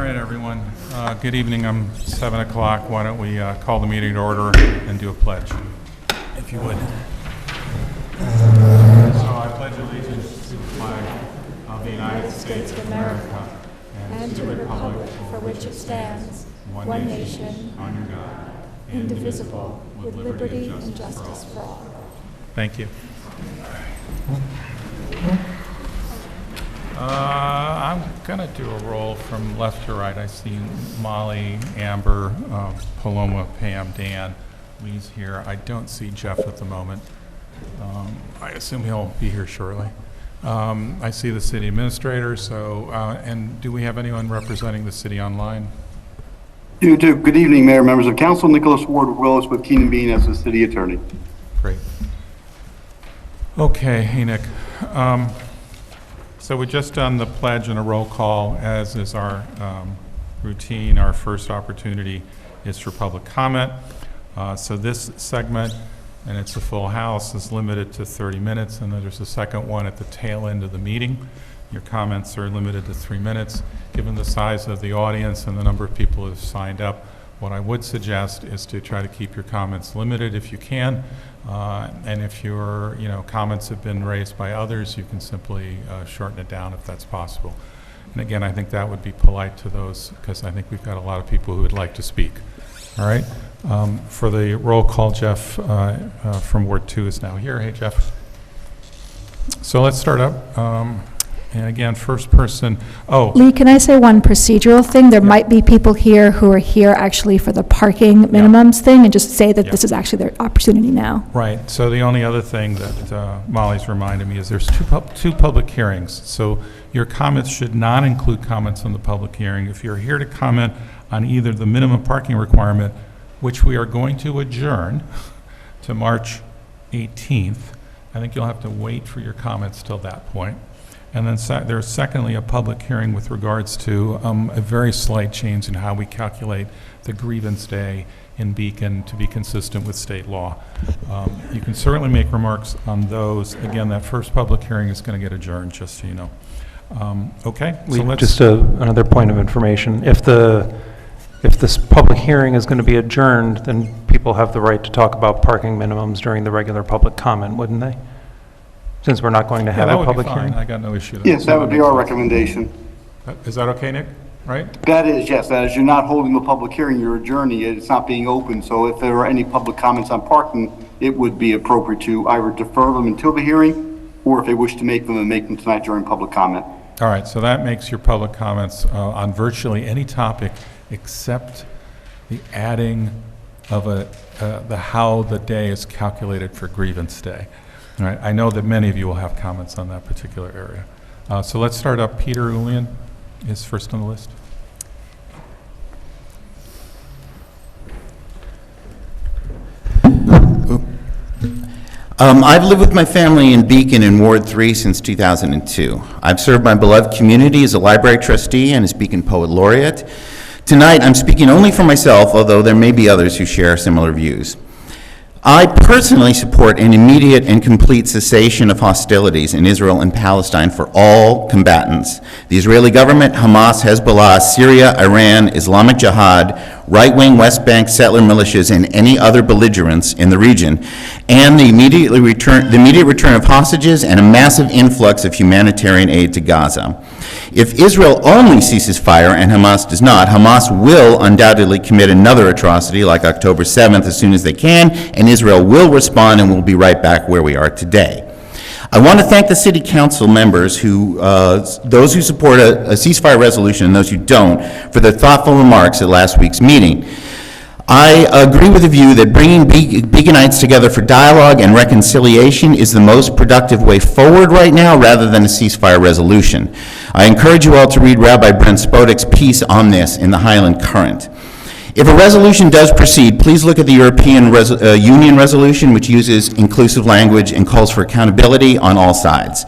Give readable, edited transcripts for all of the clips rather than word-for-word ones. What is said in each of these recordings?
right, everyone. Good evening. 7 o'clock. Why don't we call the meeting to order and do a pledge, if you would. So I pledge allegiance to the flag of the United States of America and to the republic for which it stands, one nation, under God, indivisible, with liberty and justice for all. Thank you. I'm going to do a roll from left to right. I see Molly, Amber, Paloma, Pam, Dan, Lee's here. I don't see Jeff at the moment. I assume he'll be here shortly. I see the city administrator, so, and do we have anyone representing the city online? You do. Good evening, Mayor, members of council. Nicholas Ward Willis with Keenan Bean as the city attorney. Great. Okay, hey Nick. So we've just done the pledge and a roll call, as is our routine. Our first opportunity is for public comment. So this segment, and it's a full house, is limited to 30 minutes, and then there's a second one at the tail end of the meeting. Your comments are limited to 3 minutes. Given the size of the audience and the number of people who have signed up, what I would suggest is to try to keep your comments limited if you can. And if your comments have been raised by others, you can simply shorten it down if that's possible. And again, I think that would be polite to those, because I think we've got a lot of people who would like to speak. All right. For the roll call, Jeff from Ward 2 is now here. Hey, Jeff. So let's start up. And again, first person, Lee, can I say one procedural thing? There might be people here who are here actually for the parking minimums thing, and just say that this is actually their opportunity now. Right. So the only other thing that Molly's reminded me is there's two public hearings. So your comments should not include comments on the public hearing. If you're here to comment on either the minimum parking requirement, which we are going to adjourn to March 18th, I think you'll have to wait for your comments till that point. And then there's secondly a public hearing with regards to a very slight change in how we calculate the grievance day in Beacon to be consistent with state law. You can certainly make remarks on those. Again, that first public hearing is going to get adjourned, just so you know. Okay. So let's just another point of information. If this public hearing is going to be adjourned, then people have the right to talk about parking minimums during the regular public comment, wouldn't they? Since we're not going to have a public hearing? I got no issue. Yes, that would be our recommendation. Is that okay, Nick? Right? That is, yes. That is, you're not holding the public hearing, you're adjourning it. It's not being open. So if there are any public comments on parking, it would be appropriate to either defer them until the hearing, or if they wish to make them, and make them tonight during public comment. All right, so that makes your public comments on virtually any topic except the adding of the how the day is calculated for grievance day. All right, I know that many of you will have comments on that particular area. So let's start up. Peter Ulian is first on the list. I've lived with my family in Beacon in Ward 3 since 2002. I've served my beloved community as a library trustee and as Beacon Poet Laureate. Tonight, I'm speaking only for myself, although there may be others who share similar views. I personally support an immediate and complete cessation of hostilities in Israel and Palestine for all combatants: the Israeli government, Hamas, Hezbollah, Syria, Iran, Islamic Jihad, right-wing West Bank settler militias, and any other belligerents in the region, and the immediate return of hostages and a massive influx of humanitarian aid to Gaza. If Israel only ceases fire and Hamas does not, Hamas will undoubtedly commit another atrocity like October 7th as soon as they can, and Israel will respond, and we'll be right back where we are today. I want to thank the City Council members, those who support a ceasefire resolution and those who don't, for their thoughtful remarks at last week's meeting. I agree with the view that bringing Beaconites together for dialogue and reconciliation is the most productive way forward right now, rather than a ceasefire resolution. I encourage you all to read Rabbi Brent Spodek's piece on this in the Highland Current. If a resolution does proceed, please look at the European Union resolution, which uses inclusive language and calls for accountability on all sides.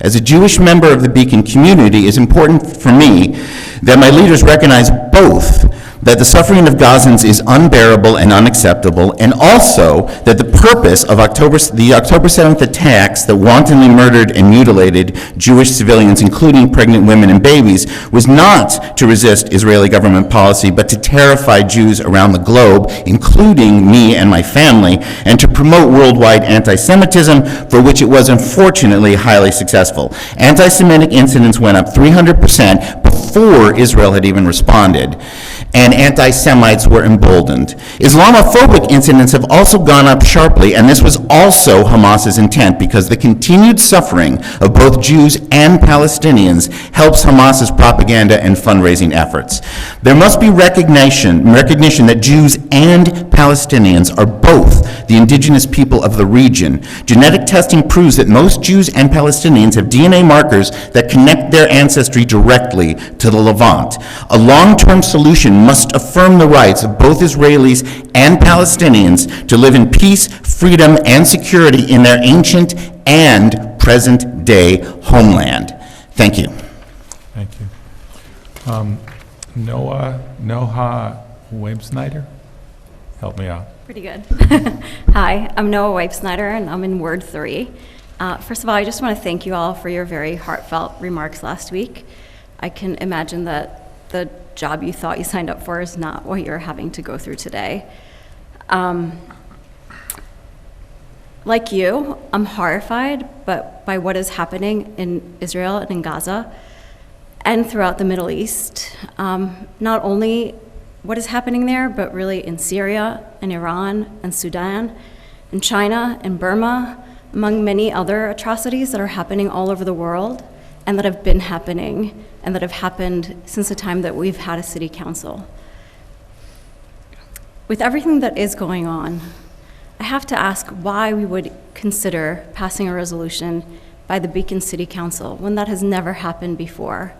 As a Jewish member of the Beacon community, it's important for me that my leaders recognize both that the suffering of Gazans is unbearable and unacceptable, and also that the purpose of the October 7th attacks that wantonly murdered and mutilated Jewish civilians, including pregnant women and babies, was not to resist Israeli government policy, but to terrify Jews around the globe, including me and my family, and to promote worldwide anti-Semitism, for which it was unfortunately highly successful. Anti-Semitic incidents went up 300% before Israel had even responded, and anti-Semites were emboldened. Islamophobic incidents have also gone up sharply, and this was also Hamas's intent, because the continued suffering of both Jews and Palestinians helps Hamas's propaganda and fundraising efforts. There must be recognition that Jews and Palestinians are both the indigenous people of the region. Genetic testing proves that most Jews and Palestinians have DNA markers that connect their ancestry directly to the Levant. A long-term solution must affirm the rights of both Israelis and Palestinians to live in peace, freedom, and security in their ancient and present-day homeland. Thank you. Thank you. Noha Websnyder, help me out. Pretty good. Hi, I'm Noah Wipe-Snyder, and I'm in Ward 3. First of all, I just want to thank you all for your very heartfelt remarks last week. I can imagine that the job you thought you signed up for is not what you're having to go through today. Like you, I'm horrified by what is happening in Israel and in Gaza and throughout the Middle East. Not only what is happening there, but really in Syria and Iran and Sudan and China and Burma, among many other atrocities that are happening all over the world and that have been happening and that have happened since the time that we've had a city council. With everything that is going on, I have to ask why we would consider passing a resolution by the Beacon City Council when that has never happened before,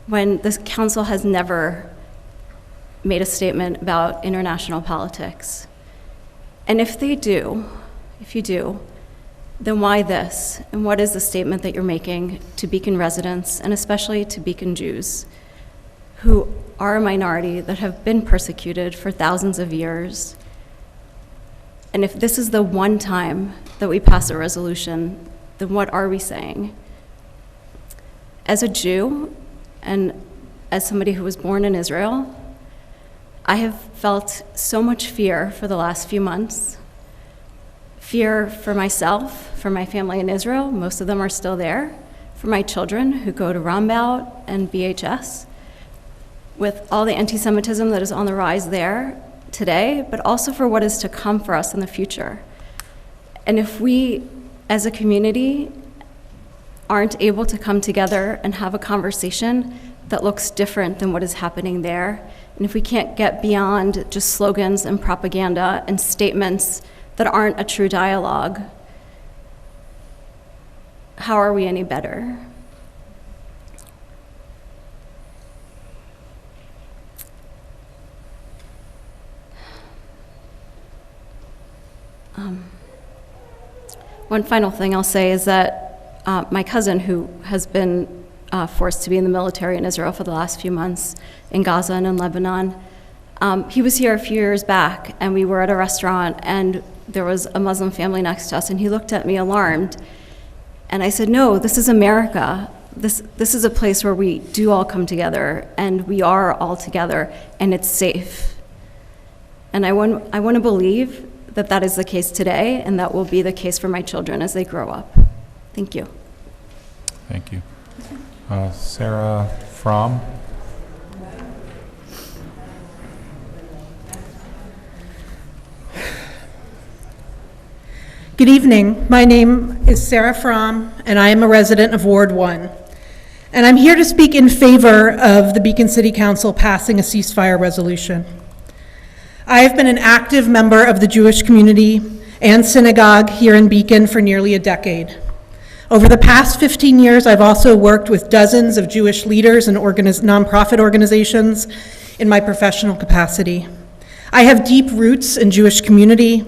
when this council has never made a statement about international politics. And if you do, then why this? And what is the statement that you're making to Beacon residents, and especially to Beacon Jews, who are a minority that have been persecuted for thousands of years? And if this is the one time that we pass a resolution, then what are we saying? As a Jew, and as somebody who was born in Israel, I have felt so much fear for the last few months. Fear for myself, for my family in Israel, most of them are still there, for my children who go to Rambout and BHS, with all the anti-Semitism that is on the rise there today, but also for what is to come for us in the future. And if we, as a community, aren't able to come together and have a conversation that looks different than what is happening there, and if we can't get beyond just slogans and propaganda and statements that aren't a true dialogue, how are we any better? One final thing I'll say is that my cousin, who has been forced to be in the military in Israel for the last few months, in Gaza and in Lebanon, he was here a few years back, and we were at a restaurant, and there was a Muslim family next to us, and he looked at me alarmed. And I said, no, this is America. This is a place where we do all come together, and we are all together, and it's safe. And I want to believe that that is the case today, and that will be the case for my children as they grow up. Thank you. Thank you. Sarah Fromm. Good evening. My name is Sarah Fromm, and I am a resident of Ward 1. And I'm here to speak in favor of the Beacon City Council passing a ceasefire resolution. I have been an active member of the Jewish community and synagogue here in Beacon for nearly a decade. Over the past 15 years, I've also worked with dozens of Jewish leaders and nonprofit organizations in my professional capacity. I have deep roots in Jewish community,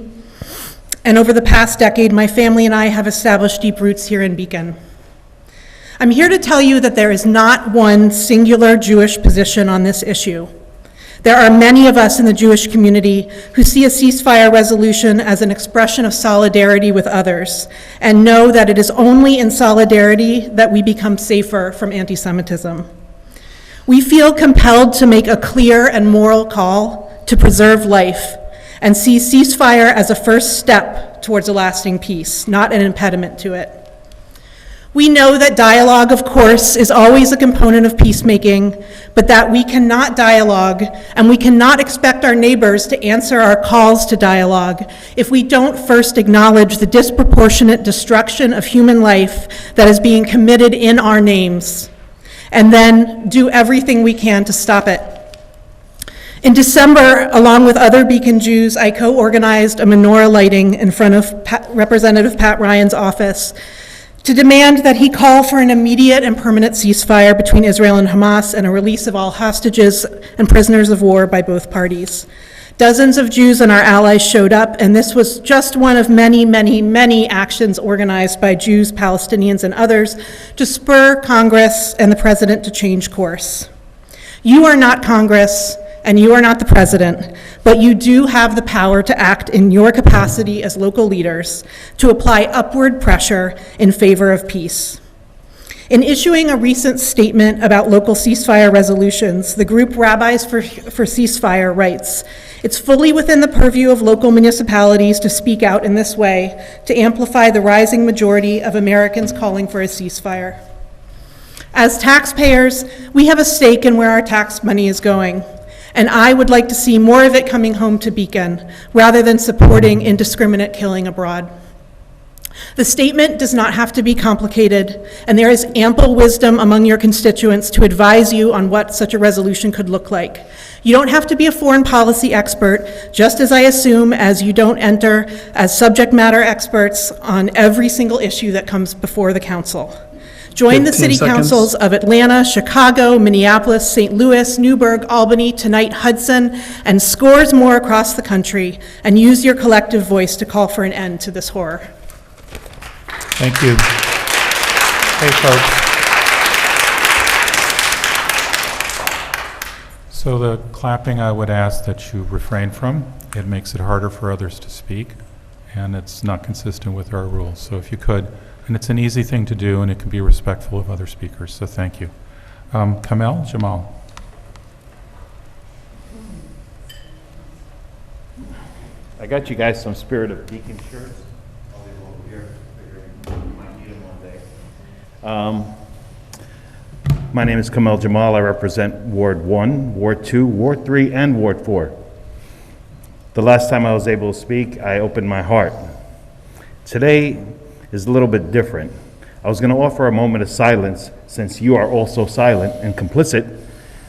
and over the past decade, my family and I have established deep roots here in Beacon. I'm here to tell you that there is not one singular Jewish position on this issue. There are many of us in the Jewish community who see a ceasefire resolution as an expression of solidarity with others and know that it is only in solidarity that we become safer from anti-Semitism. We feel compelled to make a clear and moral call to preserve life and see ceasefire as a first step towards a lasting peace, not an impediment to it. We know that dialogue, of course, is always a component of peacemaking, but that we cannot dialogue and we cannot expect our neighbors to answer our calls to dialogue if we don't first acknowledge the disproportionate destruction of human life that is being committed in our names, and then do everything we can to stop it. In December, along with other Beacon Jews, I co-organized a menorah lighting in front of Representative Pat Ryan's office to demand that he call for an immediate and permanent ceasefire between Israel and Hamas and a release of all hostages and prisoners of war by both parties. Dozens of Jews and our allies showed up, and this was just one of many, many, many actions organized by Jews, Palestinians, and others to spur Congress and the president to change course. You are not Congress, and you are not the president, but you do have the power to act in your capacity as local leaders to apply upward pressure in favor of peace. In issuing a recent statement about local ceasefire resolutions, the group Rabbis for Ceasefire writes, "It's fully within the purview of local municipalities to speak out in this way to amplify the rising majority of Americans calling for a ceasefire. As taxpayers, we have a stake in where our tax money is going, and I would like to see more of it coming home to Beacon rather than supporting indiscriminate killing abroad. The statement does not have to be complicated, and there is ample wisdom among your constituents to advise you on what such a resolution could look like. You don't have to be a foreign policy expert, just as I assume as you don't enter as subject matter experts on every single issue that comes before the council. Join the 15 city seconds. councils of Atlanta, Chicago, Minneapolis, St. Louis, Newburgh, Albany, tonight Hudson, and scores more across the country, and use your collective voice to call for an end to this horror." Thank you. Hey, folks. So the clapping I would ask that you refrain from. It makes it harder for others to speak, and it's not consistent with our rules. So if you could, and it's an easy thing to do, and it can be respectful of other speakers, so thank you. Kamel Jamal. I got you guys some Spirit of Beacon shirts. I'll leave them over here. Figuring you might need them one day. My name is Kamel Jamal. I represent Ward 1, Ward 2, Ward 3, and Ward 4. The last time I was able to speak, I opened my heart. Today is a little bit different. I was going to offer a moment of silence since you are also silent and complicit.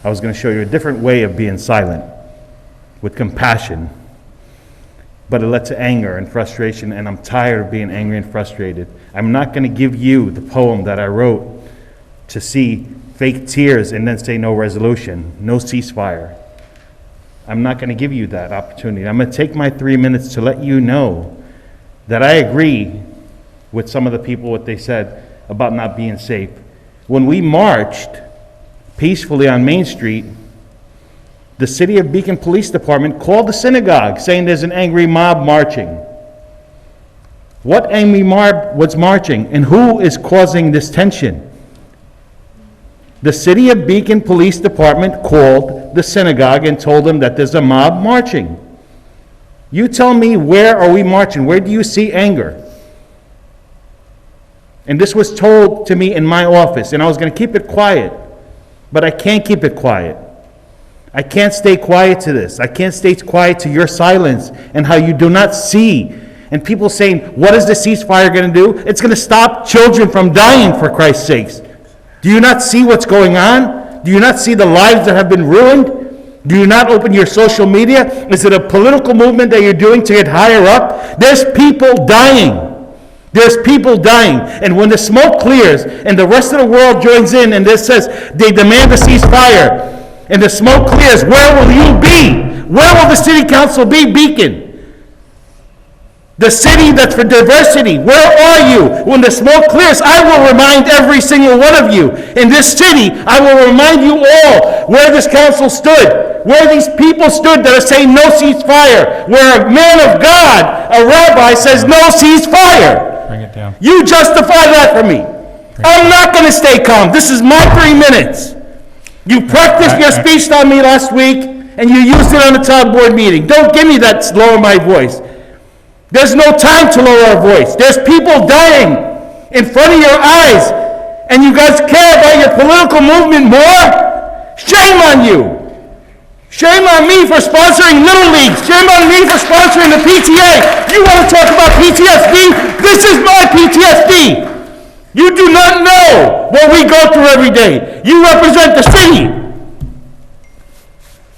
I was going to show you a different way of being silent with compassion, but it led to anger and frustration, and I'm tired of being angry and frustrated. I'm not going to give you the poem that I wrote to see fake tears and then say no resolution, no ceasefire. I'm not going to give you that opportunity. I'm going to take my 3 minutes to let you know that I agree with some of the people, what they said about not being safe. When we marched peacefully on Main Street, the City of Beacon Police Department called the synagogue saying there's an angry mob marching. What angry mob was marching, and who is causing this tension? The City of Beacon Police Department called the synagogue and told them that there's a mob marching. You tell me, where are we marching? Where do you see anger? And this was told to me in my office, and I was going to keep it quiet, but I can't keep it quiet. I can't stay quiet to this. I can't stay quiet to your silence and how you do not see. And people saying, what is the ceasefire going to do? It's going to stop children from dying, for Christ's sakes. Do you not see what's going on? Do you not see the lives that have been ruined? Do you not open your social media? Is it a political movement that you're doing to get higher up? There's people dying. There's people dying. And when the smoke clears and the rest of the world joins in and this says they demand a ceasefire and the smoke clears, where will you be? Where will the city council be, Beacon? The city that's for diversity, where are you? When the smoke clears, I will remind every single one of you. In this city, I will remind you all where this council stood, where these people stood that are saying no ceasefire, where a man of God, a rabbi, says no ceasefire. Bring it down. You justify that for me. I'm not going to stay calm. This is my 3 minutes. You practiced your speech on me last week, and you used it on the town board meeting. Don't give me that lower my voice. There's no time to lower our voice. There's people dying in front of your eyes, and you guys care about your political movement more? Shame on you. Shame on me for sponsoring Little Leagues. Shame on me for sponsoring the PTA. You want to talk about PTSD? This is my PTSD. You do not know what we go through every day. You represent the city.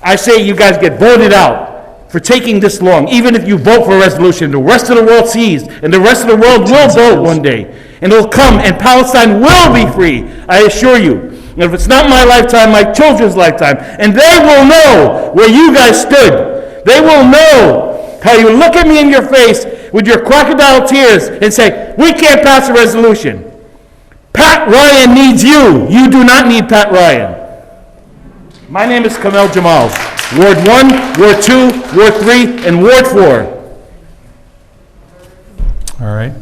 I say you guys get voted out for taking this long. Even if you vote for a resolution, the rest of the world sees, and the rest of the world will vote one day. And it'll come, and Palestine will be free, I assure you. And if it's not my lifetime, my children's lifetime. And they will know where you guys stood. They will know how you look at me in your face with your crocodile tears and say, we can't pass a resolution. Pat Ryan needs you. You do not need Pat Ryan. My name is Kamel Jamal. Ward 1, Ward 2, Ward 3, and Ward 4. All right.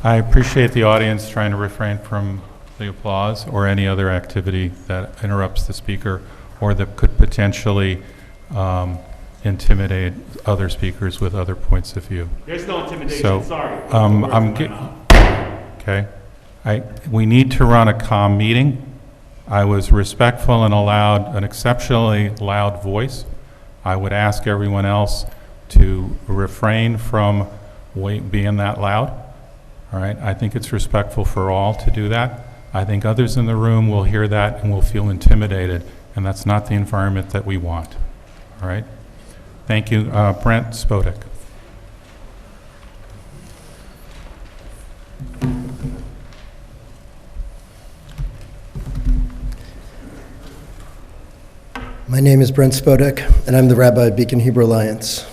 I appreciate the audience trying to refrain from the applause or any other activity that interrupts the speaker or that could potentially intimidate other speakers with other points of view. There's no intimidation, So, sorry. Okay. We need to run a calm meeting. I was respectful and allowed an exceptionally loud voice. I would ask everyone else to refrain from being that loud. All right? I think it's respectful for all to do that. I think others in the room will hear that and will feel intimidated, and that's not the environment that we want. All right? Thank you. Brent Spodek. My name is Brent Spodek, and I'm the rabbi at Beacon Hebrew Alliance.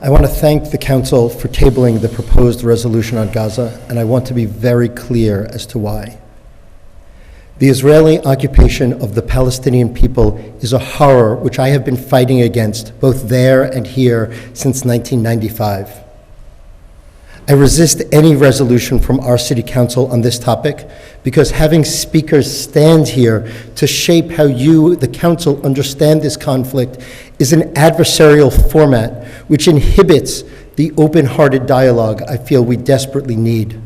I want to thank the council for tabling the proposed resolution on Gaza, and I want to be very clear as to why. The Israeli occupation of the Palestinian people is a horror which I have been fighting against both there and here since 1995. I resist any resolution from our city council on this topic because having speakers stand here to shape how you, the council, understand this conflict is an adversarial format which inhibits the open-hearted dialogue I feel we desperately need.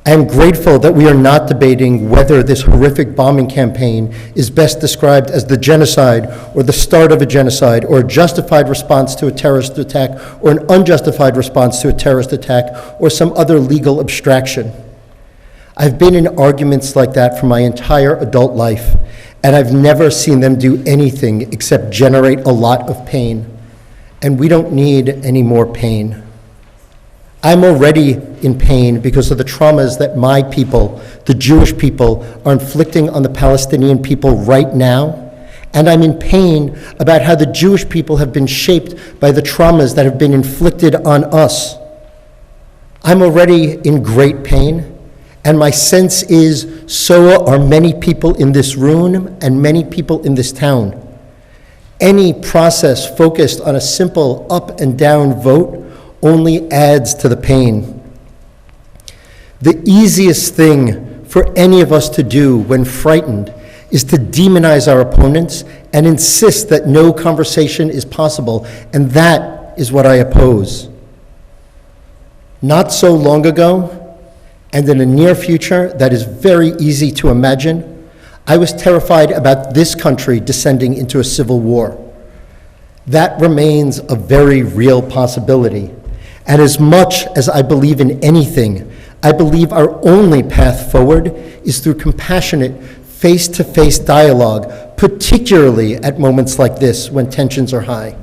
I am grateful that we are not debating whether this horrific bombing campaign is best described as the genocide or the start of a genocide or a justified response to a terrorist attack or an unjustified response to a terrorist attack or some other legal abstraction. I've been in arguments like that for my entire adult life, and I've never seen them do anything except generate a lot of pain. And we don't need any more pain. I'm already in pain because of the traumas that my people, the Jewish people, are inflicting on the Palestinian people right now. And I'm in pain about how the Jewish people have been shaped by the traumas that have been inflicted on us. I'm already in great pain, and my sense is so are many people in this room and many people in this town. Any process focused on a simple up and down vote only adds to the pain. The easiest thing for any of us to do when frightened is to demonize our opponents and insist that no conversation is possible, and that is what I oppose. Not so long ago, and in the near future that is very easy to imagine, I was terrified about this country descending into a civil war. That remains a very real possibility. And as much as I believe in anything, I believe our only path forward is through compassionate, face-to-face dialogue, particularly at moments like this when tensions are high.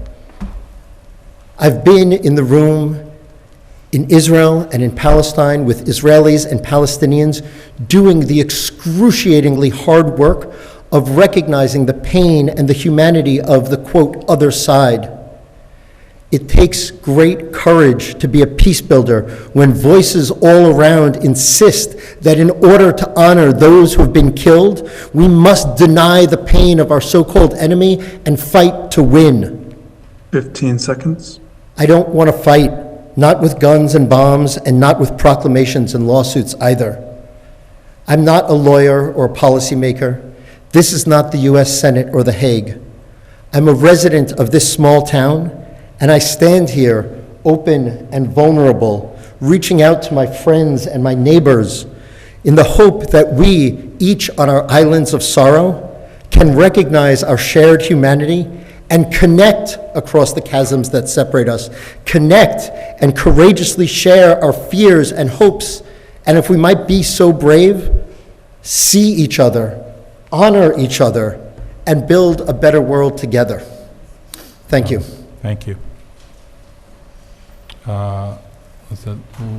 I've been in the room in Israel and in Palestine with Israelis and Palestinians doing the excruciatingly hard work of recognizing the pain and the humanity of the, quote, other side. It takes great courage to be a peace builder when voices all around insist that in order to honor those who have been killed, we must deny the pain of our so-called enemy and fight to win. 15 seconds. I don't want to fight, not with guns and bombs, and not with proclamations and lawsuits either. I'm not a lawyer or a policymaker. This is not the U.S. Senate or The Hague. I'm a resident of this small town, and I stand here open and vulnerable, reaching out to my friends and my neighbors in the hope that we, each on our islands of sorrow, can recognize our shared humanity and connect across the chasms that separate us, connect and courageously share our fears and hopes, and if we might be so brave, see each other, honor each other, and build a better world together. Thank you. Thank you. Was it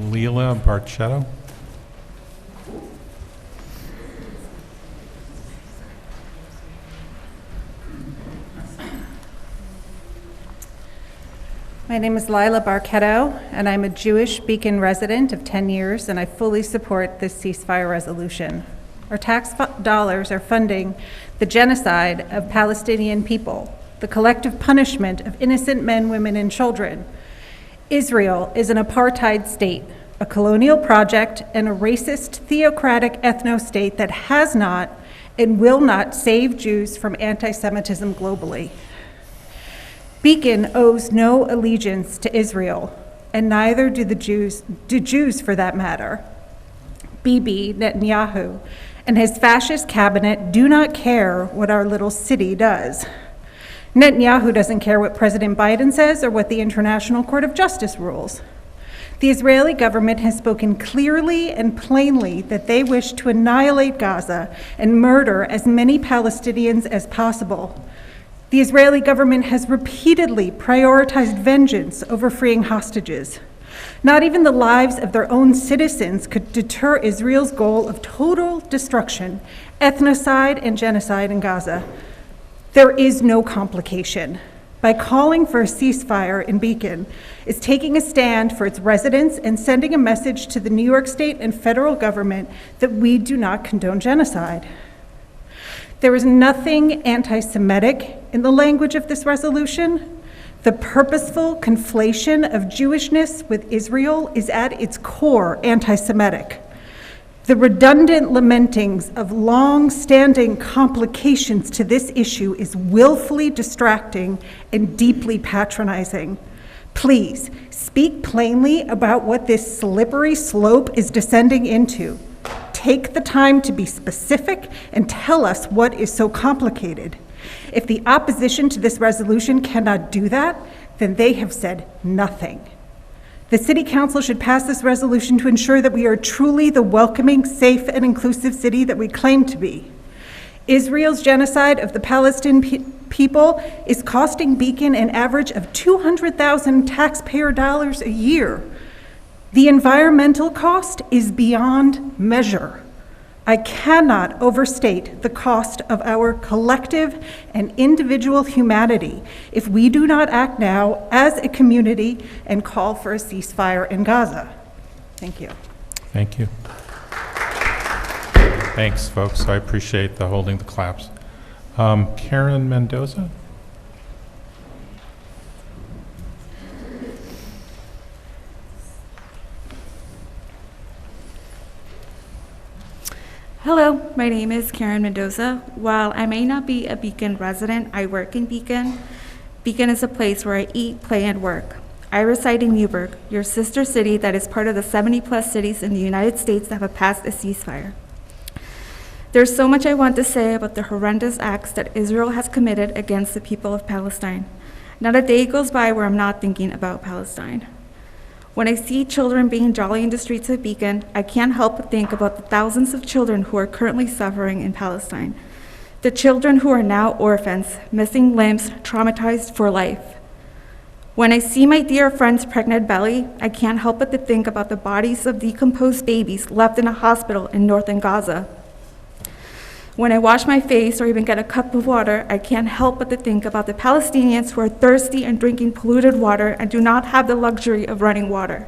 Leila Barchetto? My name is Lila Barchetto, and I'm a Jewish Beacon resident of 10 years, and I fully support this ceasefire resolution. Our tax dollars are funding the genocide of Palestinian people, the collective punishment of innocent men, women, and children. Israel is an apartheid state, a colonial project, and a racist, theocratic ethno-state that has not and will not save Jews from anti-Semitism globally. Beacon owes no allegiance to Israel, and neither do Jews for that matter. Bibi Netanyahu and his fascist cabinet do not care what our little city does. Netanyahu doesn't care what President Biden says or what the International Court of Justice rules. The Israeli government has spoken clearly and plainly that they wish to annihilate Gaza and murder as many Palestinians as possible. The Israeli government has repeatedly prioritized vengeance over freeing hostages. Not even the lives of their own citizens could deter Israel's goal of total destruction, ethnocide, and genocide in Gaza. There is no complication. By calling for a ceasefire in Beacon is taking a stand for its residents and sending a message to the New York State and federal government that we do not condone genocide. There is nothing anti-Semitic in the language of this resolution. The purposeful conflation of Jewishness with Israel is at its core anti-Semitic. The redundant lamentings of long-standing complications to this issue is willfully distracting and deeply patronizing. Please, speak plainly about what this slippery slope is descending into. Take the time to be specific and tell us what is so complicated. If the opposition to this resolution cannot do that, then they have said nothing. The City Council should pass this resolution to ensure that we are truly the welcoming, safe, and inclusive city that we claim to be. Israel's genocide of the Palestinian people is costing Beacon an average of $200,000 taxpayer dollars a year. The environmental cost is beyond measure. I cannot overstate the cost of our collective and individual humanity if we do not act now as a community and call for a ceasefire in Gaza. Thank you. Thank you. Thanks, folks. I appreciate the holding the claps. Karen Mendoza? Hello, my name is Karen Mendoza. While I may not be a Beacon resident, I work in Beacon. Beacon is a place where I eat, play, and work. I reside in Newburgh, your sister city that is part of the 70-plus cities in the United States that have passed a ceasefire. There's so much I want to say about the horrendous acts that Israel has committed against the people of Palestine. Not a day goes by where I'm not thinking about Palestine. When I see children being jolly in the streets of Beacon, I can't help but think about the thousands of children who are currently suffering in Palestine. The children who are now orphans, missing limbs, traumatized for life. When I see my dear friend's pregnant belly, I can't help but to think about the bodies of decomposed babies left in a hospital in northern Gaza. When I wash my face or even get a cup of water, I can't help but to think about the Palestinians who are thirsty and drinking polluted water and do not have the luxury of running water.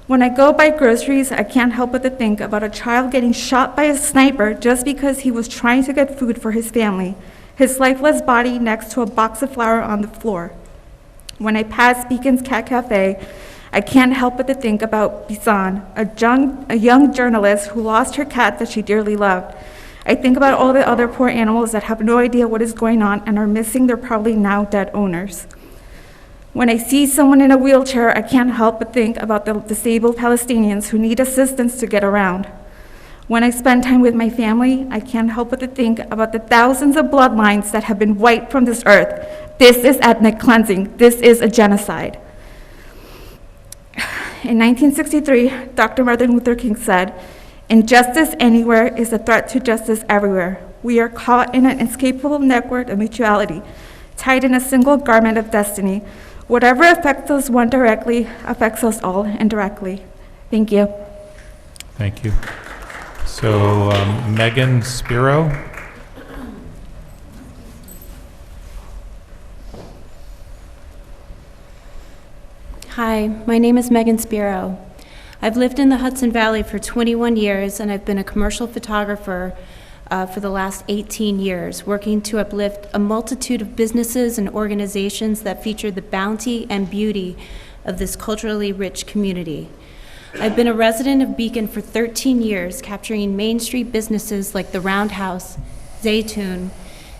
When I go buy groceries, I can't help but to think about a child getting shot by a sniper just because he was trying to get food for his family, his lifeless body next to a box of flour on the floor. When I pass Beacon's Cat Cafe, I can't help but to think about Bisan, a young journalist who lost her cat that she dearly loved. I think about all the other poor animals that have no idea what is going on and are missing their probably now dead owners. When I see someone in a wheelchair, I can't help but think about the disabled Palestinians who need assistance to get around. When I spend time with my family, I can't help but to think about the thousands of bloodlines that have been wiped from this earth. This is ethnic cleansing. This is a genocide. In 1963, Dr. Martin Luther King said, "Injustice anywhere is a threat to justice everywhere. We are caught in an inescapable network of mutuality, tied in a single garment of destiny. Whatever affects us one directly affects us all indirectly." Thank you. Thank you. So Megan Spiro. Hi, my name is Megan Spiro. I've lived in the Hudson Valley for 21 years, and I've been a commercial photographer for the last 18 years, working to uplift a multitude of businesses and organizations that feature the bounty and beauty of this culturally rich community. I've been a resident of Beacon for 13 years, capturing Main Street businesses like the Roundhouse, Zaytoon,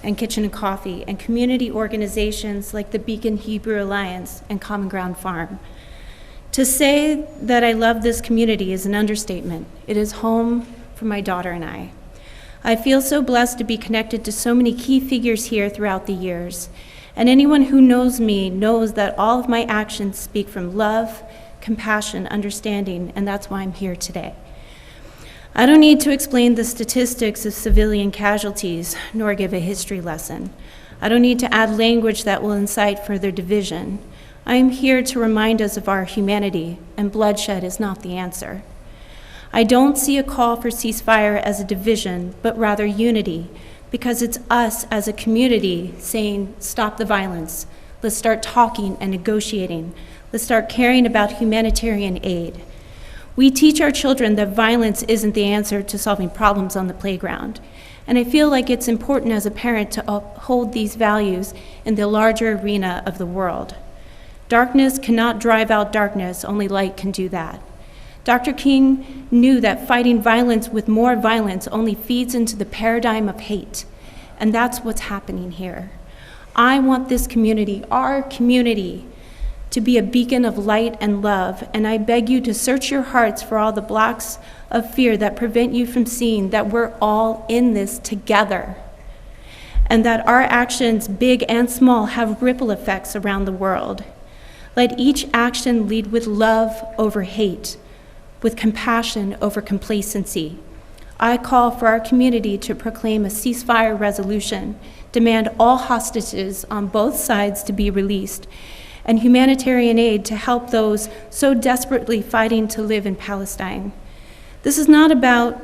and Kitchen and Coffee, and community organizations like the Beacon Hebrew Alliance and Common Ground Farm. To say that I love this community is an understatement. It is home for my daughter and I. I feel so blessed to be connected to so many key figures here throughout the years, and anyone who knows me knows that all of my actions speak from love, compassion, understanding, and that's why I'm here today. I don't need to explain the statistics of civilian casualties, nor give a history lesson. I don't need to add language that will incite further division. I am here to remind us of our humanity, and bloodshed is not the answer. I don't see a call for ceasefire as a division, but rather unity, because it's us as a community saying, stop the violence. Let's start talking and negotiating. Let's start caring about humanitarian aid. We teach our children that violence isn't the answer to solving problems on the playground. And I feel like it's important as a parent to uphold these values in the larger arena of the world. Darkness cannot drive out darkness, only light can do that. Dr. King knew that fighting violence with more violence only feeds into the paradigm of hate, and that's what's happening here. I want this community, our community, to be a beacon of light and love, and I beg you to search your hearts for all the blocks of fear that prevent you from seeing that we're all in this together, and that our actions, big and small, have ripple effects around the world. Let each action lead with love over hate, with compassion over complacency. I call for our community to proclaim a ceasefire resolution, demand all hostages on both sides to be released, and humanitarian aid to help those so desperately fighting to live in Palestine. This is not about,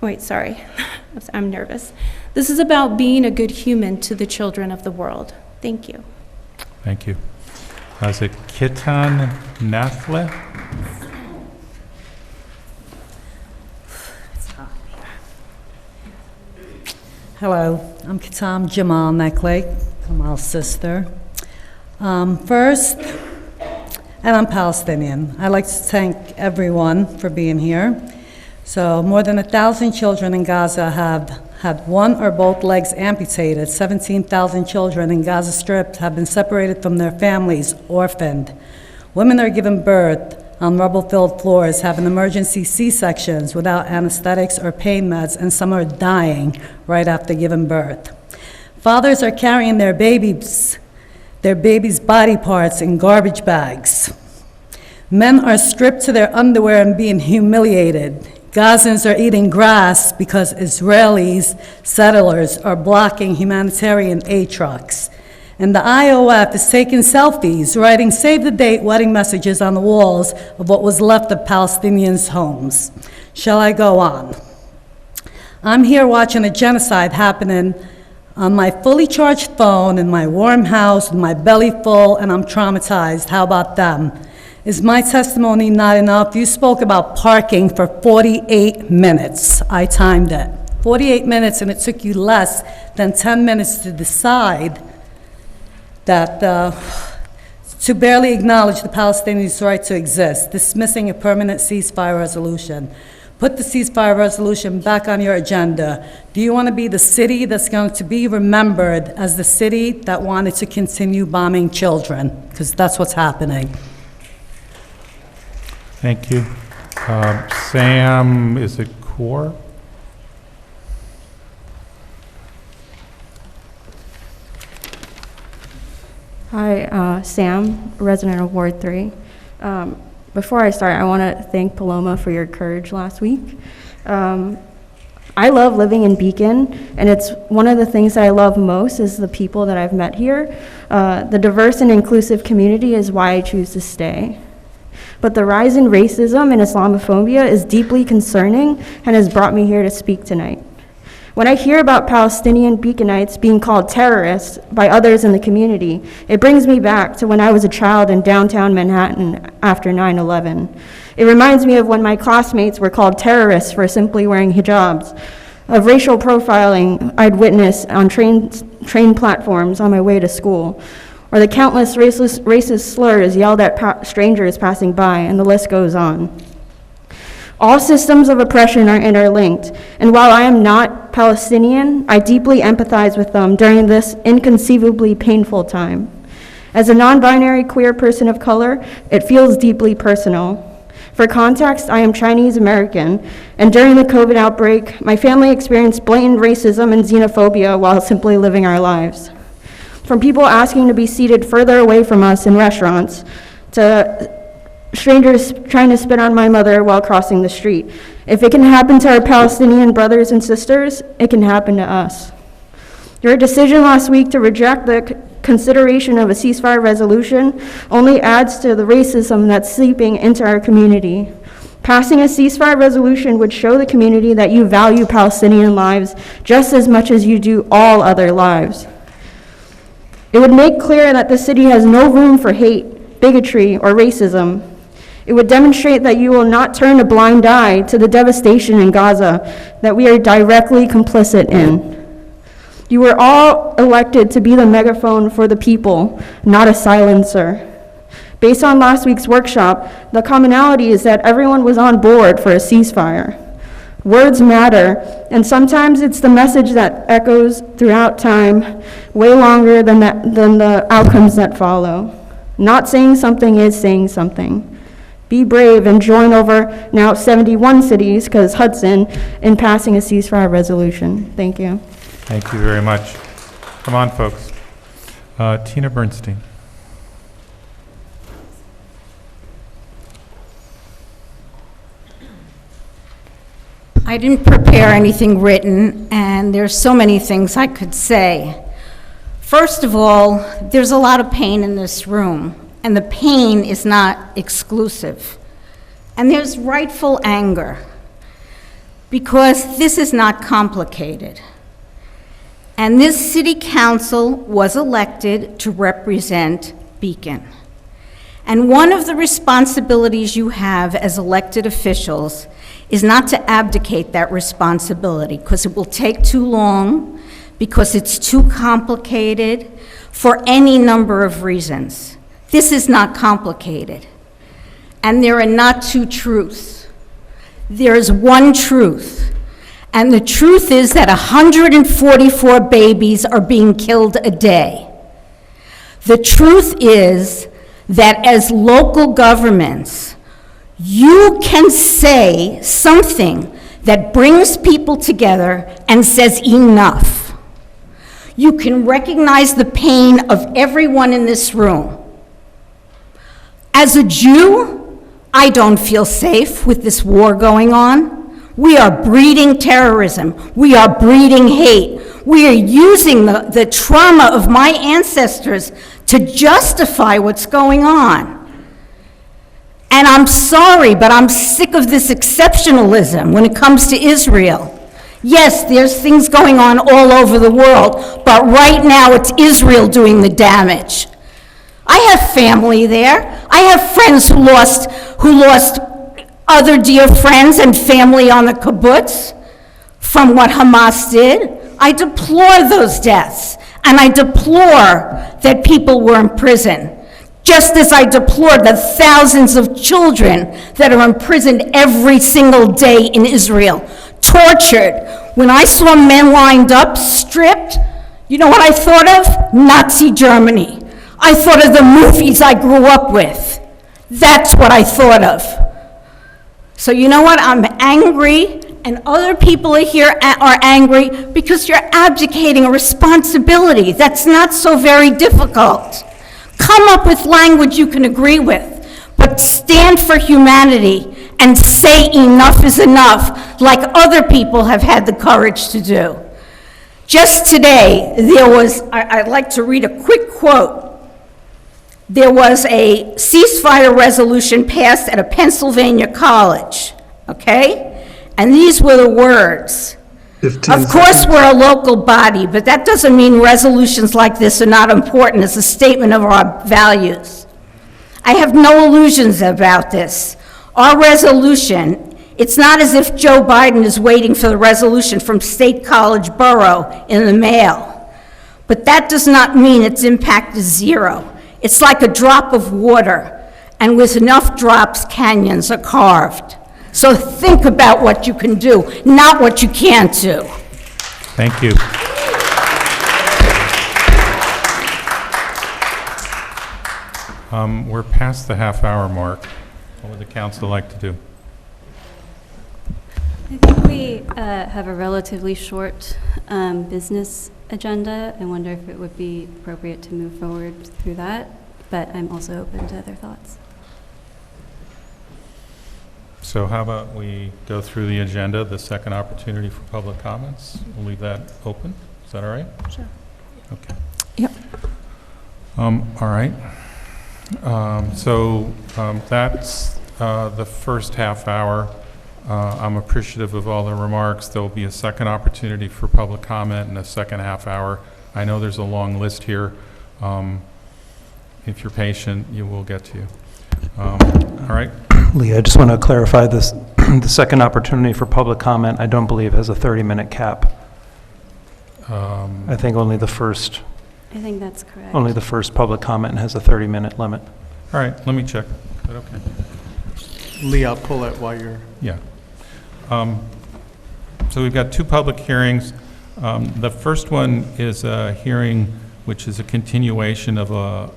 I'm nervous. This is about being a good human to the children of the world. Thank you. Thank you. Is it Kitan Nathle? Hello, I'm Kitam Jamal Nekle, Kamal's sister. First, and I'm Palestinian. I'd like to thank everyone for being here. So more than 1,000 children in Gaza have had one or both legs amputated. 17,000 children in Gaza Strip have been separated from their families, orphaned. Women are given birth on rubble-filled floors, having emergency C-sections without anesthetics or pain meds, and some are dying right after giving birth. Fathers are carrying their babies' body parts in garbage bags. Men are stripped to their underwear and being humiliated. Gazans are eating grass because Israelis, settlers, are blocking humanitarian aid trucks. And the IOF is taking selfies, writing save-the-date wedding messages on the walls of what was left of Palestinians' homes. Shall I go on? I'm here watching a genocide happening on my fully charged phone, in my warm house, with my belly full, and I'm traumatized. How about them? Is my testimony not enough? You spoke about parking for 48 minutes. I timed it. 48 minutes, and it took you less than 10 minutes to decide that, to barely acknowledge the Palestinians' right to exist, dismissing a permanent ceasefire resolution. Put the ceasefire resolution back on your agenda. Do you want to be the city that's going to be remembered as the city that wanted to continue bombing children? Because that's what's happening. Thank you. Sam, is it Core? Hi, Sam, resident of Ward 3. Before I start, I want to thank Paloma for your courage last week. I love living in Beacon, and it's one of the things that I love most is the people that I've met here. The diverse and inclusive community is why I choose to stay. But the rise in racism and Islamophobia is deeply concerning and has brought me here to speak tonight. When I hear about Palestinian Beaconites being called terrorists by others in the community, it brings me back to when I was a child in downtown Manhattan after 9/11. It reminds me of when my classmates were called terrorists for simply wearing hijabs, of racial profiling I'd witnessed on train platforms on my way to school, or the countless racist slurs yelled at strangers passing by, and the list goes on. All systems of oppression are interlinked, and while I am not Palestinian, I deeply empathize with them during this inconceivably painful time. As a non-binary queer person of color, it feels deeply personal. For context, I am Chinese American, and during the COVID outbreak, my family experienced blatant racism and xenophobia while simply living our lives. From people asking to be seated further away from us in restaurants, to strangers trying to spit on my mother while crossing the street. If it can happen to our Palestinian brothers and sisters, it can happen to us. Your decision last week to reject the consideration of a ceasefire resolution only adds to the racism that's seeping into our community. Passing a ceasefire resolution would show the community that you value Palestinian lives just as much as you do all other lives. It would make clear that the city has no room for hate, bigotry, or racism. It would demonstrate that you will not turn a blind eye to the devastation in Gaza that we are directly complicit in. You were all elected to be the megaphone for the people, not a silencer. Based on last week's workshop, the commonality is that everyone was on board for a ceasefire. Words matter, and sometimes it's the message that echoes throughout time way longer than the outcomes that follow. Not saying something is saying something. Be brave and join over now 71 cities, because Hudson, in passing a ceasefire resolution. Thank you. Thank you very much. Come on, folks. Tina Bernstein. I didn't prepare anything written, and there's so many things I could say. First of all, there's a lot of pain in this room, and the pain is not exclusive. And there's rightful anger, because this is not complicated. And this city council was elected to represent Beacon. And one of the responsibilities you have as elected officials is not to abdicate that responsibility, because it will take too long, because it's too complicated, for any number of reasons. This is not complicated. And there are not two truths. There is one truth. And the truth is that 144 babies are being killed a day. The truth is that as local governments, you can say something that brings people together and says enough. You can recognize the pain of everyone in this room. As a Jew, I don't feel safe with this war going on. We are breeding terrorism. We are breeding hate. We are using the trauma of my ancestors to justify what's going on. And I'm sorry, but I'm sick of this exceptionalism when it comes to Israel. Yes, there's things going on all over the world, but right now it's Israel doing the damage. I have family there. I have friends who lost other dear friends and family on the kibbutz from what Hamas did. I deplore those deaths, and I deplore that people were in prison, just as I deplore the thousands of children that are imprisoned every single day in Israel, tortured. When I saw men lined up, stripped, you know what I thought of? Nazi Germany. I thought of the movies I grew up with. That's what I thought of. So you know what? I'm angry, and other people here are angry because you're abdicating a responsibility. That's not so very difficult. Come up with language you can agree with, but stand for humanity and say enough is enough, like other people have had the courage to do. Just today, I'd like to read a quick quote. There was a ceasefire resolution passed at a Pennsylvania college, okay? And these were the words. 15 Of course, seconds. we're a local body, but that doesn't mean resolutions like this are not important as a statement of our values. I have no illusions about this. Our resolution, it's not as if Joe Biden is waiting for the resolution from State College Borough in the mail. But that does not mean its impact is zero. It's like a drop of water, and with enough drops, canyons are carved. So think about what you can do, not what you can't do. Thank you. We're past the half-hour mark. What would the council like to do? I think we have a relatively short business agenda. I wonder if it would be appropriate to move forward through that, but I'm also open to other thoughts. So how about we go through the agenda, the second opportunity for public comments? We'll leave that open. Is that all right? Sure. Okay. Yep. All right. That's the first half hour. I'm appreciative of all the remarks. There will be a second opportunity for public comment in the second half hour. I know there's a long list here. If you're patient, you will get to you. All right. Lee, I just want to clarify this. The second opportunity for public comment, I don't believe has a 30-minute cap. I think only the first that's correct. Only the first public comment has a 30-minute limit. All right, let me check. Is that okay? Lee, I'll pull that while you're... Yeah. So we've got two public hearings. The first one is a hearing which is a continuation of a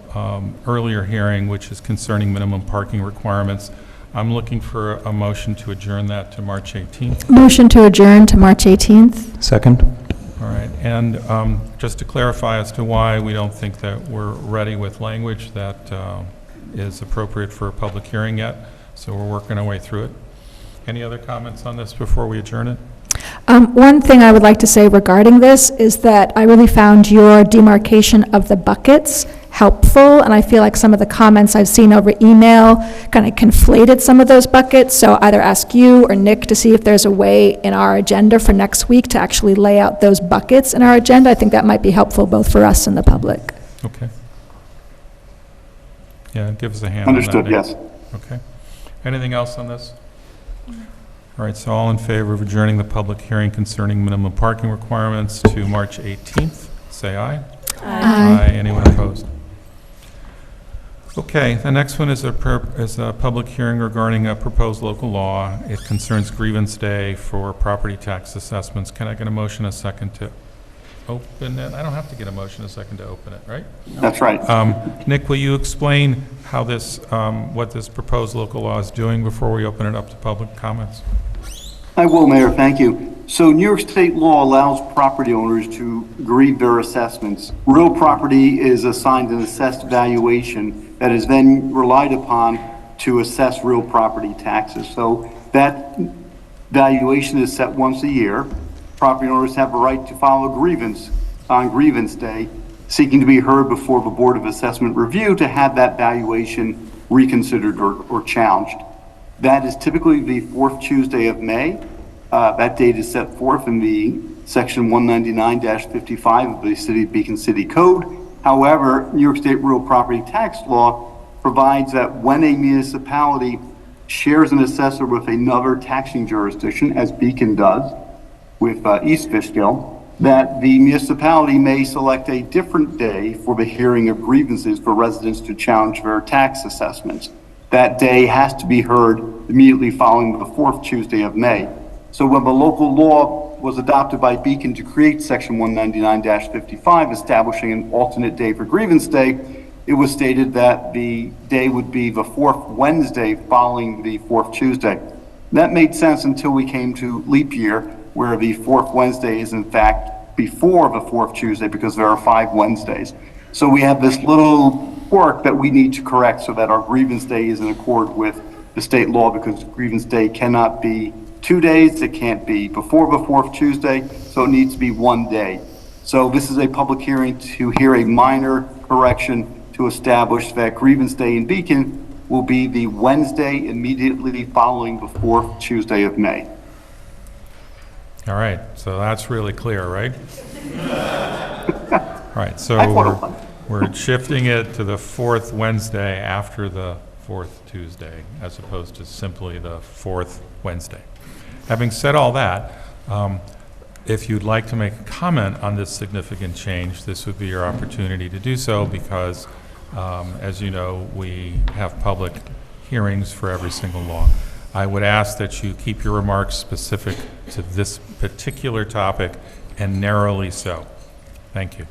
earlier hearing, which is concerning minimum parking requirements. I'm looking for a motion to adjourn that to March 18th. Motion to adjourn to March 18th. Second. All right, and just to clarify as to why we don't think that we're ready with language that is appropriate for a public hearing yet, so we're working our way through it. Any other comments on this before we adjourn it? One thing I would like to say regarding this is that I really found your demarcation of the buckets helpful, and I feel like some of the comments I've seen over email kind of conflated some of those buckets, so either ask you or Nick to see if there's a way in our agenda for next week to actually lay out those buckets in our agenda. I think that might be helpful both for us and the public. Okay. Yeah, give us a hand on that, Understood, Nick. yes. Okay. Anything else on this? All right, so all in favor of adjourning the public hearing concerning minimum parking requirements to March 18th, say aye. Aye. Anyone opposed? Okay, the next one is a public hearing regarding a proposed local law. It concerns grievance day for property tax assessments. Can I get a motion a second to open it? I don't have to get a motion a second to open it, right? That's right. Nick, will you explain how this, what this proposed local law is doing before we open it up to public comments? I will, Mayor, thank you. So New York State law allows property owners to grieve their assessments. Real property is assigned an assessed valuation that is then relied upon to assess real property taxes. So that valuation is set once a year. Property owners have a right to file a grievance on grievance day, seeking to be heard before the Board of Assessment Review to have that valuation reconsidered or challenged. That is typically the fourth Tuesday of May. That date is set forth in the section 199-55 of the City of Beacon City Code. However, New York State real property tax law provides that when a municipality shares an assessor with another taxing jurisdiction, as Beacon does with East Fishkill, that the municipality may select a different day for the hearing of grievances for residents to challenge their tax assessments. That day has to be heard immediately following the fourth Tuesday of May. So when the local law was adopted by Beacon to create section 199-55, establishing an alternate day for grievance day, it was stated that the day would be the fourth Wednesday following the fourth Tuesday. That made sense until we came to leap year, where the fourth Wednesday is in fact before the fourth Tuesday because there are 5 Wednesdays. So we have this little quirk that we need to correct so that our grievance day is in accord with the state law, because grievance day cannot be 2 days, it can't be before the fourth Tuesday, so it needs to be 1 day. So this is a public hearing to hear a minor correction to establish that grievance day in Beacon will be the Wednesday immediately following the fourth Tuesday of May. All right, so that's really clear, right? All right, so we're shifting it to the fourth Wednesday after the fourth Tuesday, as opposed to simply the fourth Wednesday. Having said all that, if you'd like to make a comment on this significant change, this would be your opportunity to do so, because as you know, we have public hearings for every single law. I would ask that you keep your remarks specific to this particular topic and narrowly so. Thank you.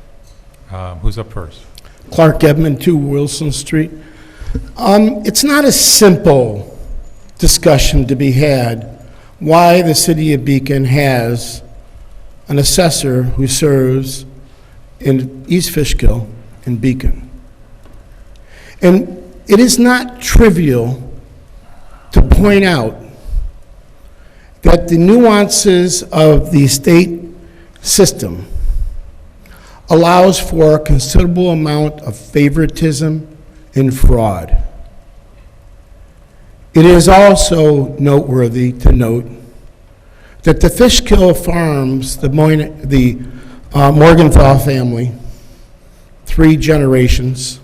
Who's up first? Clark Edmond, 2 Wilson Street. It's not a simple discussion to be had why the city of Beacon has an assessor who serves in East Fishkill and Beacon. And it is not trivial to point out that the nuances of the state system allows for a considerable amount of favoritism and fraud. It is also noteworthy to note that the Fishkill farms, the Morgenthau family, 3 generations,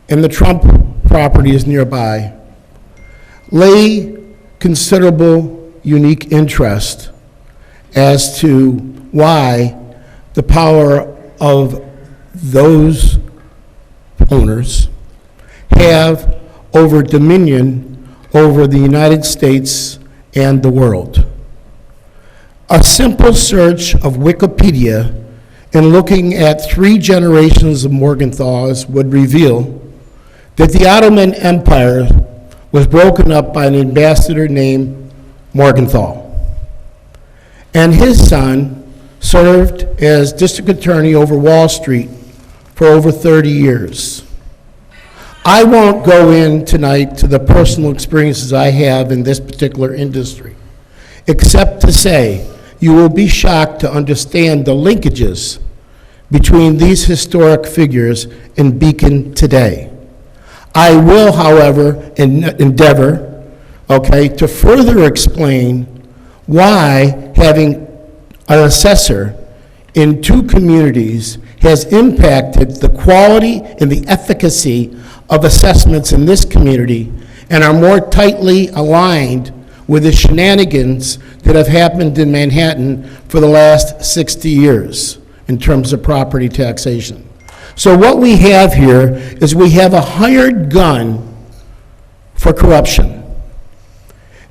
and the Trump properties nearby, lay considerable unique interest as to why the power of those owners have over dominion over the United States and the world. A simple search of Wikipedia and looking at 3 generations of Morgenthau's would reveal that the Ottoman Empire was broken up by an ambassador named Morgenthau. And his son served as district attorney over Wall Street for over 30 years. I won't go in tonight to the personal experiences I have in this particular industry, except to say you will be shocked to understand the linkages between these historic figures in Beacon today. I will, however, endeavor, to further explain why having an assessor in 2 communities has impacted the quality and the efficacy of assessments in this community and are more tightly aligned with the shenanigans that have happened in Manhattan for the last 60 years in terms of property taxation. So what we have here is we have a hired gun for corruption.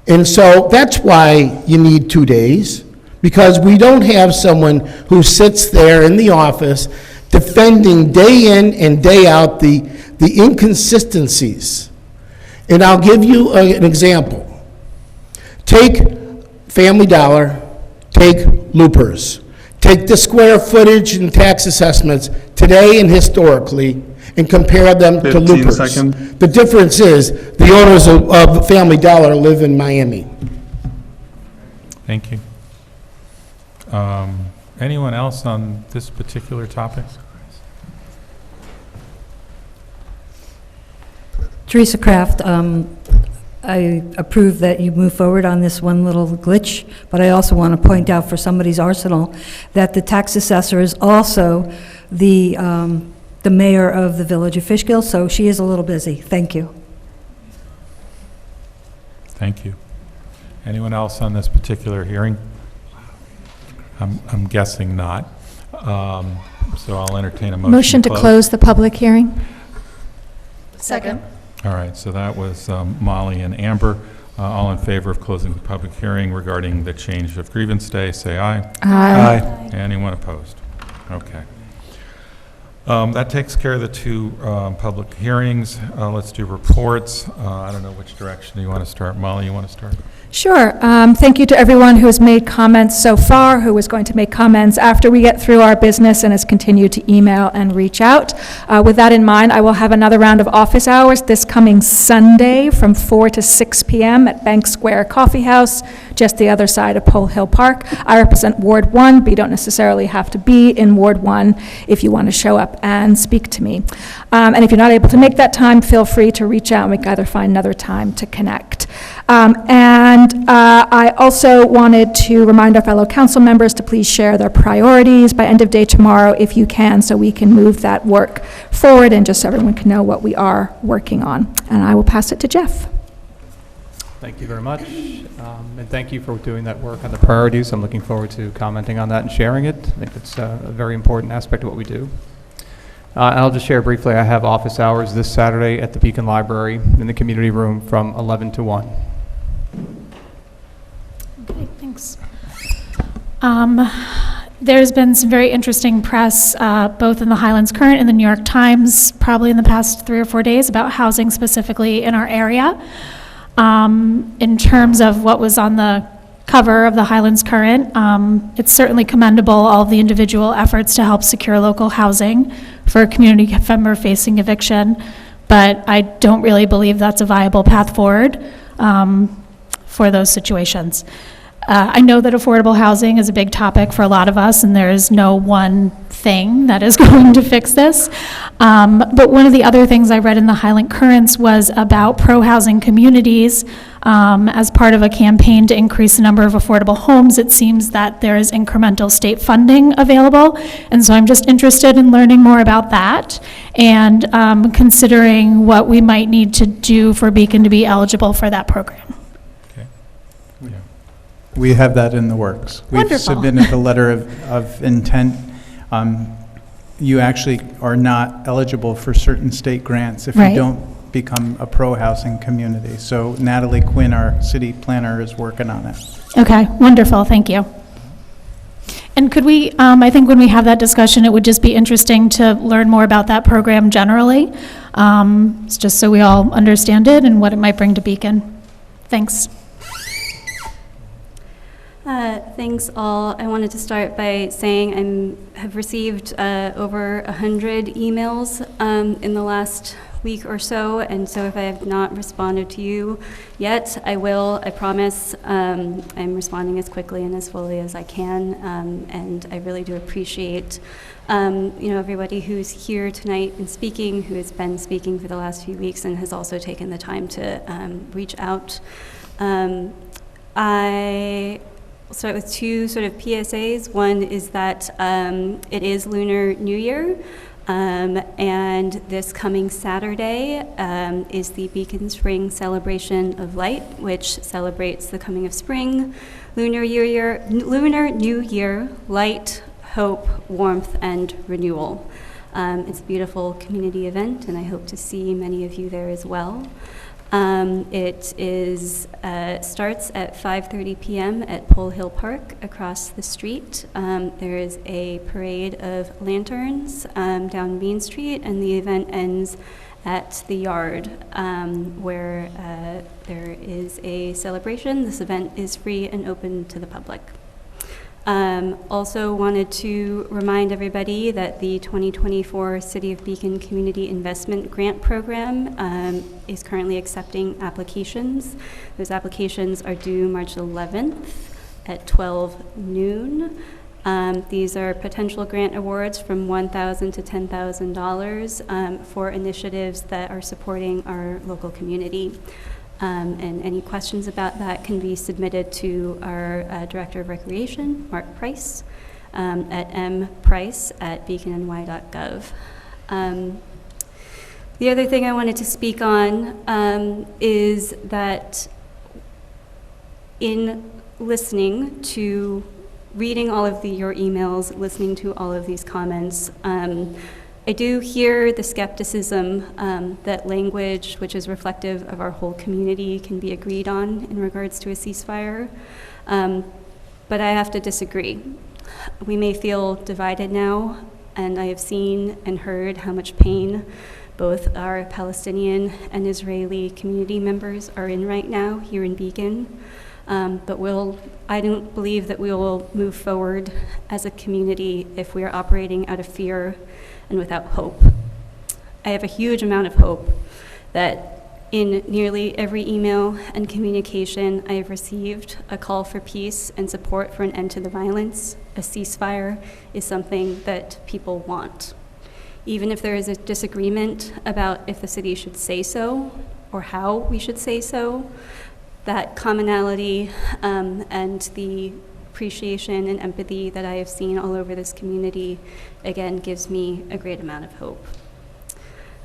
And so that's why you need 2 days, because we don't have someone who sits there in the office defending day in and day out the inconsistencies. And I'll give you an example. Take Family Dollar, take Loopers. Take the square footage and tax assessments today and historically and compare them to 15 Loopers. seconds. The difference is the owners of Family Dollar live in Miami. Thank you. Anyone else on this particular topic? Teresa Kraft, I approve that you move forward on this one little glitch, but I also want to point out for somebody's arsenal that the tax assessor is also the mayor of the Village of Fishkill, so she is a little busy. Thank you. Thank you. Anyone else on this particular hearing? I'm guessing not. So I'll entertain a motion. Motion to close the public hearing? Second. All right, so that was Molly and Amber. All in favor of closing the public hearing regarding the change of grievance day, say aye. Aye. Anyone opposed? Okay. That takes care of the two public hearings. Let's do reports. I don't know which direction you want to start. Molly, you want to start? Sure. Thank you to everyone who has made comments so far, who is going to make comments after we get through our business and has continued to email and reach out. With that in mind, I will have another round of office hours this coming Sunday from 4 to 6 p.m. at Bank Square Coffee House, just the other side of Pole Hill Park. I represent Ward 1, but you don't necessarily have to be in Ward 1 if you want to show up and speak to me. And if you're not able to make that time, feel free to reach out and we can either find another time to connect. I also wanted to remind our fellow council members to please share their priorities by end of day tomorrow if you can, so we can move that work forward and just so everyone can know what we are working on. And I will pass it to Jeff. Thank you very much. And thank you for doing that work on the priorities. I'm looking forward to commenting on that and sharing it. I think it's a very important aspect of what we do. I'll just share briefly, I have office hours this Saturday at the Beacon Library in the community room from 11 to 1. Okay, thanks. There's been some very interesting press, both in the Highlands Current and the New York Times, probably in the past 3 or 4 days, about housing specifically in our area. In terms of what was on the cover of the Highlands Current, it's certainly commendable, all of the individual efforts to help secure local housing for a community member facing eviction, but I don't really believe that's a viable path forward for those situations. I know that affordable housing is a big topic for a lot of us, and there is no one thing that is going to fix this. But one of the other things I read in the Highland Currents was about pro-housing communities. As part of a campaign to increase the number of affordable homes, it seems that there is incremental state funding available. And so I'm just interested in learning more about that and considering what we might need to do for Beacon to be eligible for that program. We have that in the works. Wonderful. We've submitted a letter of intent. You actually are not eligible for certain state grants if Right. you don't become a pro-housing community. So Natalie Quinn, our city planner, is working on it. Okay, wonderful, thank you. And could we, I think when we have that discussion, it would just be interesting to learn more about that program generally, it's just so we all understand it and what it might bring to Beacon. Thanks. Thanks all. I wanted to start by saying I have received over 100 emails in the last week or so, and so if I have not responded to you yet, I will, I promise. I'm responding as quickly and as fully as I can, and I really do appreciate everybody who's here tonight and speaking, who has been speaking for the last few weeks and has also taken the time to reach out. I'll start with two sort of PSAs. One is that it is Lunar New Year, and this coming Saturday is the Beacon Spring Celebration of Light, which celebrates the coming of spring, Lunar New Year, light, hope, warmth, and renewal. It's a beautiful community event, and I hope to see many of you there as well. It is starts at 5:30 p.m. at Pole Hill Park across the street. There is a parade of lanterns down Main Street, and the event ends at the yard where there is a celebration. This event is free and open to the public. Also wanted to remind everybody that the 2024 City of Beacon Community Investment Grant Program is currently accepting applications. Those applications are due March 11th at 12 noon. These are potential grant awards from $1,000 to $10,000 for initiatives that are supporting our local community. And any questions about that can be submitted to our Director of Recreation, Mark Price, at mprice@beaconny.gov. The other thing I wanted to speak on is that in listening to, reading all of your emails, listening to all of these comments, I do hear the skepticism that language which is reflective of our whole community can be agreed on in regards to a ceasefire, but I have to disagree. We may feel divided now, and I have seen and heard how much pain both our Palestinian and Israeli community members are in right now here in Beacon. But I don't believe that we will move forward as a community if we are operating out of fear and without hope. I have a huge amount of hope that in nearly every email and communication I have received, a call for peace and support for an end to the violence. A ceasefire is something that people want. Even if there is a disagreement about if the city should say so or how we should say so, that commonality and the appreciation and empathy that I have seen all over this community, again, gives me a great amount of hope.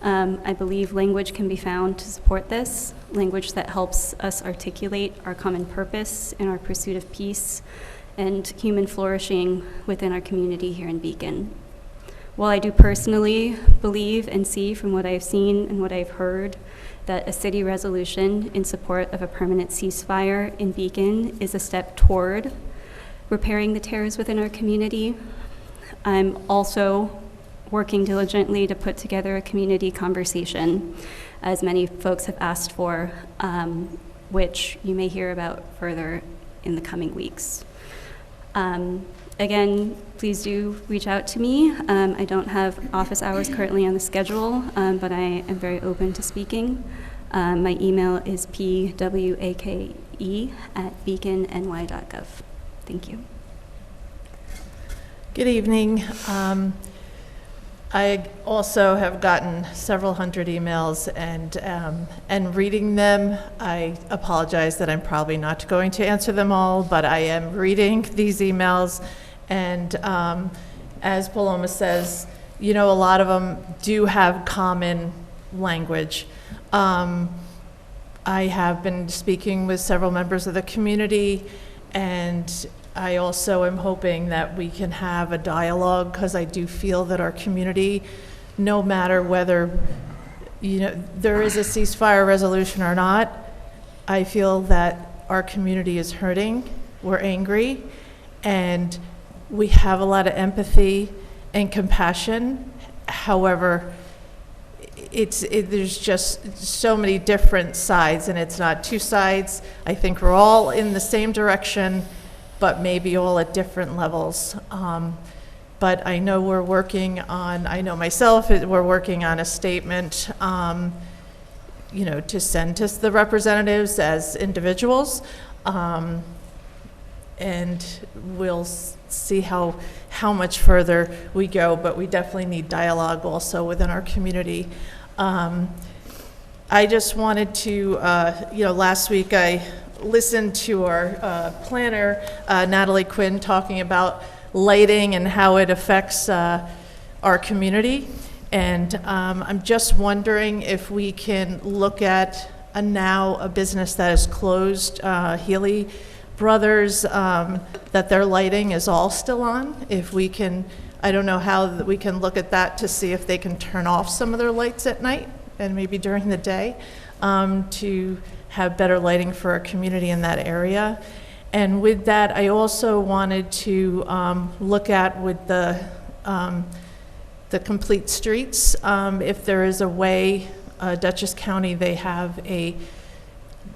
I believe language can be found to support this, language that helps us articulate our common purpose in our pursuit of peace and human flourishing within our community here in Beacon. While I do personally believe and see from what I've seen and what I've heard that a city resolution in support of a permanent ceasefire in Beacon is a step toward repairing the tears within our community, I'm also working diligently to put together a community conversation, as many folks have asked for, which you may hear about further in the coming weeks. Again, please do reach out to me. I don't have office hours currently on the schedule, but I am very open to speaking. My email is pwake@beaconny.gov. Thank you. Good evening. I also have gotten several hundred emails, and reading them, I apologize that I'm probably not going to answer them all, but I am reading these emails, and as Paloma says, you know, a lot of them do have common language. I have been speaking with several members of the community, and I also am hoping that we can have a dialogue, because I do feel that our community, no matter whether, you know, there is a ceasefire resolution or not, I feel that our community is hurting, we're angry, and we have a lot of empathy and compassion. However, there's just so many different sides, and it's not two sides. I think we're all in the same direction, but maybe all at different levels. But I know we're working on, I know myself, we're working on a statement, you know, to send to the representatives as individuals. And we'll see how much further we go, but we definitely need dialogue also within our community. I just wanted to, you know, last week I listened to our planner, Natalie Quinn, talking about lighting and how it affects our community. And I'm just wondering if we can look at a business that is closed, Healy Brothers, that their lighting is all still on. If we can, I don't know how we can look at that to see if they can turn off some of their lights at night and maybe during the day, to have better lighting for our community in that area. And with that, I also wanted to look at with the complete streets, if there is a way, Dutchess County, they have a,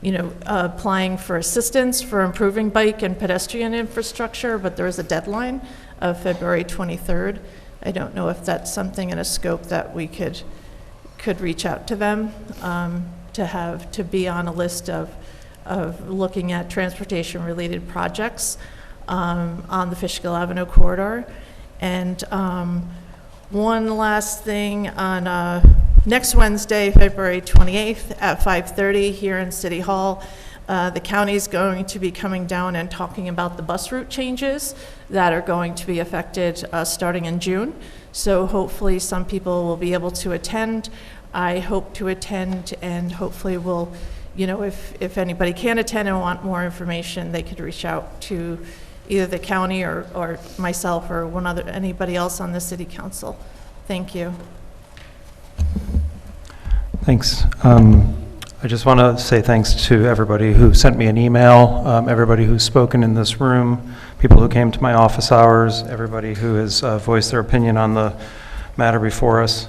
you know, applying for assistance for improving bike and pedestrian infrastructure, but there is a deadline of February 23rd. I don't know if that's something in a scope that we could reach out to them, to be on a list of looking at transportation-related projects on the Fishkill Avenue corridor. And one last thing on next Wednesday, February 28th at 5:30 here in City Hall. The county is going to be coming down and talking about the bus route changes that are going to be affected starting in June. So hopefully some people will be able to attend. I hope to attend, and hopefully we'll, if anybody can attend and want more information, they could reach out to either the county or myself or anybody else on the city council. Thank you. Thanks. I just want to say thanks to everybody who sent me an email, everybody who's spoken in this room, people who came to my office hours, everybody who has voiced their opinion on the matter before us.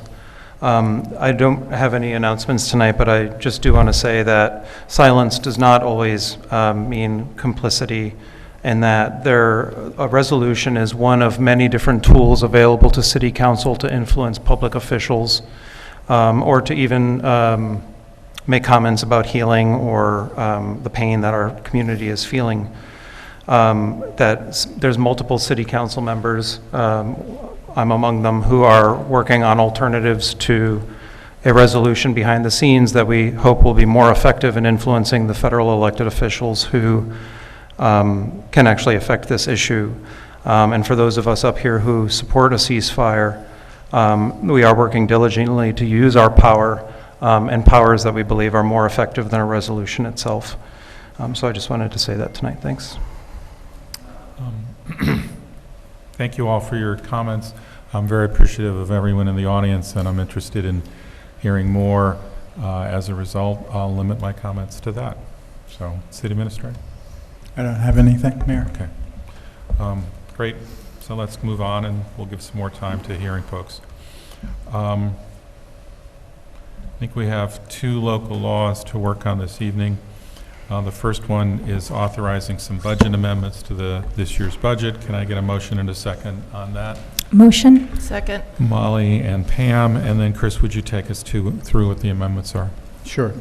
I don't have any announcements tonight, but I just do want to say that silence does not always mean complicity, and that a resolution is one of many different tools available to City Council to influence public officials, or to even make comments about healing or the pain that our community is feeling. That there's multiple City Council members, I'm among them, who are working on alternatives to a resolution behind the scenes that we hope will be more effective in influencing the federal elected officials who can actually affect this issue. And for those of us up here who support a ceasefire, we are working diligently to use our power and powers that we believe are more effective than a resolution itself. So I just wanted to say that tonight. Thanks. Thank you all for your comments. I'm very appreciative of everyone in the audience, and I'm interested in hearing more. As a result, I'll limit my comments to that. So, City Administrator? I don't have anything, Mayor. Okay. Great. So let's move on, and we'll give some more time to hearing folks. I think we have 2 local laws to work on this evening. The first one is authorizing some budget amendments to this year's budget. Can I get a motion and a second on that? Motion. Second. Molly and Pam, and then Chris, would you take us through what the amendments are? Sure.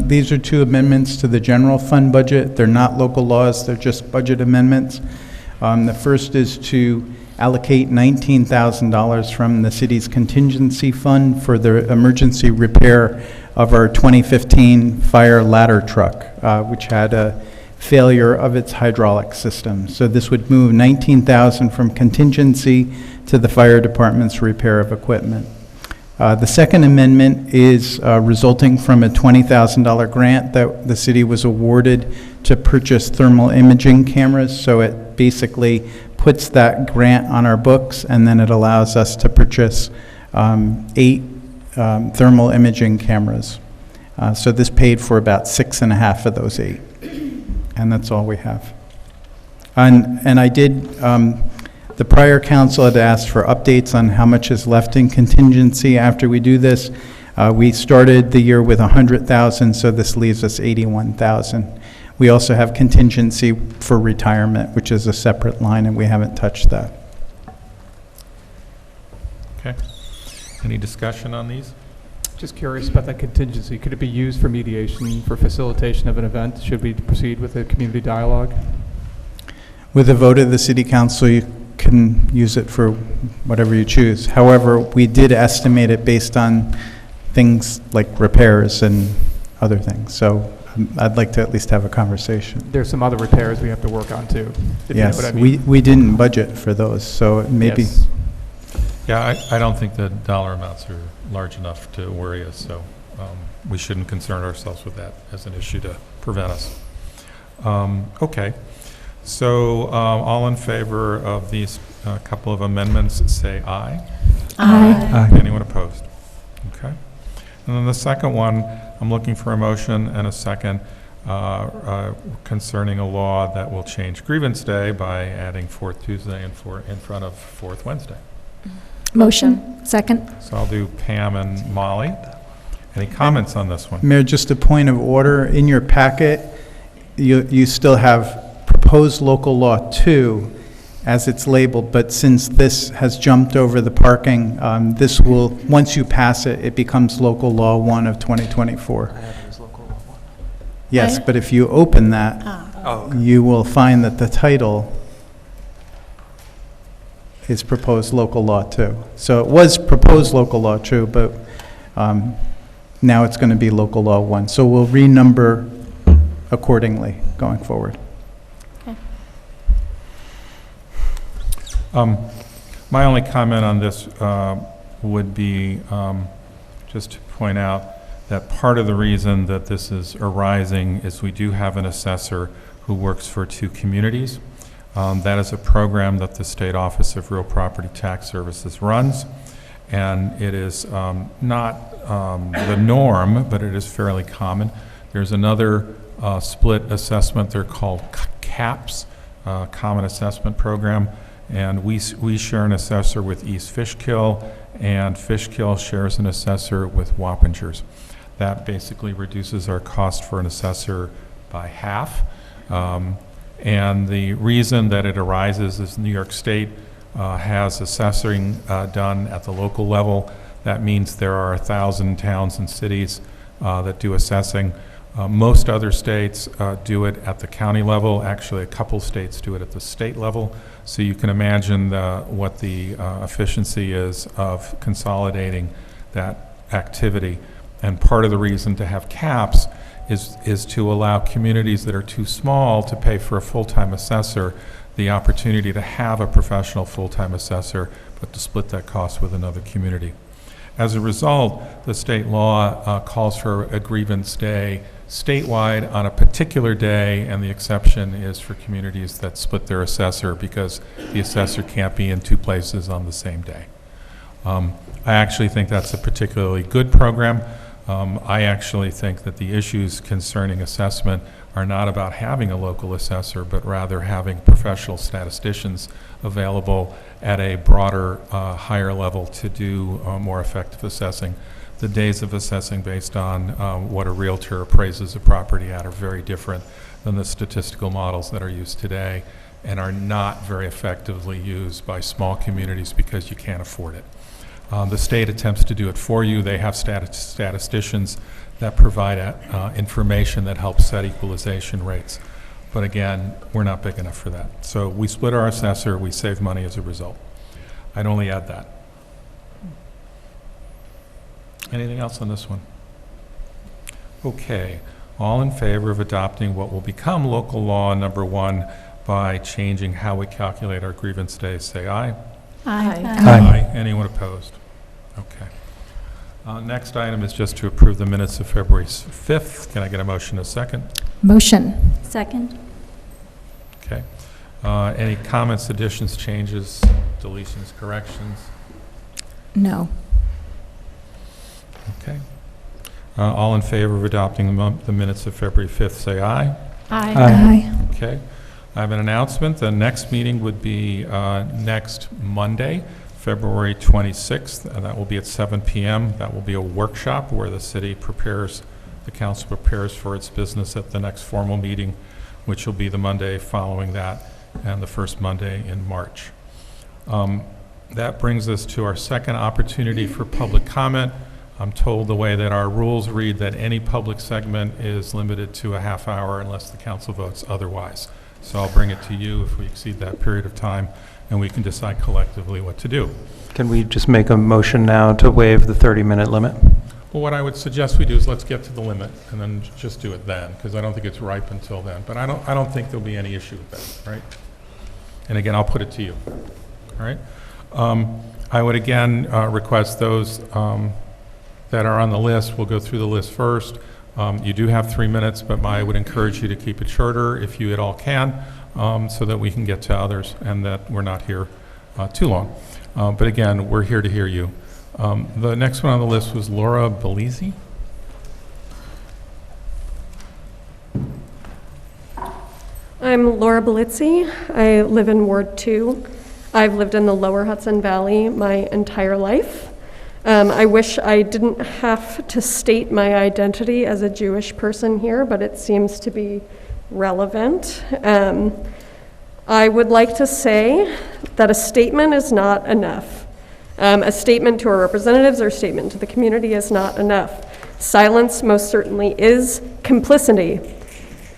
These are 2 amendments to the general fund budget. They're not local laws, they're just budget amendments. The first is to allocate $19,000 from the city's contingency fund for the emergency repair of our 2015 fire ladder truck, which had a failure of its hydraulic system. So this would move $19,000 from contingency to the fire department's repair of equipment. The second amendment is resulting from a $20,000 grant that the city was awarded to purchase thermal imaging cameras. So it basically puts that grant on our books, and then it allows us to purchase 8 thermal imaging cameras. So this paid for about 6.5 of those 8. And that's all we have. And I did, the prior council had asked for updates on how much is left in contingency after we do this. We started the year with 100,000, so this leaves us 81,000. We also have contingency for retirement, which is a separate line, and we haven't touched that. Okay. Any discussion on these? Just curious about that contingency. Could it be used for mediation, for facilitation of an event? Should we proceed with a community dialogue? With a vote of the city council, you can use it for whatever you choose. However, we did estimate it based on things like repairs and other things. So I'd like to at least have a conversation. There's some other repairs we have to work on too. If you know what Yes, I mean. we didn't budget for those, so maybe. Yes. Yeah, I don't think the dollar amounts are large enough to worry us, so we shouldn't concern ourselves with that as an issue to prevent us. Okay, so all in favor of these couple of amendments, say aye. Aye. Anyone opposed? Okay. And then the second one, I'm looking for a motion and a second concerning a law that will change grievance day by adding 4th Tuesday in front of 4th Wednesday. Motion. Second. So I'll do Pam and Molly. Any comments on this one? Mayor, just a point of order. In your packet, you still have proposed local law 2 as it's labeled, but since this has jumped over the parking, this will, once you pass it, it becomes local law 1 of 2024. Yes, but if you open that, you will find that the title is proposed local law 2. So it was proposed local law 2, but Now it's going to be local law 1. So we'll renumber accordingly going forward. My only comment on this would be just to point out that part of the reason that this is arising is we do have an assessor who works for 2 communities. That is a program that the State Office of Real Property Tax Services runs, and it is not the norm, but it is fairly common. There's another split assessment, they're called CAPS, Common Assessment Program, and we share an assessor with East Fishkill, and Fishkill shares an assessor with Wappingers. That basically reduces our cost for an assessor by half. And the reason that it arises is New York State has assessing done at the local level. That means there are 1,000 towns and cities that do assessing. Most other states do it at the county level. Actually, a couple states do it at the state level. So you can imagine what the efficiency is of consolidating that activity. And part of the reason to have caps is to allow communities that are too small to pay for a full-time assessor the opportunity to have a professional full-time assessor, but to split that cost with another community. As a result, the state law calls for a grievance day statewide on a particular day, and the exception is for communities that split their assessor because the assessor can't be in 2 places on the same day. I actually think that's a particularly good program. I actually think that the issues concerning assessment are not about having a local assessor, but rather having professional statisticians available at a broader, higher level to do more effective assessing. The days of assessing based on what a realtor appraises a property at are very different than the statistical models that are used today and are not very effectively used by small communities because you can't afford it. The state attempts to do it for you. They have statisticians that provide information that helps set equalization rates. But again, we're not big enough for that. So we split our assessor, we save money as a result. I'd only add that. Anything else on this one? Okay, all in favor of adopting what will become local law number 1 by changing how we calculate our grievance days, say aye. Aye. Aye. Anyone opposed? Okay. Next item is just to approve the minutes of February 5th. Can I get a motion, a second? Motion. Second. Okay. Any comments, additions, changes, deletions, corrections? No. Okay. All in favor of adopting the minutes of February 5th, say aye. Aye. Aye. Okay. I have an announcement. The next meeting would be next Monday, February 26th. That will be at 7 p.m. That will be a workshop where the city prepares, the council prepares for its business at the next formal meeting, which will be the Monday following that and the first Monday in March. That brings us to our second opportunity for public comment. I'm told the way that our rules read that any public segment is limited to a half hour unless the council votes otherwise. So I'll bring it to you if we exceed that period of time, and we can decide collectively what to do. Can we just make a motion now to waive the 30-minute limit? Well, what I would suggest we do is let's get to the limit and then just do it then, because I don't think it's ripe until then. But I don't think there'll be any issue with that, right? And again, I'll put it to you, all right? I would again request those that are on the list. We'll go through the list first. You do have 3 minutes, but I would encourage you to keep it shorter if you at all can, so that we can get to others and that we're not here too long. But again, we're here to hear you. The next one on the list was Laura Bellizzi. I'm Laura Bellizzi. I live in Ward 2. I've lived in the Lower Hudson Valley my entire life. I wish I didn't have to state my identity as a Jewish person here, but it seems to be relevant. I would like to say that a statement is not enough. A statement to our representatives or a statement to the community is not enough. Silence most certainly is complicity.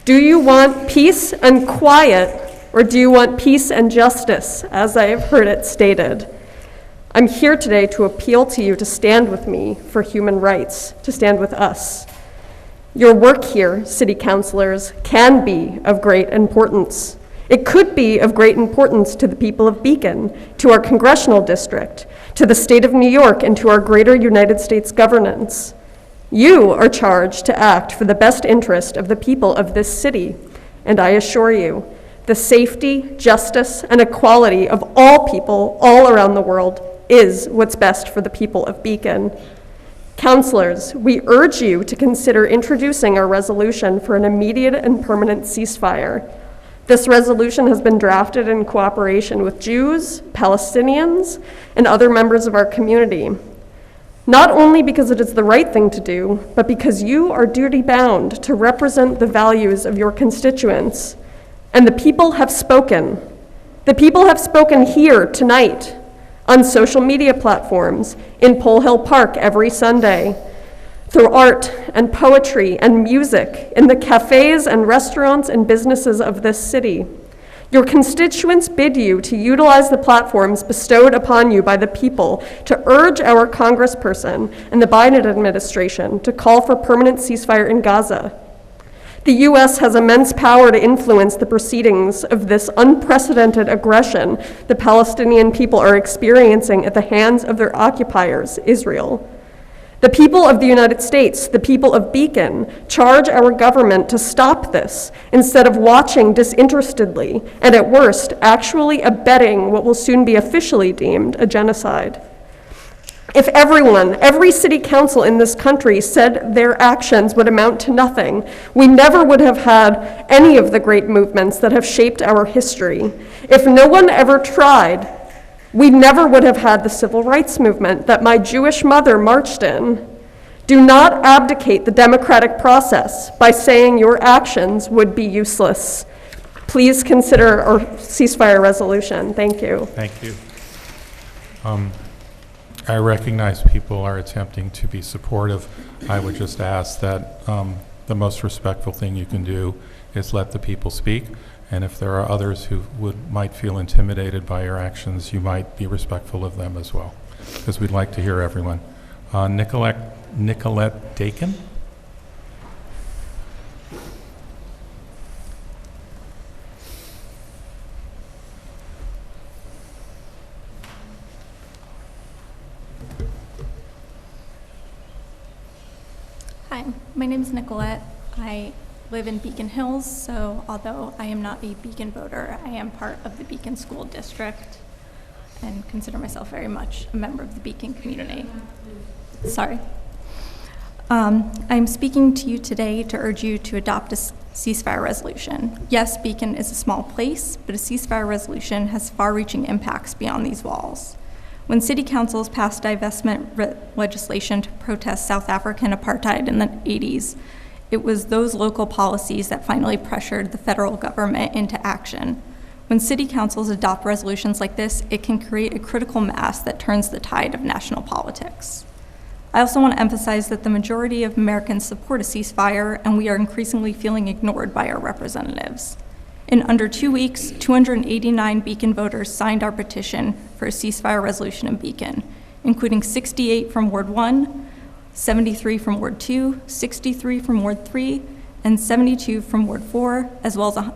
Do you want peace and quiet, or do you want peace and justice, as I have heard it stated? I'm here today to appeal to you to stand with me for human rights, to stand with us. Your work here, city councilors, can be of great importance. It could be of great importance to the people of Beacon, to our congressional district, to the state of New York, and to our greater United States governance. You are charged to act for the best interest of the people of this city, and I assure you, the safety, justice, and equality of all people all around the world is what's best for the people of Beacon. Councilors, we urge you to consider introducing our resolution for an immediate and permanent ceasefire. This resolution has been drafted in cooperation with Jews, Palestinians, and other members of our community. Not only because it is the right thing to do, but because you are duty-bound to represent the values of your constituents. And the people have spoken. The people have spoken here tonight, on social media platforms, in Pole Hill Park every Sunday, through art and poetry and music, in the cafes and restaurants and businesses of this city. Your constituents bid you to utilize the platforms bestowed upon you by the people to urge our congressperson and the Biden administration to call for permanent ceasefire in Gaza. The U.S. has immense power to influence the proceedings of this unprecedented aggression the Palestinian people are experiencing at the hands of their occupiers, Israel. The people of the United States, the people of Beacon, charge our government to stop this instead of watching disinterestedly and, at worst, actually abetting what will soon be officially deemed a genocide. If everyone, every city council in this country said their actions would amount to nothing, we never would have had any of the great movements that have shaped our history. If no one ever tried, we never would have had the civil rights movement that my Jewish mother marched in. Do not abdicate the democratic process by saying your actions would be useless. Please consider our ceasefire resolution. Thank you. Thank you. I recognize people are attempting to be supportive. I would just ask that the most respectful thing you can do is let the people speak. And if there are others who might feel intimidated by your actions, you might be respectful of them as well, because we'd like to hear everyone. Nicolette Dakin? Hi, my name is Nicolette. I live in Beacon Hills, so although I am not a Beacon voter, I am part of the Beacon School District and consider myself very much a member of the Beacon community. Sorry. I'm speaking to you today to urge you to adopt a ceasefire resolution. Yes, Beacon is a small place, but a ceasefire resolution has far-reaching impacts beyond these walls. When city councils passed divestment legislation to protest South African apartheid in the 80s, it was those local policies that finally pressured the federal government into action. When city councils adopt resolutions like this, it can create a critical mass that turns the tide of national politics. I also want to emphasize that the majority of Americans support a ceasefire, and we are increasingly feeling ignored by our representatives. In under 2 weeks, 289 Beacon voters signed our petition for a ceasefire resolution in Beacon, including 68 from Ward 1, 73 from Ward 2, 63 from Ward 3, and 72 from Ward 4, as well as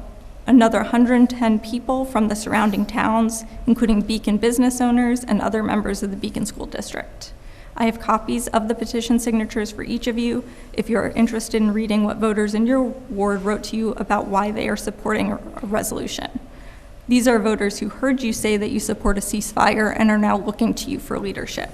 another 110 people from the surrounding towns, including Beacon business owners and other members of the Beacon School District. I have copies of the petition signatures for each of you if you're interested in reading what voters in your ward wrote to you about why they are supporting a resolution. These are voters who heard you say that you support a ceasefire and are now looking to you for leadership.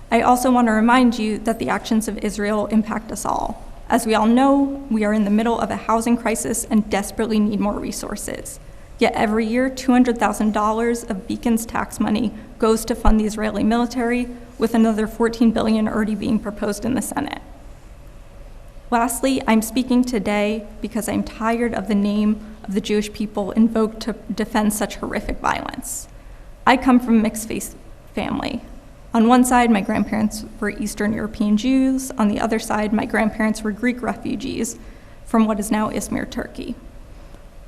I also want to remind you that the actions of Israel impact us all. As we all know, we are in the middle of a housing crisis and desperately need more resources. Yet every year, $200,000 of Beacon's tax money goes to fund the Israeli military, with another $14 billion already being proposed in the Senate. Lastly, I'm speaking today because I'm tired of the name of the Jewish people invoked to defend such horrific violence. I come from a mixed-faith family. On one side, my grandparents were Eastern European Jews. On the other side, my grandparents were Greek refugees from what is now Izmir, Turkey.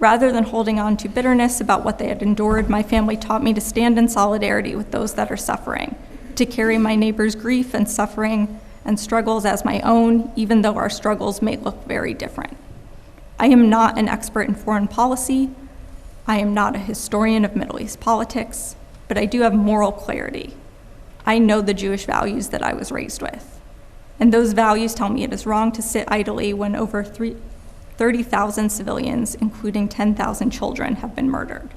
Rather than holding on to bitterness about what they had endured, my family taught me to stand in solidarity with those that are suffering, to carry my neighbor's grief and suffering and struggles as my own, even though our struggles may look very different. I am not an expert in foreign policy. I am not a historian of Middle East politics, but I do have moral clarity. I know the Jewish values that I was raised with. And those values tell me it is wrong to sit idly when over 30,000 civilians, including 10,000 children, have been murdered.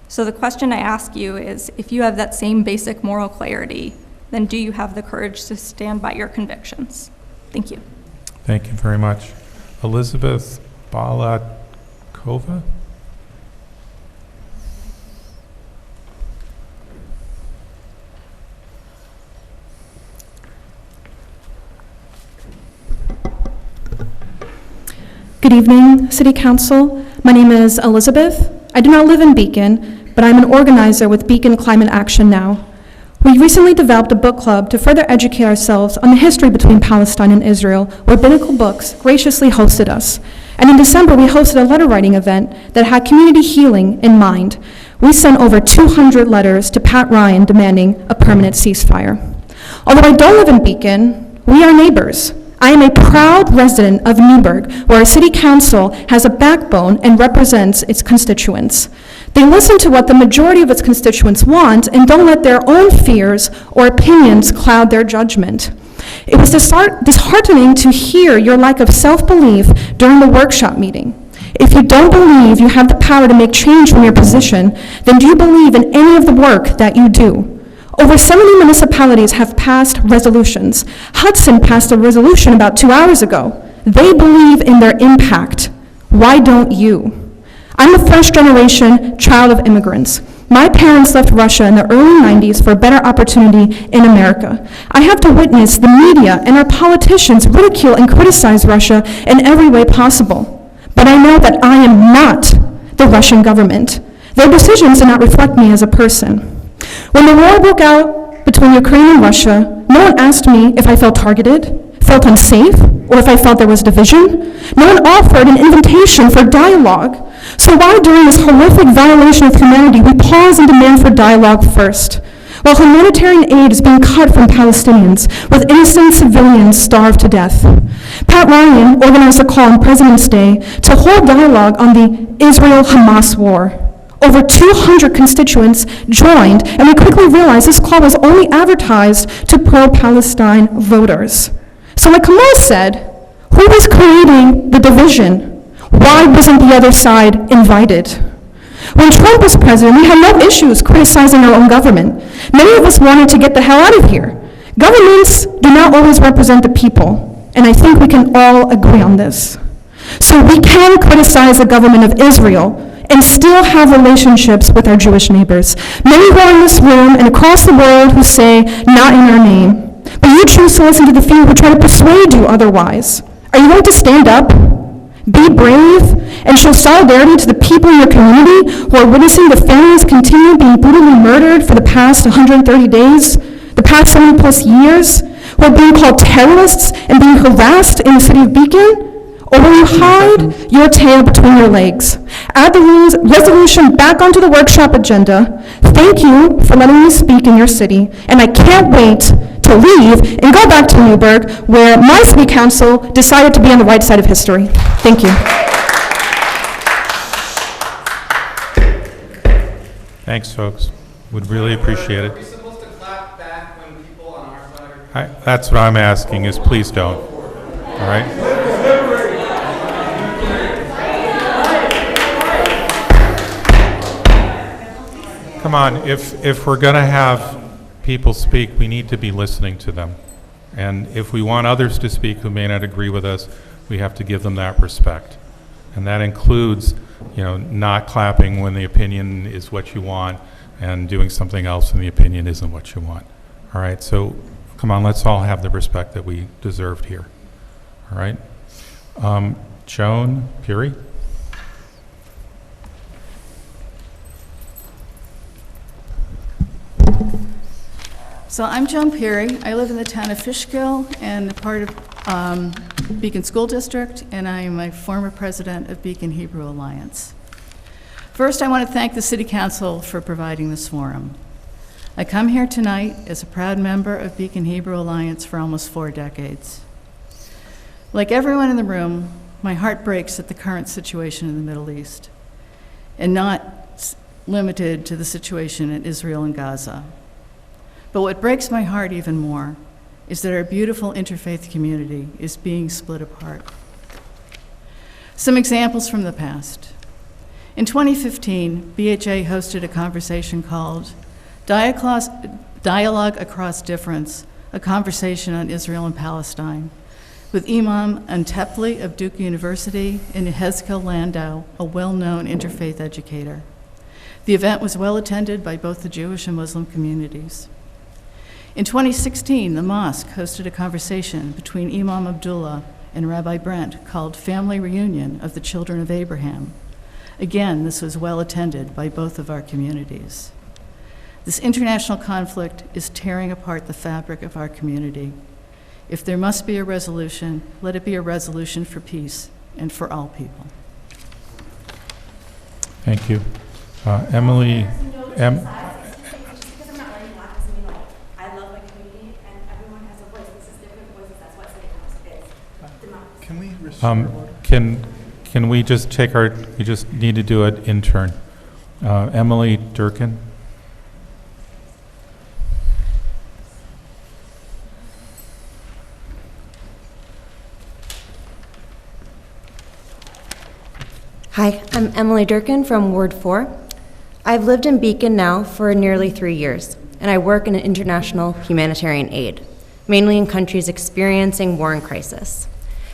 So the question I ask you is, if you have that same basic moral clarity, then do you have the courage to stand by your convictions? Thank you. Thank you very much. Elizabeth Balakova? Good evening, City Council. My name is Elizabeth. I do not live in Beacon, but I'm an organizer with Beacon Climate Action Now. We recently developed a book club to further educate ourselves on the history between Palestine and Israel, where Binnacle Books graciously hosted us. And in December, we hosted a letter writing event that had community healing in mind. We sent over 200 letters to Pat Ryan demanding a permanent ceasefire. Although I don't live in Beacon, we are neighbors. I am a proud resident of Newburgh, where our city council has a backbone and represents its constituents. They listen to what the majority of its constituents want and don't let their own fears or opinions cloud their judgment. It was disheartening to hear your lack of self-belief during the workshop meeting. If you don't believe you have the power to make change from your position, then do you believe in any of the work that you do? Over 70 municipalities have passed resolutions. Hudson passed a resolution about 2 hours ago. They believe in their impact. Why don't you? I'm a first-generation child of immigrants. My parents left Russia in the early 90s for a better opportunity in America. I have to witness the media and our politicians ridicule and criticize Russia in every way possible. But I know that I am not the Russian government. Their decisions do not reflect me as a person. When the war broke out between Ukraine and Russia, no one asked me if I felt targeted, felt unsafe, or if I felt there was division. No one offered an invitation for dialogue. So why during this horrific violation of humanity we pause and demand for dialogue first? While humanitarian aid is being cut from Palestinians, with innocent civilians starved to death. Pat Ryan organized a call on President's Day to hold dialogue on the Israel-Hamas war. Over 200 constituents joined, and we quickly realized this call was only advertised to pro-Palestine voters. So like Kamal said, who was creating the division? Why wasn't the other side invited? When Trump was president, we had no issues criticizing our own government. Many of us wanted to get the hell out of here. Governments do not always represent the people, and I think we can all agree on this. So we can criticize the government of Israel and still have relationships with our Jewish neighbors. Many who are in this room and across the world who say, not in our name. But you choose to listen to the few who try to persuade you otherwise. Are you going to stand up, be brave, and show solidarity to the people in your community who are witnessing the families continue being brutally murdered for the past 130 days, the past 70 plus years, who are being called terrorists and being harassed in the city of Beacon? Or will you hide your tail between your legs? Add the resolution back onto the workshop agenda. Thank you for letting me speak in your city, and I can't wait to leave and go back to Newburgh, where my city council decided to be on the right side of history. Thank you. Thanks, folks. Would really appreciate it. That's what I'm asking, is please don't. All right? Come on, if we're going to have people speak, we need to be listening to them. And if we want others to speak who may not agree with us, we have to give them that respect. And that includes, not clapping when the opinion is what you want and doing something else when the opinion isn't what you want. All right, so come on, let's all have the respect that we deserved here. All right? Joan Puri? So I'm Joan Perry. I live in the town of Fishkill and a part of Beacon School District, and I am a former president of Beacon Hebrew Alliance. First, I want to thank the City Council for providing this forum. I come here tonight as a proud member of Beacon Hebrew Alliance for almost 4 decades. Like everyone in the room, my heart breaks at the current situation in the Middle East, and not limited to the situation in Israel and Gaza. But what breaks my heart even more is that our beautiful interfaith community is being split apart. Some examples from the past. In 2015, BHA hosted a conversation called Dialogue Across Difference, a conversation on Israel and Palestine, with Imam Antepli of Duke University and Hezkel Landau, a well-known interfaith educator. The event was well attended by both the Jewish and Muslim communities. In 2016, the mosque hosted a conversation between Imam Abdullah and Rabbi Brent called Family Reunion of the Children of Abraham. Again, this was well attended by both of our communities. This international conflict is tearing apart the fabric of our community. If there must be a resolution, let it be a resolution for peace and for all people. Thank you. Emily, Can we just take we just need to do it in turn. Emily Durkin. Hi, I'm Emily Durkin from Ward 4. I've lived in Beacon now for nearly 3 years, and I work in international humanitarian aid, mainly in countries experiencing war and crisis.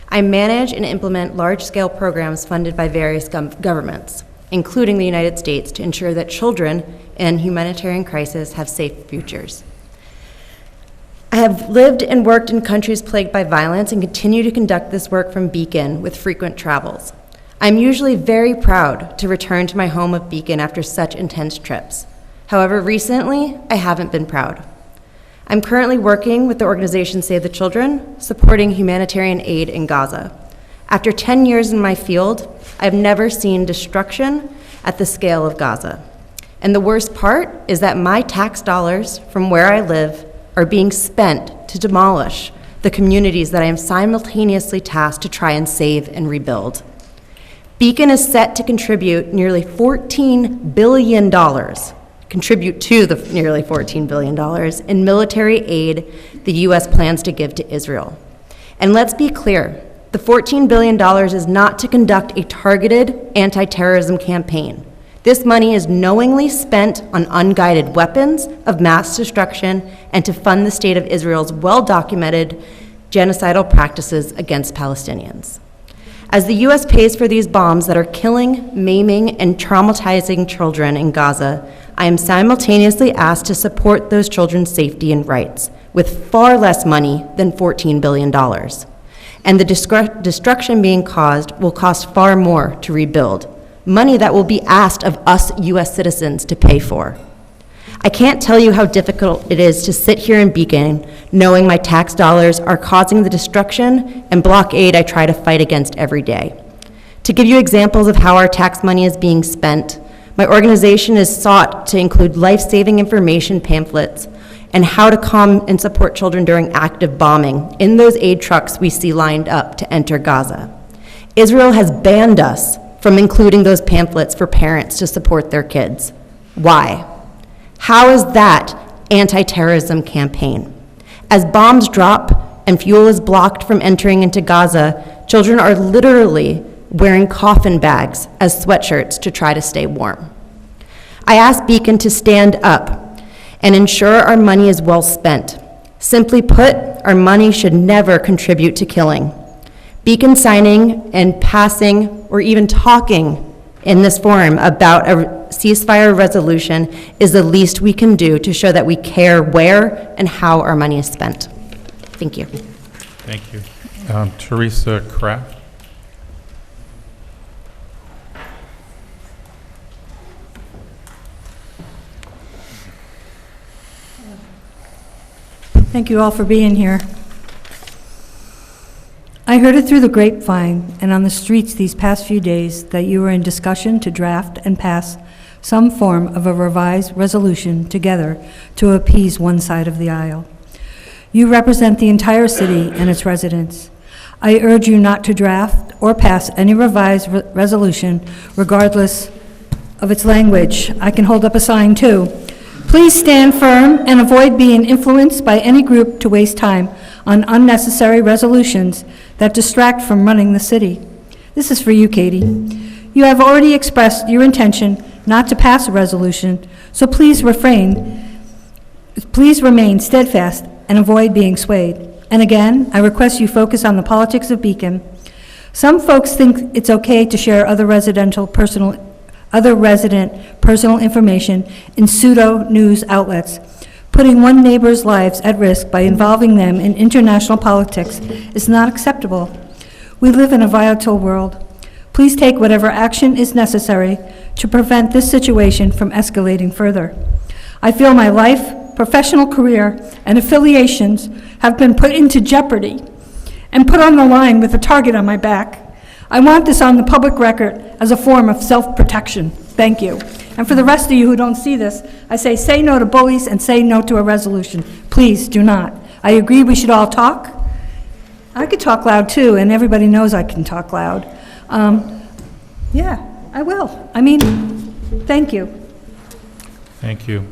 I manage and implement large-scale programs funded by various governments, including the United States, to ensure that children in humanitarian crisis have safe futures. I have lived and worked in countries plagued by violence and continue to conduct this work from Beacon with frequent travels. I'm usually very proud to return to my home of Beacon after such intense trips. However, recently, I haven't been proud. I'm currently working with the organization Save the Children, supporting humanitarian aid in Gaza. After 10 years in my field, I've never seen destruction at the scale of Gaza. And the worst part is that my tax dollars from where I live are being spent to demolish the communities that I am simultaneously tasked to try and save and rebuild. Beacon is set to contribute nearly $14 billion, contribute to the nearly $14 billion in military aid the U.S. plans to give to Israel. And let's be clear, the $14 billion is not to conduct a targeted anti-terrorism campaign. This money is knowingly spent on unguided weapons of mass destruction and to fund the State of Israel's well-documented genocidal practices against Palestinians. As the U.S. pays for these bombs that are killing, maiming, and traumatizing children in Gaza, I am simultaneously asked to support those children's safety and rights with far less money than $14 billion. And the destruction being caused will cost far more to rebuild, money that will be asked of us U.S. citizens to pay for. I can't tell you how difficult it is to sit here in Beacon knowing my tax dollars are causing the destruction and blockade I try to fight against every day. To give you examples of how our tax money is being spent, my organization has sought to include life-saving information pamphlets and how to calm and support children during active bombing in those aid trucks we see lined up to enter Gaza. Israel has banned us from including those pamphlets for parents to support their kids. Why? How is that anti-terrorism campaign? As bombs drop and fuel is blocked from entering into Gaza, children are literally wearing coffin bags as sweatshirts to try to stay warm. I ask Beacon to stand up and ensure our money is well spent. Simply put, our money should never contribute to killing. Beacon signing and passing or even talking in this forum about a ceasefire resolution is the least we can do to show that we care where and how our money is spent. Thank you. Thank you. Teresa Kraft. Thank you all for being here. I I heard it through the grapevine and on the streets these past few days that you were in discussion to draft and pass some form of a revised resolution together to appease one side of the aisle. You represent the entire city and its residents. I urge you not to draft or pass any revised resolution regardless of its language. I can hold up a sign too. Please stand firm and avoid being influenced by any group to waste time on unnecessary resolutions that distract from running the city. This is for you, Katie. You have already expressed your intention not to pass a resolution, so please remain steadfast and avoid being swayed. And again, I request you focus on the politics of Beacon. Some folks think it's okay to share other resident personal information in pseudo-news outlets. Putting one neighbor's lives at risk by involving them in international politics is not acceptable. We live in a volatile world. Please take whatever action is necessary to prevent this situation from escalating further. I feel my life, professional career, and affiliations have been put into jeopardy and put on the line with a target on my back. I want this on the public record as a form of self-protection. Thank you. And for the rest of you who don't see this, I say no to bullies and say no to a resolution. Please do not. I agree we should all talk. I could talk loud too, and everybody knows I can talk loud. Yeah, I will. I mean, thank you. Thank you.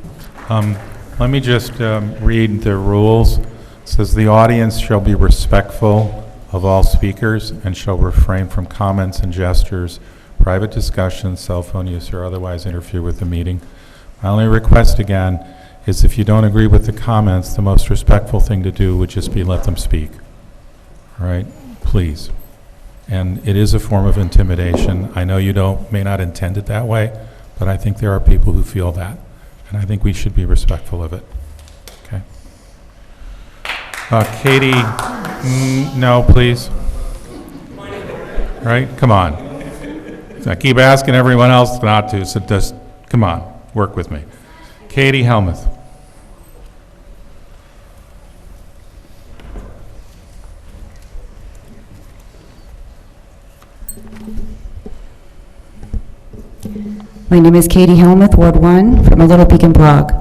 Let me just read the rules. It says the audience shall be respectful of all speakers and shall refrain from comments and gestures, private discussions, cell phone use, or otherwise interfere with the meeting. My only request again is if you don't agree with the comments, the most respectful thing to do would just be let them speak. All right? Please. And it is a form of intimidation. I know you may not intend it that way, but I think there are people who feel that. And I think we should be respectful of it. Okay. Katie, no, please. Right? Come on. I keep asking everyone else not to, so just, come on, work with me. Katie Helmuth. My name is Katie Helmuth, Ward 1, from a Little Beacon blog.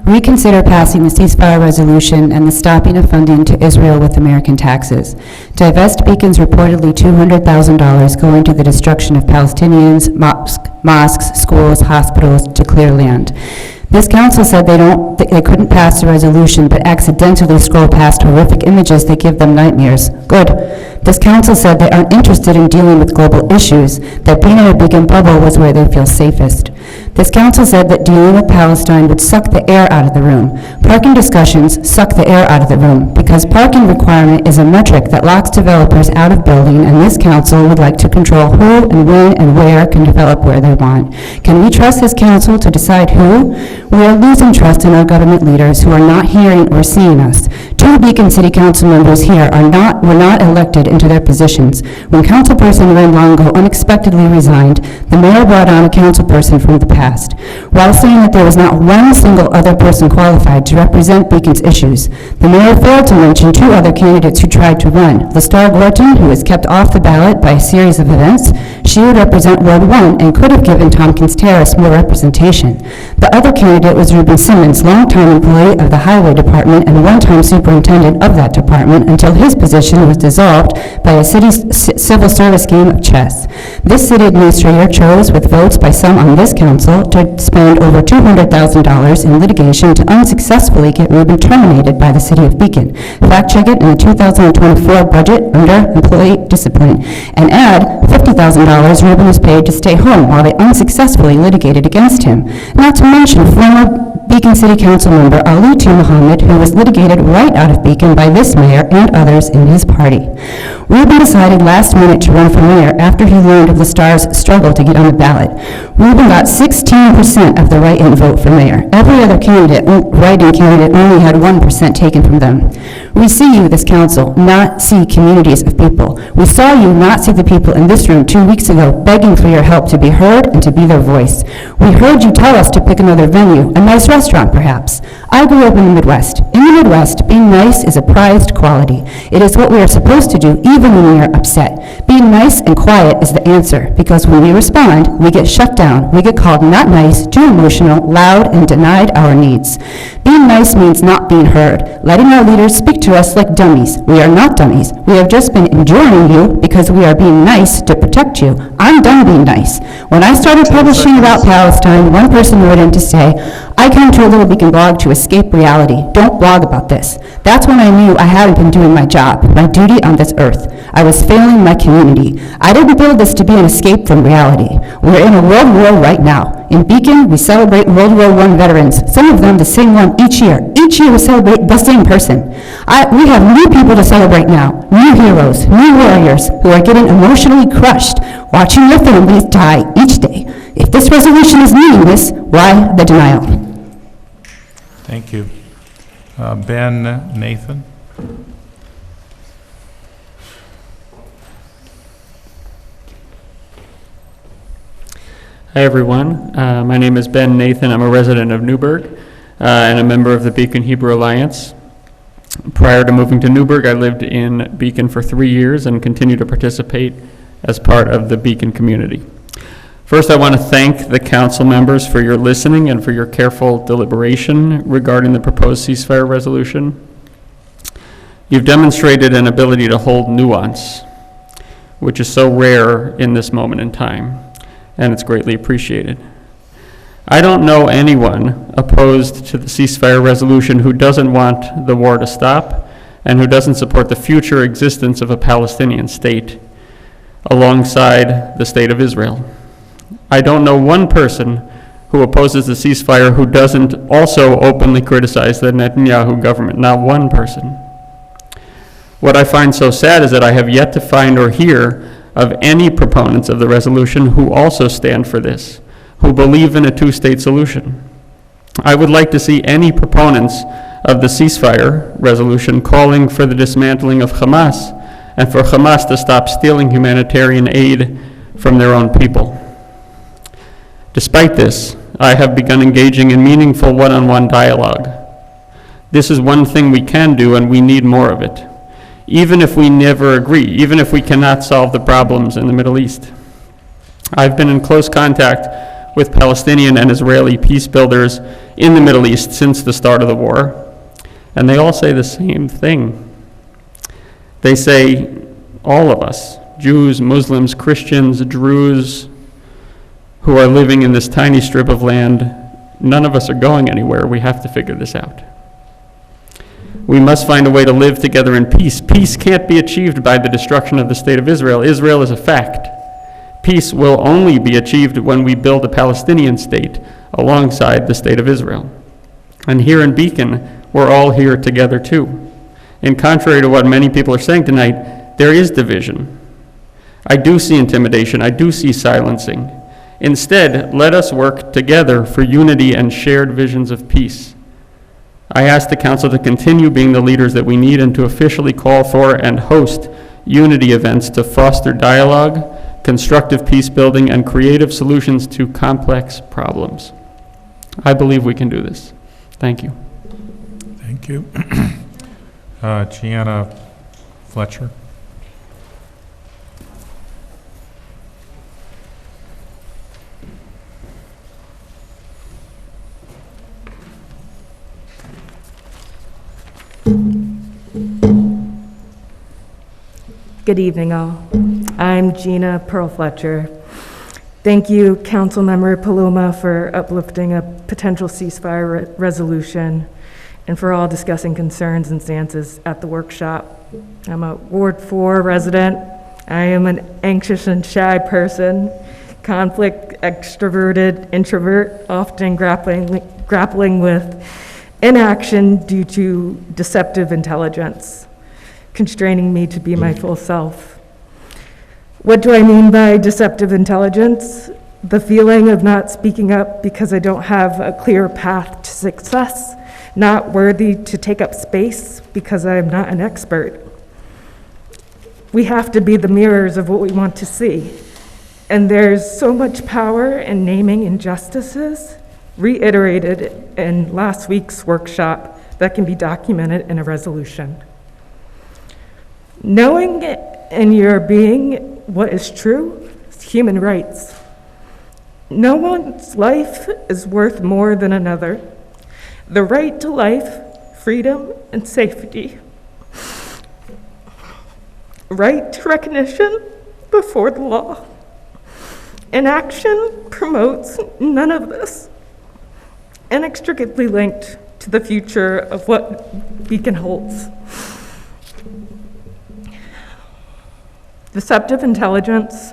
Reconsider passing the ceasefire resolution and the stopping of funding to Israel with American taxes. Divest Beacon's reportedly $200,000 going to the destruction of Palestinians, mosques, schools, hospitals to clear land. This council said they couldn't pass the resolution, but accidentally scroll past horrific images that give them nightmares. Good. This council said they aren't interested in dealing with global issues, that being in a Beacon bubble was where they feel safest. This council said that dealing with Palestine would suck the air out of the room. Parking discussions suck the air out of the room because parking requirement is a metric that locks developers out of building, and this council would like to control who and when and where can develop where they want. Can we trust this council to decide who? We are losing trust in our government leaders who are not hearing or seeing us. 2 Beacon City Council members here were not elected into their positions. When Councilperson Ren Longo unexpectedly resigned, the mayor brought on a councilperson from the past. While saying that there was not one single other person qualified to represent Beacon's issues, the mayor failed to mention 2 other candidates who tried to run. Lestar Gorton, who was kept off the ballot by a series of events. She would represent Ward 1 and could have given Tompkins Terrace more representation. The other candidate was Ruben Simmons, longtime employee of the Highway Department and one-time superintendent of that department until his position was dissolved by a city's civil service game of chess. This city administrator chose, with votes by some on this council, to spend over $200,000 in litigation to unsuccessfully get Ruben terminated by the city of Beacon. Fact check it in the 2024 budget under employee discipline, and add $50,000 Ruben was paid to stay home while they unsuccessfully litigated against him. Not to mention former Beacon City Council member Ali T. Muhammad, who was litigated right out of Beacon by this mayor and others in his party. Ruben decided last minute to run for mayor after he learned of Lestar's struggle to get on the ballot. Ruben got 16% of the write-in vote for mayor. Every other write-in candidate only had 1% taken from them. We see you, this council, not see communities of people. We saw you not see the people in this room 2 weeks ago begging for your help to be heard and to be their voice. We heard you tell us to pick another venue, a nice restaurant perhaps. I grew up in the Midwest, in In the Midwest, being nice is a prized quality. It is what we are supposed to do even when we are upset. Being nice and quiet is the answer, because when we respond, we get shut down. We get called not nice, too emotional, loud, and denied our needs. Being nice means not being heard, letting our leaders speak to us like dummies. We are not dummies. We have just been enjoying you because we are being nice to protect you. I'm done being nice. When I started publishing about Palestine, one person wrote in to say, I came to a Little Beacon blog to escape reality. Don't blog about this. That's when I knew I hadn't been doing my job, my duty on this earth. I was failing my community. I didn't build this to be an escape from reality. We're in a world war right now. In Beacon, we celebrate World War I veterans, some of them the same one each year. Each year we celebrate the same person. We have new people to celebrate now, new heroes, new warriors who are getting emotionally crushed, watching their families die each day. If this resolution is meaningless, why the denial? Thank you. Ben Nathan? Hi, everyone. My name is Ben Nathan. I'm a resident of Newburgh and a member of the Beacon Hebrew Alliance. Prior to moving to Newburgh, I lived in Beacon for 3 years and continue to participate as part of the Beacon community. First, I want to thank the council members for your listening and for your careful deliberation regarding the proposed ceasefire resolution. You've demonstrated an ability to hold nuance, which is so rare in this moment in time, and it's greatly appreciated. I don't know anyone opposed to the ceasefire resolution who doesn't want the war to stop and who doesn't support the future existence of a Palestinian state alongside the state of Israel. I don't know one person who opposes the ceasefire who doesn't also openly criticize the Netanyahu government, not one person. What I find so sad is that I have yet to find or hear of any proponents of the resolution who also stand for this, who believe in a two-state solution. I would like to see any proponents of the ceasefire resolution calling for the dismantling of Hamas and for Hamas to stop stealing humanitarian aid from their own people. Despite this, I have begun engaging in meaningful one-on-one dialogue. This is one thing we can do, and we need more of it, even if we never agree, even if we cannot solve the problems in the Middle East. I've been in close contact with Palestinian and Israeli peace builders in the Middle East since the start of the war, and they all say the same thing. They say, all of us, Jews, Muslims, Christians, Druze, who are living in this tiny strip of land, none of us are going anywhere. We have to figure this out. We must find a way to live together in peace. Peace can't be achieved by the destruction of the state of Israel. Israel is a fact. Peace will only be achieved when we build a Palestinian state alongside the state of Israel. And here in Beacon, we're all here together too. And contrary to what many people are saying tonight, there is division. I do see intimidation. I do see silencing. Instead, let us work together for unity and shared visions of peace. I ask the Council to continue being the leaders that we need and to officially call for and host unity events to foster dialogue, constructive peace building, and creative solutions to complex problems. I believe we can do this. Thank you. Thank you. Gianna Fletcher. Good evening, all. I'm Gina Pearl Fletcher. Thank you, Councilmember Paloma, for uplifting a potential ceasefire resolution and for all discussing concerns and stances at the workshop. I'm a Ward 4 resident. I am an anxious and shy person, conflict, extroverted, introvert, often grappling with inaction due to deceptive intelligence, constraining me to be my full self. What do I mean by deceptive intelligence? The feeling of not speaking up because I don't have a clear path to success, not worthy to take up space because I am not an expert. We have to be the mirrors of what we want to see. And there's so much power in naming injustices, reiterated in last week's workshop that can be documented in a resolution. Knowing in your being what is true is human rights. No one's life is worth more than another. The right to life, freedom, and safety. Right to recognition before the law. Inaction promotes none of this, inextricably linked to the future of what Beacon holds. Deceptive intelligence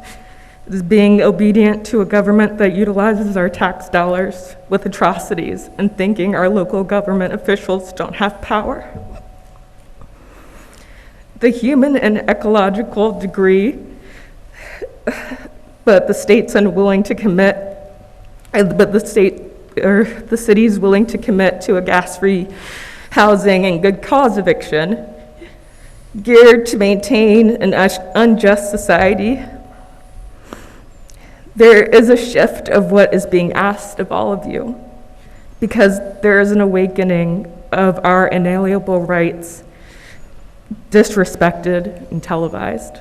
is being obedient to a government that utilizes our tax dollars with atrocities and thinking our local government officials don't have power. The human and ecological degree, but the state's unwilling to commit, but the city's willing to commit to a gas-free housing and good cause eviction, geared to maintain an unjust society. There is a shift of what is being asked of all of you, because there is an awakening of our inalienable rights disrespected and televised.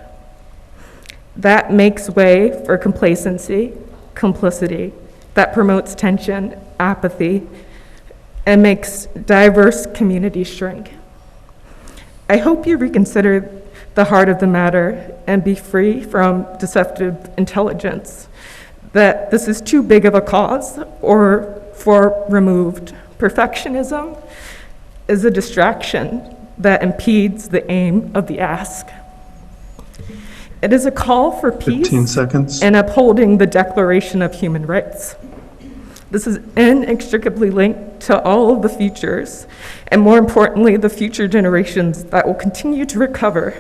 That makes way for complacency, complicity, that promotes tension, apathy, and makes diverse communities shrink. I hope you reconsider the heart of the matter and be free from deceptive intelligence, that this is too big of a cause or for removed. Perfectionism is a distraction that impedes the aim of the ask. It is a call for peace 15 seconds. and upholding the Declaration of Human Rights. This is inextricably linked to all of the futures, and more importantly, the future generations that will continue to recover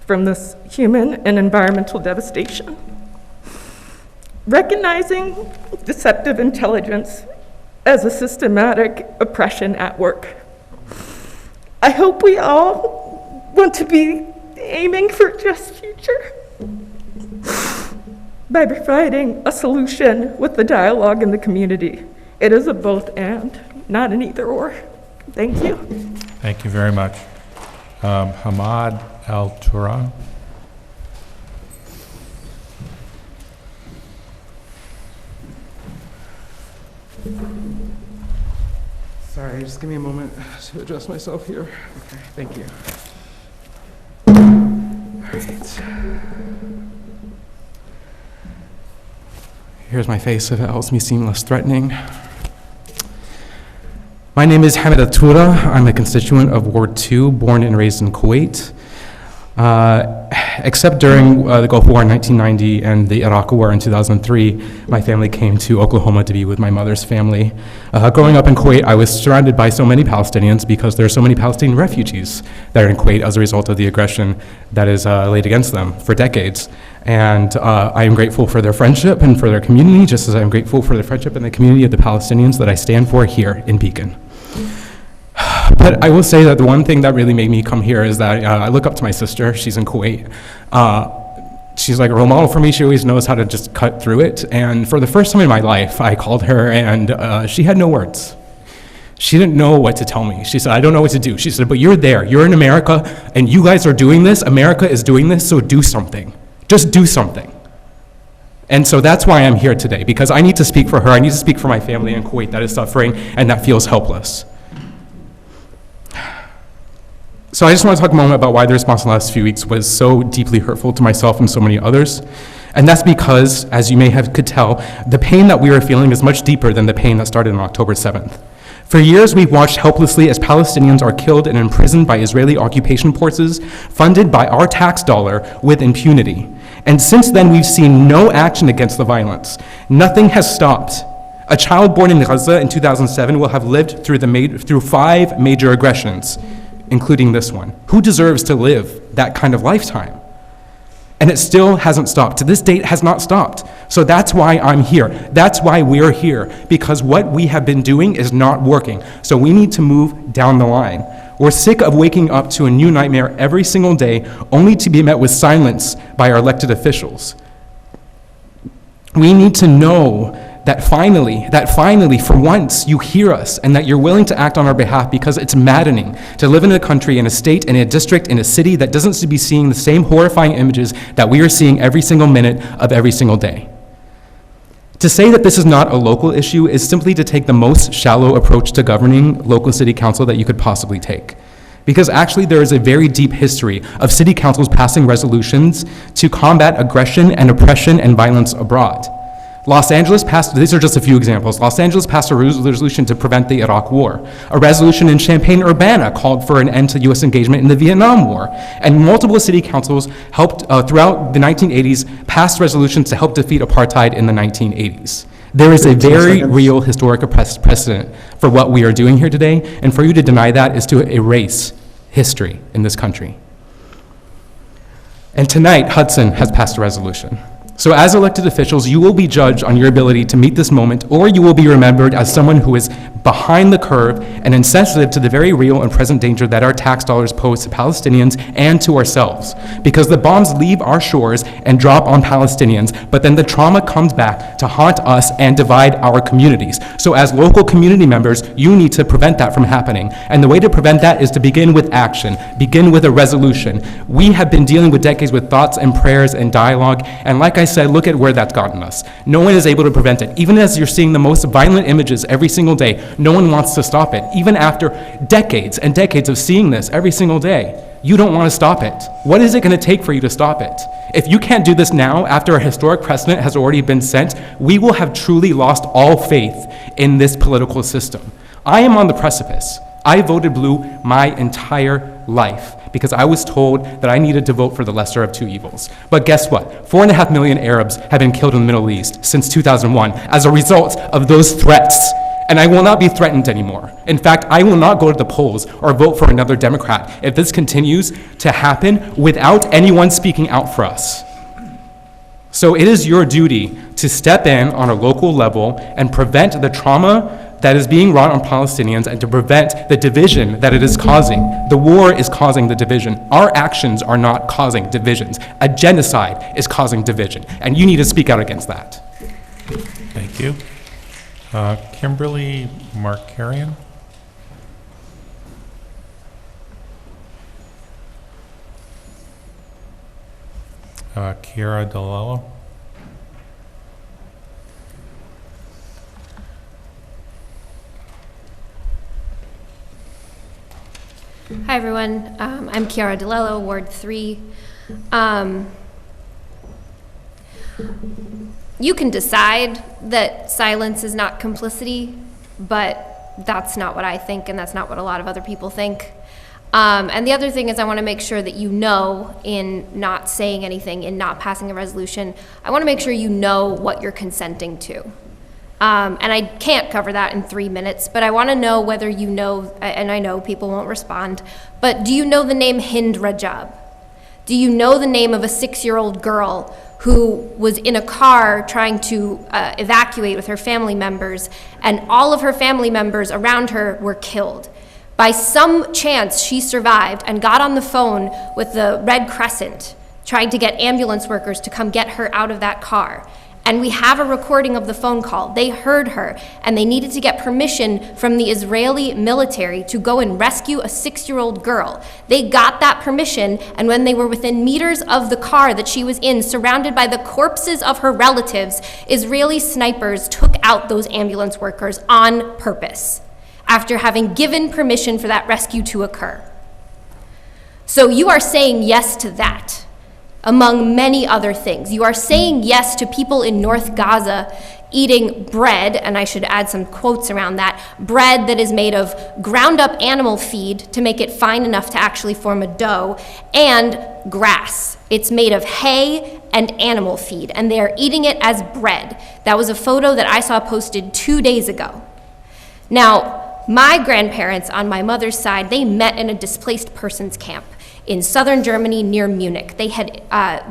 from this human and environmental devastation. Recognizing deceptive intelligence as a systematic oppression at work. I hope we all want to be aiming for a just future by providing a solution with the dialogue in the community. It is a both and, not an either or. Thank you. Thank you very much. Hamad Al-Turan. Sorry, just give me a moment to adjust myself here. Okay, thank you. All right. Here's my face if it helps me seem less threatening. My name is Hamid Al-Tura. I'm a constituent of Ward 2, born and raised in Kuwait. Except during the Gulf War in 1990 and the Iraq War in 2003, my family came to Oklahoma to be with my mother's family. Growing up in Kuwait, I was surrounded by so many Palestinians because there are so many Palestinian refugees that are in Kuwait as a result of the aggression that is laid against them for decades. And I am grateful for their friendship and for their community, just as I am grateful for the friendship and the community of the Palestinians that I stand for here in Beacon. But I will say that the one thing that really made me come here is that I look up to my sister. She's in Kuwait. She's like a role model for me. She always knows how to just cut through it. And for the first time in my life, I called her and she had no words. She didn't know what to tell me. She said, I don't know what to do. She said, but you're there. You're in America and you guys are doing this. America is doing this, so do something. Just do something. And so that's why I'm here today, because I need to speak for her. I need to speak for my family in Kuwait that is suffering and that feels helpless. So I just want to talk a moment about why the response in the last few weeks was so deeply hurtful to myself and so many others. And that's because, as you could tell, the pain that we are feeling is much deeper than the pain that started on October 7th. For years, we've watched helplessly as Palestinians are killed and imprisoned by Israeli occupation forces funded by our tax dollar with impunity. And since then, we've seen no action against the violence. Nothing has stopped. A child born in Gaza in 2007 will have lived through 5 major aggressions, including this one. Who deserves to live that kind of lifetime? And it still hasn't stopped. To this date, it has not stopped. So that's why I'm here. That's why we're here, because what we have been doing is not working. So we need to move down the line. We're sick of waking up to a new nightmare every single day, only to be met with silence by our elected officials. We need to know that finally, for once, you hear us and that you're willing to act on our behalf, because it's maddening to live in a country, in a state, in a district, in a city that doesn't seem to be seeing the same horrifying images that we are seeing every single minute of every single day. To say that this is not a local issue is simply to take the most shallow approach to governing local city council that you could possibly take. Because actually there is a very deep history of city councils passing resolutions to combat aggression and oppression and violence abroad. Los Angeles passed, these are just a few examples, Los Angeles passed a resolution to prevent the Iraq War. A resolution in Champaign-Urbana called for an end to U.S. engagement in the Vietnam War. And multiple city councils helped, throughout the 1980s, passed resolutions to help defeat apartheid in the 1980s. There is a very real historic precedent for what we are doing here today, and for you to deny that is to erase history in this country. And tonight, Hudson has passed a resolution. So as elected officials, you will be judged on your ability to meet this moment, or you will be remembered as someone who is behind the curve and insensitive to the very real and present danger that our tax dollars pose to Palestinians and to ourselves. Because the bombs leave our shores and drop on Palestinians, but then the trauma comes back to haunt us and divide our communities. So as local community members, you need to prevent that from happening. And the way to prevent that is to begin with action, begin with a resolution. We have been dealing with decades with thoughts and prayers and dialogue, and like I said, look at where that's gotten us. No one is able to prevent it. Even as you're seeing the most violent images every single day, no one wants to stop it. Even after decades and decades of seeing this every single day, you don't want to stop it. What is it going to take for you to stop it? If you can't do this now, after a historic precedent has already been set, we will have truly lost all faith in this political system. I am on the precipice. I voted blue my entire life because I was told that I needed to vote for the lesser of two evils. But guess what? 4.5 million Arabs have been killed in the Middle East since 2001 as a result of those threats. And I will not be threatened anymore. In fact, I will not go to the polls or vote for another Democrat if this continues to happen without anyone speaking out for us. So it is your duty to step in on a local level and prevent the trauma that is being wrought on Palestinians and to prevent the division that it is causing. The war is causing the division. Our actions are not causing divisions. A genocide is causing division, and you need to speak out against that. Thank you. Kimberly Markarian. Kiara DeLello. Hi, everyone. I'm Kiara DeLello, Ward 3. You can decide that silence is not complicity, but that's not what I think, and that's not what a lot of other people think. And the other thing is I want to make sure that you know, in not saying anything, in not passing a resolution, I want to make sure you know what you're consenting to. And I can't cover that in 3 minutes, but I want to know whether you know, and I know people won't respond, but do you know the name Hind Rajab? Do you know the name of a 6-year-old girl who was in a car trying to evacuate with her family members, and all of her family members around her were killed? By some chance, she survived and got on the phone with the Red Crescent, trying to get ambulance workers to come get her out of that car. And we have a recording of the phone call. They heard her, and they needed to get permission from the Israeli military to go and rescue a 6-year-old girl. They got that permission, and when they were within meters of the car that she was in, surrounded by the corpses of her relatives, Israeli snipers took out those ambulance workers on purpose, after having given permission for that rescue to occur. So you are saying yes to that. Among many other things. You are saying yes to people in North Gaza eating bread, and I should add some quotes around that, bread that is made of ground up animal feed to make it fine enough to actually form a dough, and grass. It's made of hay and animal feed, and they are eating it as bread. That was a photo that I saw posted 2 days ago. Now, my grandparents on my mother's side, they met in a displaced persons camp in southern Germany near Munich. They had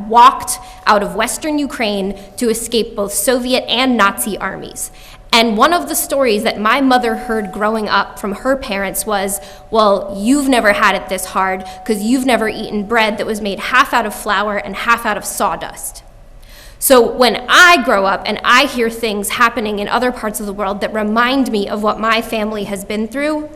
walked out of Western Ukraine to escape both Soviet and Nazi armies. And one of the stories that my mother heard growing up from her parents was, well, you've never had it this hard because you've never eaten bread that was made half out of flour and half out of sawdust. So when I grow up and I hear things happening in other parts of the world that remind me of what my family has been through,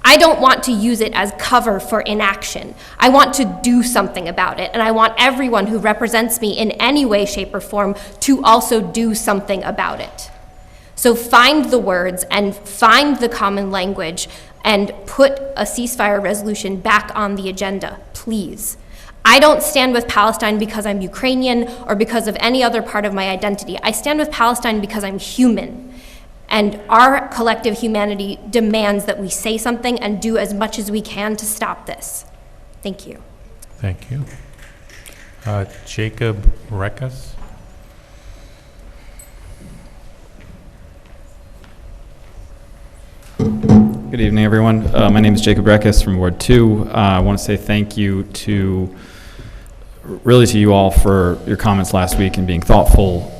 I don't want to use it as cover for inaction. I want to do something about it, and I want everyone who represents me in any way, shape, or form to also do something about it. So find the words and find the common language and put a ceasefire resolution back on the agenda, please. I don't stand with Palestine because I'm Ukrainian or because of any other part of my identity. I stand with Palestine because I'm human. And our collective humanity demands that we say something and do as much as we can to stop this. Thank you. Thank you. Jacob Rekas. Good evening, everyone. My name is Jacob Rekas from Ward 2. I want to say thank you to you all for your comments last week and being thoughtful.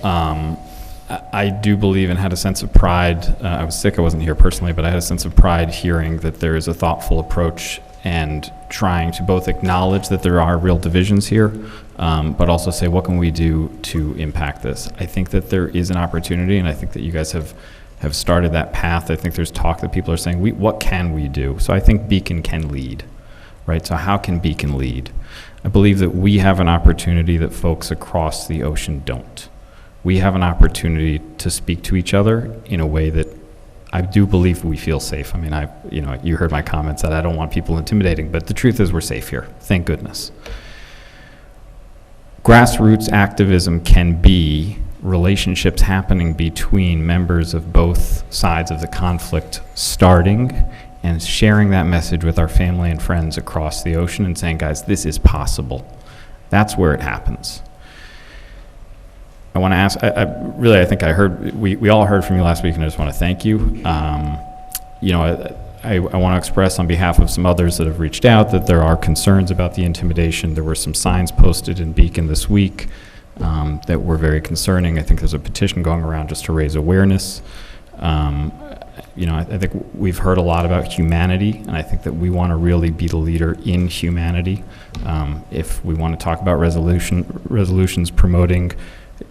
I do believe and had a sense of pride. I was sick, I wasn't here personally, but I had a sense of pride hearing that there is a thoughtful approach and trying to both acknowledge that there are real divisions here, but also say, what can we do to impact this? I think that there is an opportunity, and I think that you guys have started that path. I think there's talk that people are saying, what can we do? So I think Beacon can lead, right? So how can Beacon lead? I believe that we have an opportunity that folks across the ocean don't. We have an opportunity to speak to each other in a way that I do believe we feel safe. I mean, you heard my comments that I don't want people intimidating, but the truth is we're safe here, thank goodness. Grassroots activism can be relationships happening between members of both sides of the conflict starting and sharing that message with our family and friends across the ocean and saying, guys, this is possible. That's where it happens. I want to ask, I think I heard, we all heard from you last week, and I just want to thank you. I want to express on behalf of some others that have reached out that there are concerns about the intimidation. There were some signs posted in Beacon this week that were very concerning. I think there's a petition going around just to raise awareness. I think we've heard a lot about humanity, and I think that we want to really be the leader in humanity. If we want to talk about resolutions promoting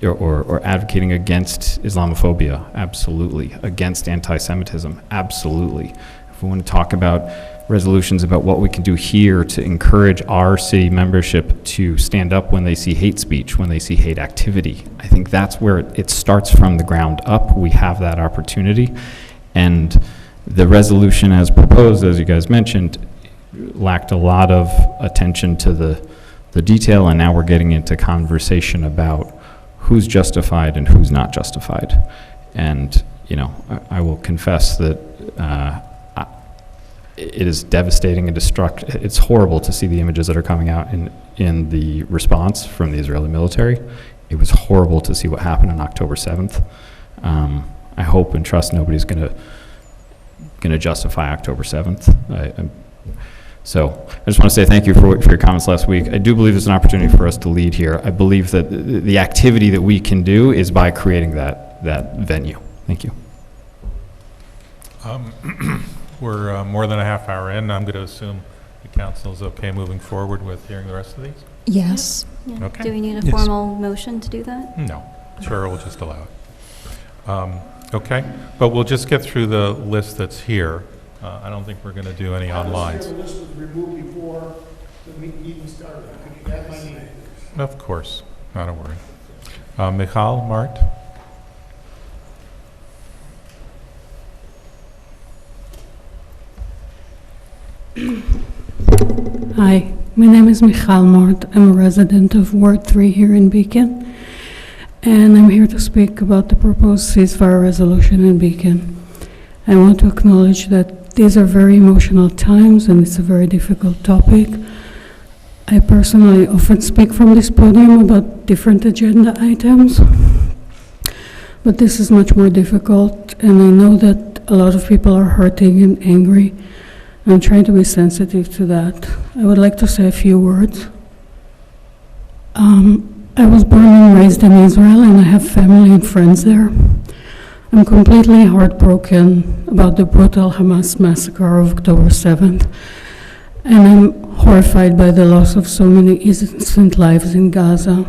or advocating against Islamophobia, absolutely. Against anti-Semitism, absolutely. If we want to talk about resolutions about what we can do here to encourage our city membership to stand up when they see hate speech, when they see hate activity, I think that's where it starts from the ground up. We have that opportunity. And the resolution as proposed, as you guys mentioned, lacked a lot of attention to the detail, and now we're getting into conversation about who's justified and who's not justified. And, I will confess that it is devastating and destructive. It's horrible to see the images that are coming out in the response from the Israeli military. It was horrible to see what happened on October 7th. I hope and trust nobody's going to justify October 7th. So I just want to say thank you for your comments last week. I do believe there's an opportunity for us to lead here. I believe that the activity that we can do is by creating that venue. Thank you. We're more than a half hour in. I'm going to assume the council is okay moving forward with hearing the rest of these? Yes. Yeah. Okay. Do we need a formal motion to do that? No. Sure, we'll just allow it. Okay, but we'll just get through the list that's here. I don't think we're going to do any online. The list was removed before the meeting started. Could you add my name? Of course, not a worry. Michal Mart? Hi, my name is Michal Mart. I'm a resident of Ward 3 here in Beacon, and I'm here to speak about the proposed ceasefire resolution in Beacon. I want to acknowledge that these are very emotional times and it's a very difficult topic. I personally often speak from this podium about different agenda items, but this is much more difficult, and I know that a lot of people are hurting and angry. I'm trying to be sensitive to that. I would like to say a few words. I was born and raised in Israel, and I have family and friends there. I'm completely heartbroken about the brutal Hamas massacre of October 7th, and I'm horrified by the loss of so many innocent lives in Gaza.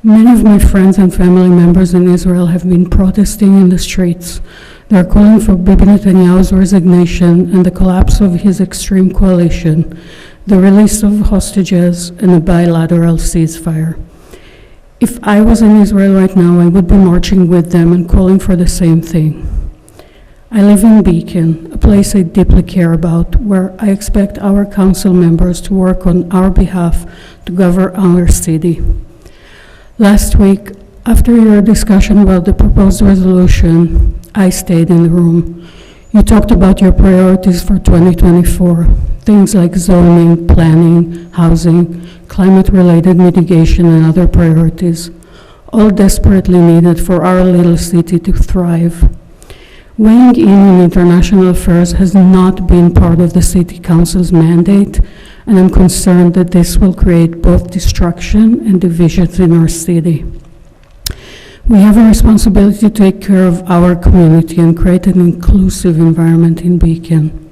Many of my friends and family members in Israel have been protesting in the streets. They are calling for Bibi Netanyahu's resignation and the collapse of his extreme coalition, the release of hostages, and a bilateral ceasefire. If I was in Israel right now, I would be marching with them and calling for the same thing. I live in Beacon, a place I deeply care about, where I expect our council members to work on our behalf to govern our city. Last week, after your discussion about the proposed resolution, I stayed in the room. You talked about your priorities for 2024, things like zoning, planning, housing, climate-related mitigation, and other priorities, all desperately needed for our little city to thrive. Weighing in on international affairs has not been part of the City Council's mandate, and I'm concerned that this will create both destruction and divisions in our city. We have a responsibility to take care of our community and create an inclusive environment in Beacon.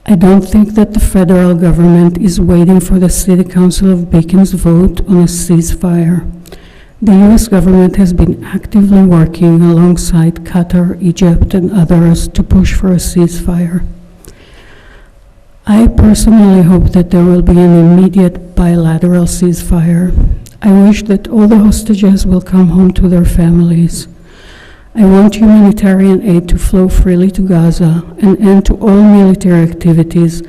I don't think that the federal government is waiting for the City Council of Beacon's vote on a ceasefire. The U.S. government has been actively working alongside Qatar, Egypt, and others to push for a ceasefire. I personally hope that there will be an immediate bilateral ceasefire. I wish that all the hostages will come home to their families. I want humanitarian aid to flow freely to Gaza, an end to all military activities,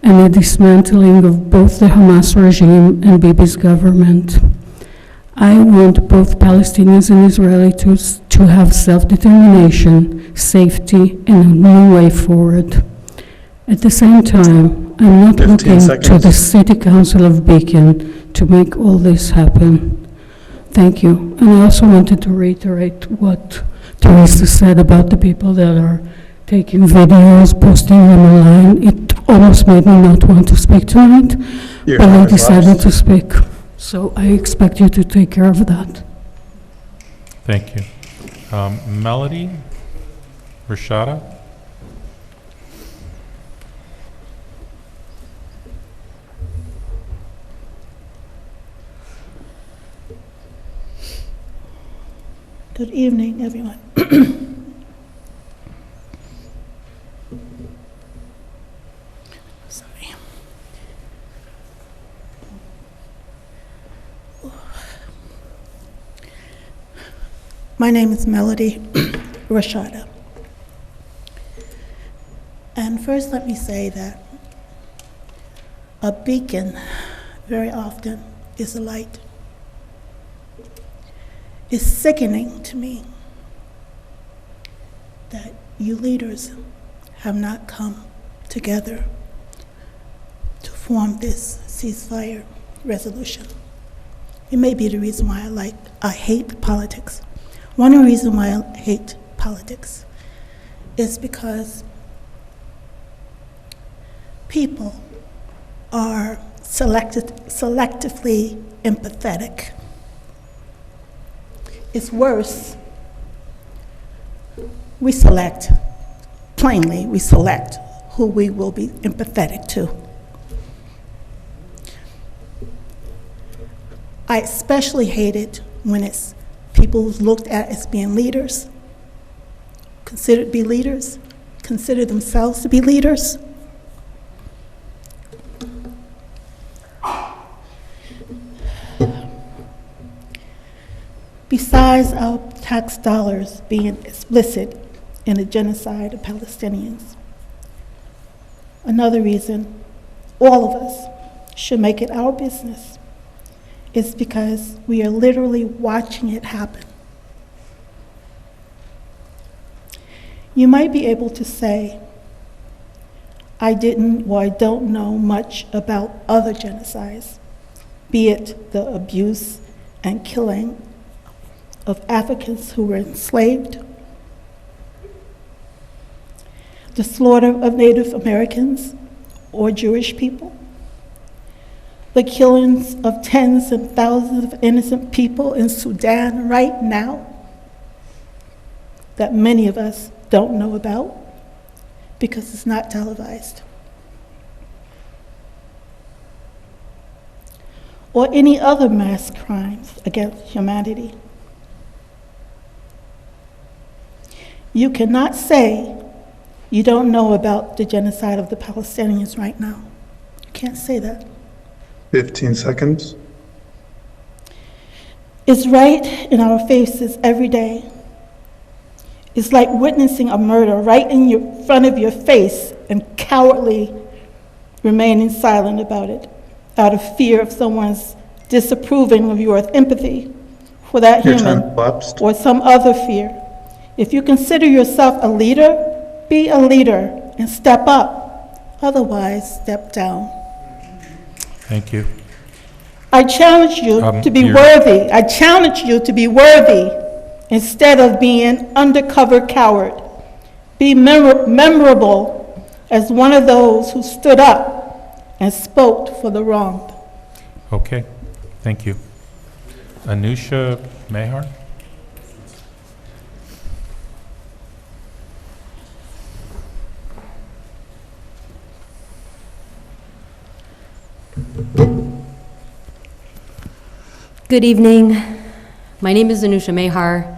and a dismantling of both the Hamas regime and Bibi's government. I want both Palestinians and Israelis to have self-determination, safety, and a new way forward. At the same time, I'm not looking to the City Council of Beacon to make all this happen. Thank you. And I also wanted to reiterate what Teresa said about the people that are taking videos, posting them online. It almost made me not want to speak tonight, but I decided to speak. So I expect you to take care of that. Thank you. Melody Rashada? Good evening, everyone. Sorry. My name is Melody Rashada. And first let me say that a beacon very often is a light. It's sickening to me that you leaders have not come together to form this ceasefire resolution. It may be the reason why I hate politics. One of the reasons why I hate politics is because people are selectively empathetic. It's worse. We select who we will be empathetic to. I especially hate it when it's people who's looked at as being leaders, considered to be leaders, consider themselves to be leaders. Besides our tax dollars being explicit in the genocide of Palestinians, another reason all of us should make it our business is because we are literally watching it happen. You might be able to say, I didn't or I don't know much about other genocides, be it the abuse and killing of Africans who were enslaved, the slaughter of Native Americans or Jewish people, the killings of tens of thousands of innocent people in Sudan right now that many of us don't know about because it's not televised. Or any other mass crimes against humanity. You cannot say you don't know about the genocide of the Palestinians right now. You can't say that. 15 seconds. It's right in our faces every day. It's like witnessing a murder right in front of your face and cowardly remaining silent about it out of fear of someone's disapproving of your empathy for that Your human time elapsed. or some other fear. If you consider yourself a leader, be a leader and step up. Otherwise, step down. Thank you. I challenge you to be worthy. I challenge you to be worthy instead of being undercover coward. Be memorable as one of those who stood up and spoke for the wronged. Okay, thank you. Anusha Mehar? Good evening. My name is Anusha Mehar.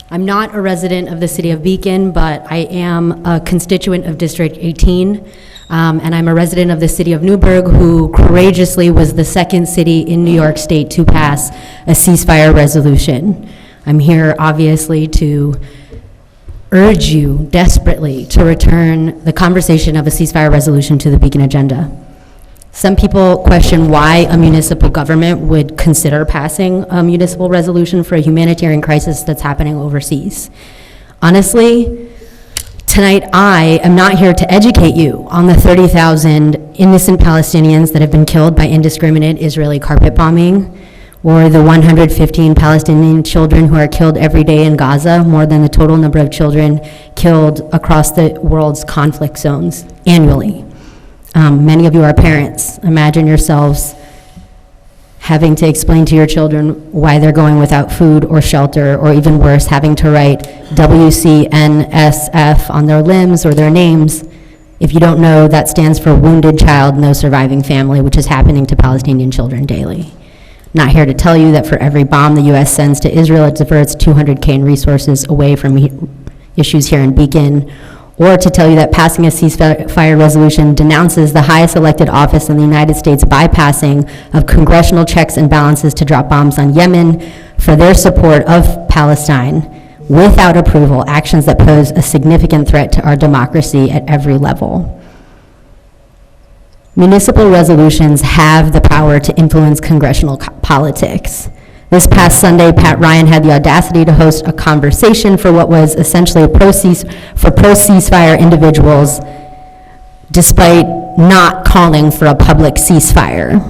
I'm not a resident of the city of Beacon, but I am a constituent of District 18, and I'm a resident of the city of Newburgh, who courageously was the second city in New York State to pass a ceasefire resolution. I'm here, obviously, to urge you desperately to return the conversation of a ceasefire resolution to the Beacon agenda. Some people question why a municipal government would consider passing a municipal resolution for a humanitarian crisis that's happening overseas. Honestly, tonight I am not here to educate you on the 30,000 innocent Palestinians that have been killed by indiscriminate Israeli carpet bombing, or the 115 Palestinian children who are killed every day in Gaza, more than the total number of children killed across the world's conflict zones annually. Many of you are parents. Imagine yourselves having to explain to your children why they're going without food or shelter, or even worse, having to write WCNSF on their limbs or their names. If you don't know, that stands for Wounded Child, No Surviving Family, which is happening to Palestinian children daily. Not here to tell you that for every bomb the U.S. sends to Israel, it diverts $200K in resources away from issues here in Beacon, or to tell you that passing a ceasefire resolution denounces the highest elected office in the United States bypassing of congressional checks and balances to drop bombs on Yemen for their support of Palestine without approval, actions that pose a significant threat to our democracy at every level. Municipal resolutions have the power to influence congressional politics. This past Sunday, Pat Ryan had the audacity to host a conversation for what was essentially pro-ceasefire individuals, despite not calling for a public ceasefire.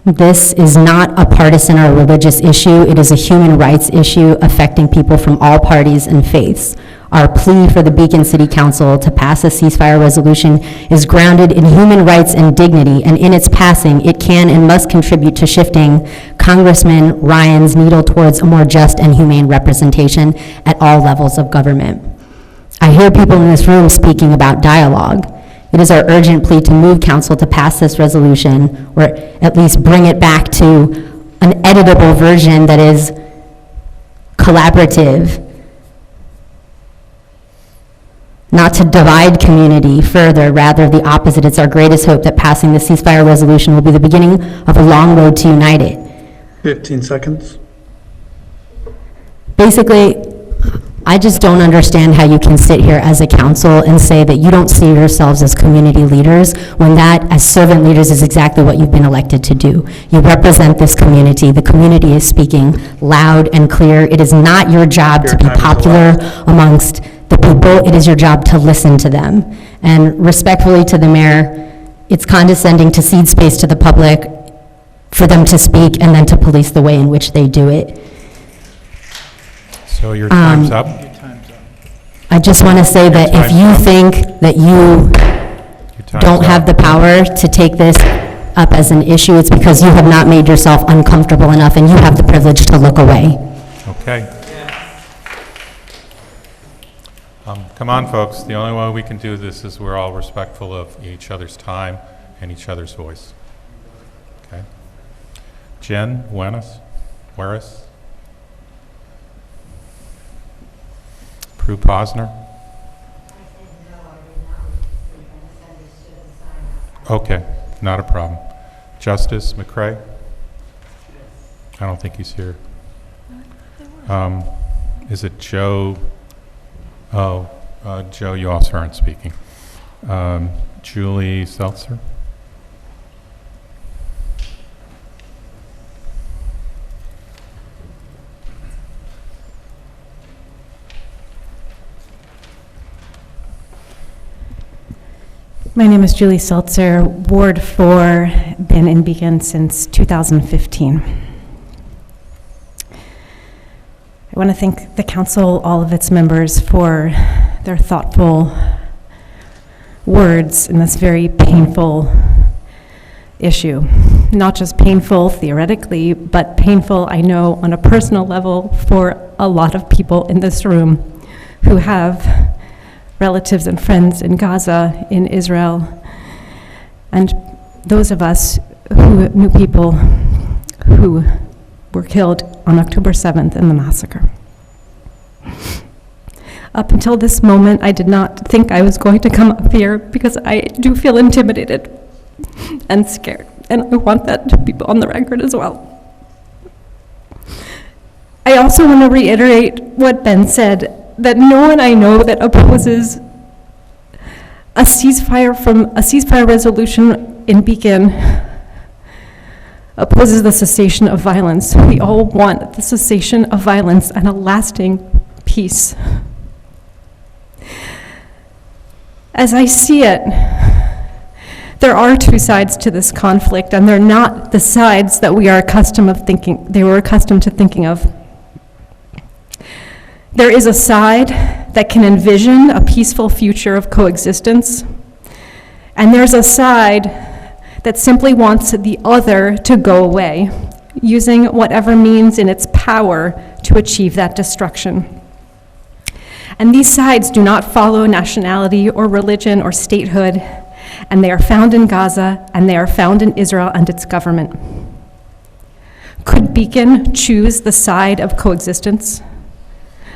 This is not a partisan or religious issue. It is a human rights issue affecting people from all parties and faiths. Our plea for the Beacon City Council to pass a ceasefire resolution is grounded in human rights and dignity, and in its passing, it can and must contribute to shifting Congressman Ryan's needle towards a more just and humane representation at all levels of government. I hear people in this room speaking about dialogue. It is our urgent plea to move council to pass this resolution, or at least bring it back to an editable version that is collaborative, not to divide community further, rather the opposite. It's our greatest hope that passing the ceasefire resolution will be the beginning of a long road to unite it. 15 seconds. Basically, I just don't understand how you can sit here as a council and say that you don't see yourselves as community leaders when that, as servant leaders, is exactly what you've been elected to do. You represent this community. The community is speaking loud and clear. It is not your job to be popular amongst the people. It is your job to listen to them. And respectfully to the mayor, it's condescending to cede space to the public for them to speak and then to police the way in which they do it. So your time's up. I just want to say that if you think that you don't have the power to take this up as an issue, it's because you have not made yourself uncomfortable enough and you have the privilege to look away. Okay. Come on, folks. The only way we can do this is we're all respectful of each other's time and each other's voice. Okay? Jen Wenis? Prue Posner? Okay, not a problem. Justice McCray? I don't think he's here. Is it Joe? Oh, Joe, you also aren't speaking. Julie Seltzer? My name is Julie Seltzer, Ward 4, been in Beacon since 2015. I want to thank the council, all of its members, for their thoughtful words in this very painful issue. Not just painful theoretically, but painful, I know, on a personal level for a lot of people in this room who have relatives and friends in Gaza, in Israel, and those of us who knew people who were killed on October 7th in the massacre. Up until this moment, I did not think I was going to come up here because I do feel intimidated and scared, and I want that to be on the record as well. I also want to reiterate what Ben said, that no one I know that opposes a ceasefire resolution in Beacon opposes the cessation of violence. We all want the cessation of violence and a lasting peace. As I see it, there are two sides to this conflict, and they're not the sides that we are accustomed to thinking of. There is a side that can envision a peaceful future of coexistence, and there's a side that simply wants the other to go away, using whatever means in its power to achieve that destruction. And these sides do not follow nationality or religion or statehood, and they are found in Gaza, and they are found in Israel and its government. Could Beacon choose the side of coexistence,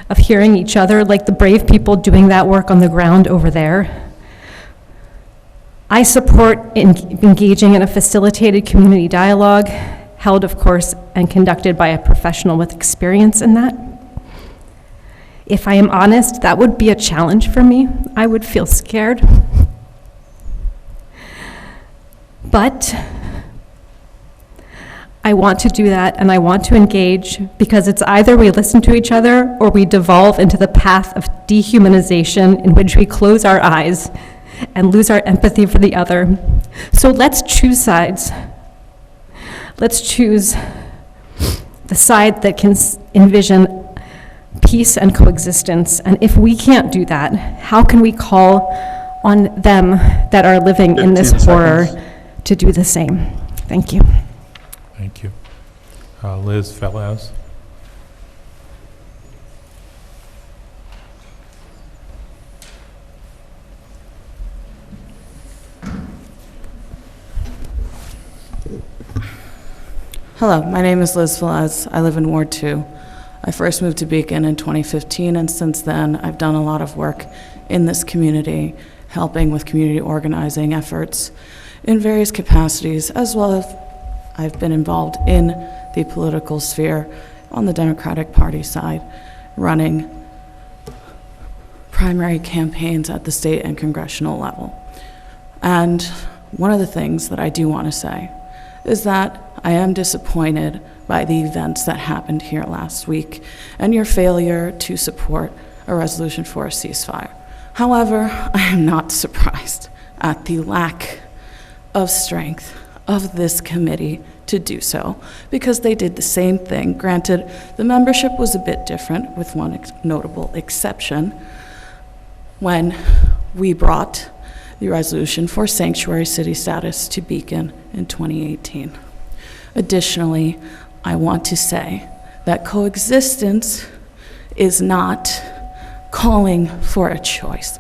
of hearing each other like the brave people doing that work on the ground over there? I support engaging in a facilitated community dialogue, held, of course, and conducted by a professional with experience in that. If I am honest, that would be a challenge for me. I would feel scared. But I want to do that, and I want to engage, because it's either we listen to each other or we devolve into the path of dehumanization in which we close our eyes and lose our empathy for the other. So let's choose sides. Let's choose the side that can envision peace and coexistence. And if we can't do that, how can we call on them that are living in this horror to do the same? Thank you. Thank you. Liz Velez. Hello, my name is Liz Velez. I live in Ward 2. I first moved to Beacon in 2015, and since then I've done a lot of work in this community, helping with community organizing efforts in various capacities, as well as I've been involved in the political sphere on the Democratic Party side, running primary campaigns at the state and congressional level. And one of the things that I do want to say is that I am disappointed by the events that happened here last week and your failure to support a resolution for a ceasefire. However, I am not surprised at the lack of strength of this committee to do so, because they did the same thing. Granted, the membership was a bit different, with one notable exception, when we brought the resolution for sanctuary city status to Beacon in 2018. Additionally, I want to say that coexistence is not calling for a choice.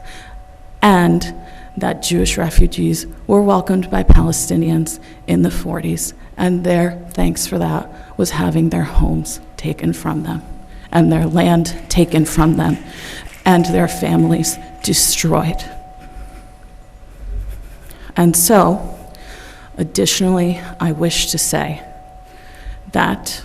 And that Jewish refugees were welcomed by Palestinians in the 40s, and their thanks for that was having their homes taken from them, and their land taken from them, and their families destroyed. And so, additionally, I wish to say that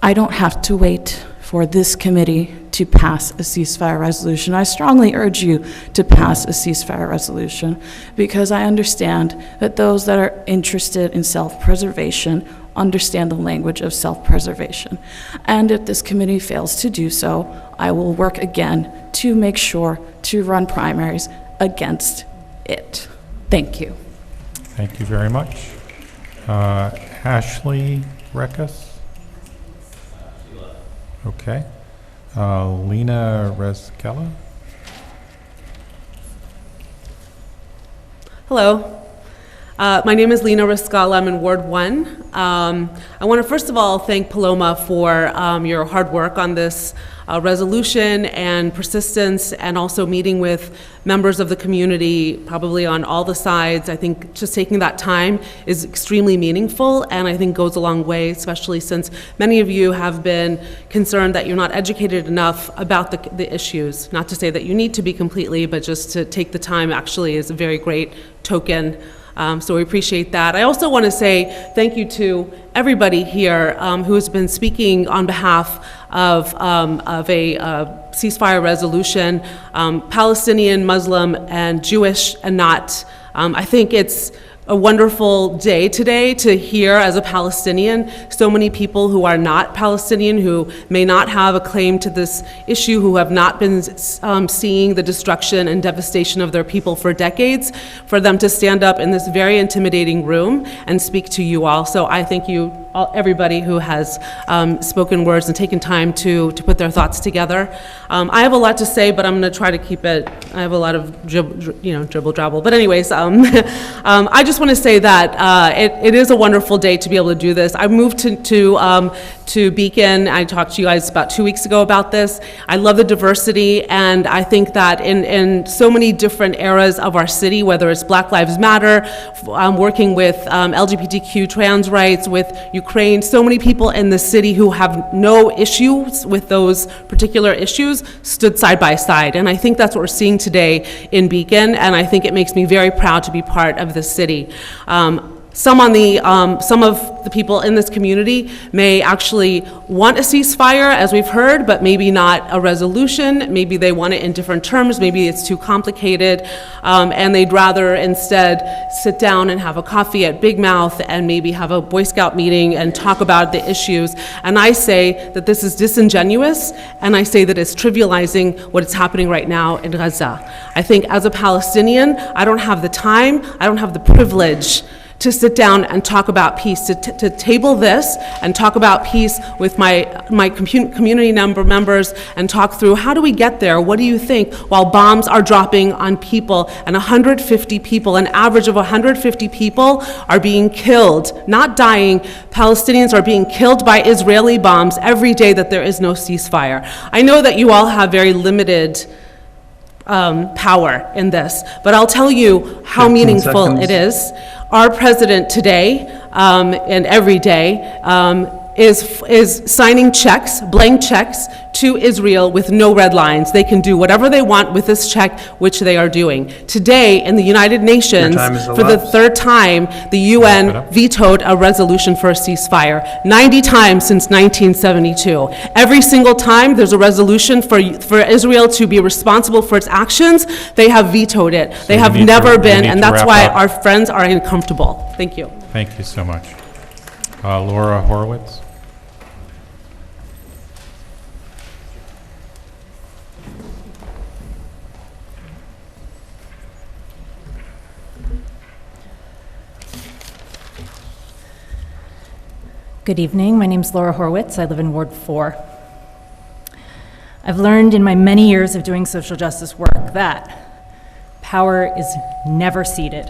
I don't have to wait for this committee to pass a ceasefire resolution. I strongly urge you to pass a ceasefire resolution because I understand that those that are interested in self-preservation understand the language of self-preservation. And if this committee fails to do so, I will work again to make sure to run primaries against it. Thank you. Thank you very much. Ashley Rekas? Okay. Lena Rezkella? Hello. My name is Lena Riscala. I'm in Ward 1. I want to first of all thank Paloma for your hard work on this resolution and persistence, and also meeting with members of the community, probably on all the sides. I think just taking that time is extremely meaningful, and I think goes a long way, especially since many of you have been concerned that you're not educated enough about the issues. Not to say that you need to be completely, but just to take the time actually is a very great token. So we appreciate that. I also want to say thank you to everybody here who has been speaking on behalf of a ceasefire resolution, Palestinian, Muslim, and Jewish, and not. I think it's a wonderful day today to hear, as a Palestinian, so many people who are not Palestinian, who may not have a claim to this issue, who have not been seeing the destruction and devastation of their people for decades, for them to stand up in this very intimidating room and speak to you all. So I thank you, everybody who has spoken words and taken time to put their thoughts together. I have a lot to say, but I'm going to try to keep it. I have a lot of dribble drabble. But anyways, I just want to say that it is a wonderful day to be able to do this. I moved to Beacon. I talked to you guys about 2 weeks ago about this. I love the diversity, and I think that in so many different eras of our city, whether it's Black Lives Matter, working with LGBTQ trans rights, with Ukraine, so many people in the city who have no issues with those particular issues stood side by side. And I think that's what we're seeing today in Beacon, and I think it makes me very proud to be part of this city. Some of the people in this community may actually want a ceasefire, as we've heard, but maybe not a resolution. Maybe they want it in different terms. Maybe it's too complicated, and they'd rather instead sit down and have a coffee at Big Mouth and maybe have a Boy Scout meeting and talk about the issues. And I say that this is disingenuous, and I say that it's trivializing what is happening right now in Gaza. I think as a Palestinian, I don't have the time, I don't have the privilege to sit down and talk about peace, to table this and talk about peace with my community members and talk through how do we get there, what do you think, while bombs are dropping on people and 150 people, an average of 150 people are being killed, not dying. Palestinians are being killed by Israeli bombs every day that there is no ceasefire. I know that you all have very limited power in this, but I'll tell you how meaningful it is. Our president today and every day is signing checks, blank checks, to Israel with no red lines. They can do whatever they want with this check, which they are doing. Today, in the United Nations, for the third time, the UN vetoed a resolution for a ceasefire. 90 times since 1972. Every single time there's a resolution for Israel to be responsible for its actions, they have vetoed it. They have never been, and that's why our friends are uncomfortable. Thank you. Thank you so much. Laura Horowitz. Good evening. My name is Laura Horowitz. I live in Ward 4. I've learned in my many years of doing social justice work that power is never ceded.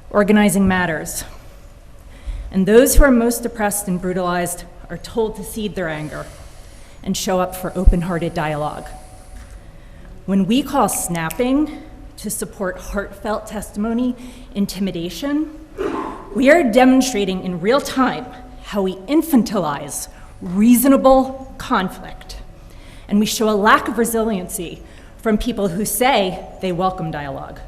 Organizing matters. And those who are most oppressed and brutalized are told to cede their anger and show up for open-hearted dialogue. When we call snapping to support heartfelt testimony, intimidation, we are demonstrating in real time how we infantilize reasonable conflict. And we show a lack of resiliency from people who say they welcome dialogue.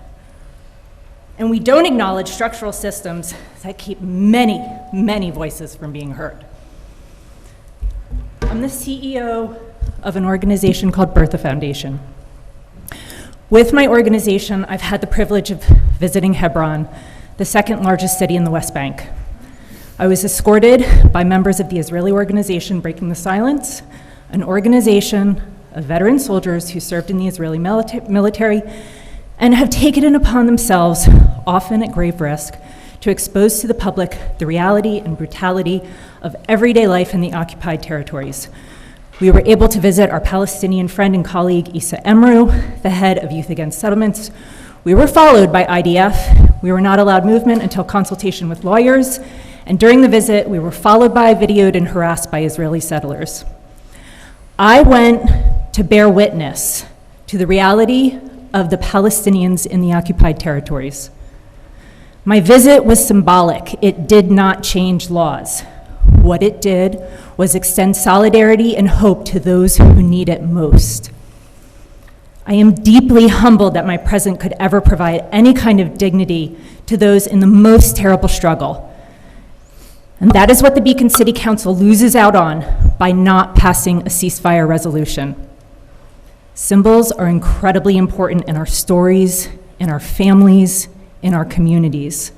And we don't acknowledge structural systems that keep many, many voices from being heard. I'm the CEO of an organization called Bertha Foundation. With my organization, I've had the privilege of visiting Hebron, the second largest city in the West Bank. I was escorted by members of the Israeli organization Breaking the Silence, an organization of veteran soldiers who served in the Israeli military and have taken it upon themselves, often at grave risk, to expose to the public the reality and brutality of everyday life in the occupied territories. We were able to visit our Palestinian friend and colleague, Issa Emru, the head of Youth Against Settlements. We were followed by IDF. We were not allowed movement until consultation with lawyers. And during the visit, we were followed by, videoed, and harassed by Israeli settlers. I went to bear witness to the reality of the Palestinians in the occupied territories. My visit was symbolic. It did not change laws. What it did was extend solidarity and hope to those who need it most. I am deeply humbled that my presence could ever provide any kind of dignity to those in the most terrible struggle. And that is what the Beacon City Council loses out on by not passing a ceasefire resolution. Symbols are incredibly important in our stories, in our families, in our communities.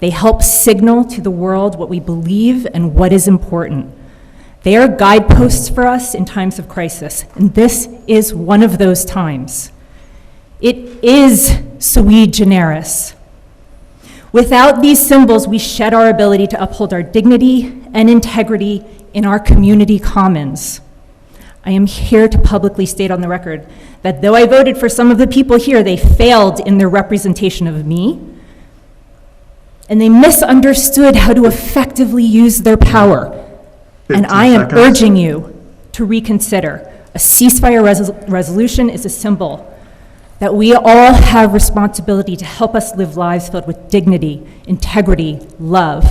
They help signal to the world what we believe and what is important. They are guideposts for us in times of crisis, and this is one of those times. It is sui generis. Without these symbols, we shed our ability to uphold our dignity and integrity in our community commons. I am here to publicly state on the record that though I voted for some of the people here, they failed in their representation of me, and they misunderstood how to effectively use their power. And I am urging you to reconsider. A ceasefire resolution is a symbol that we all have responsibility to help us live lives filled with dignity, integrity, love.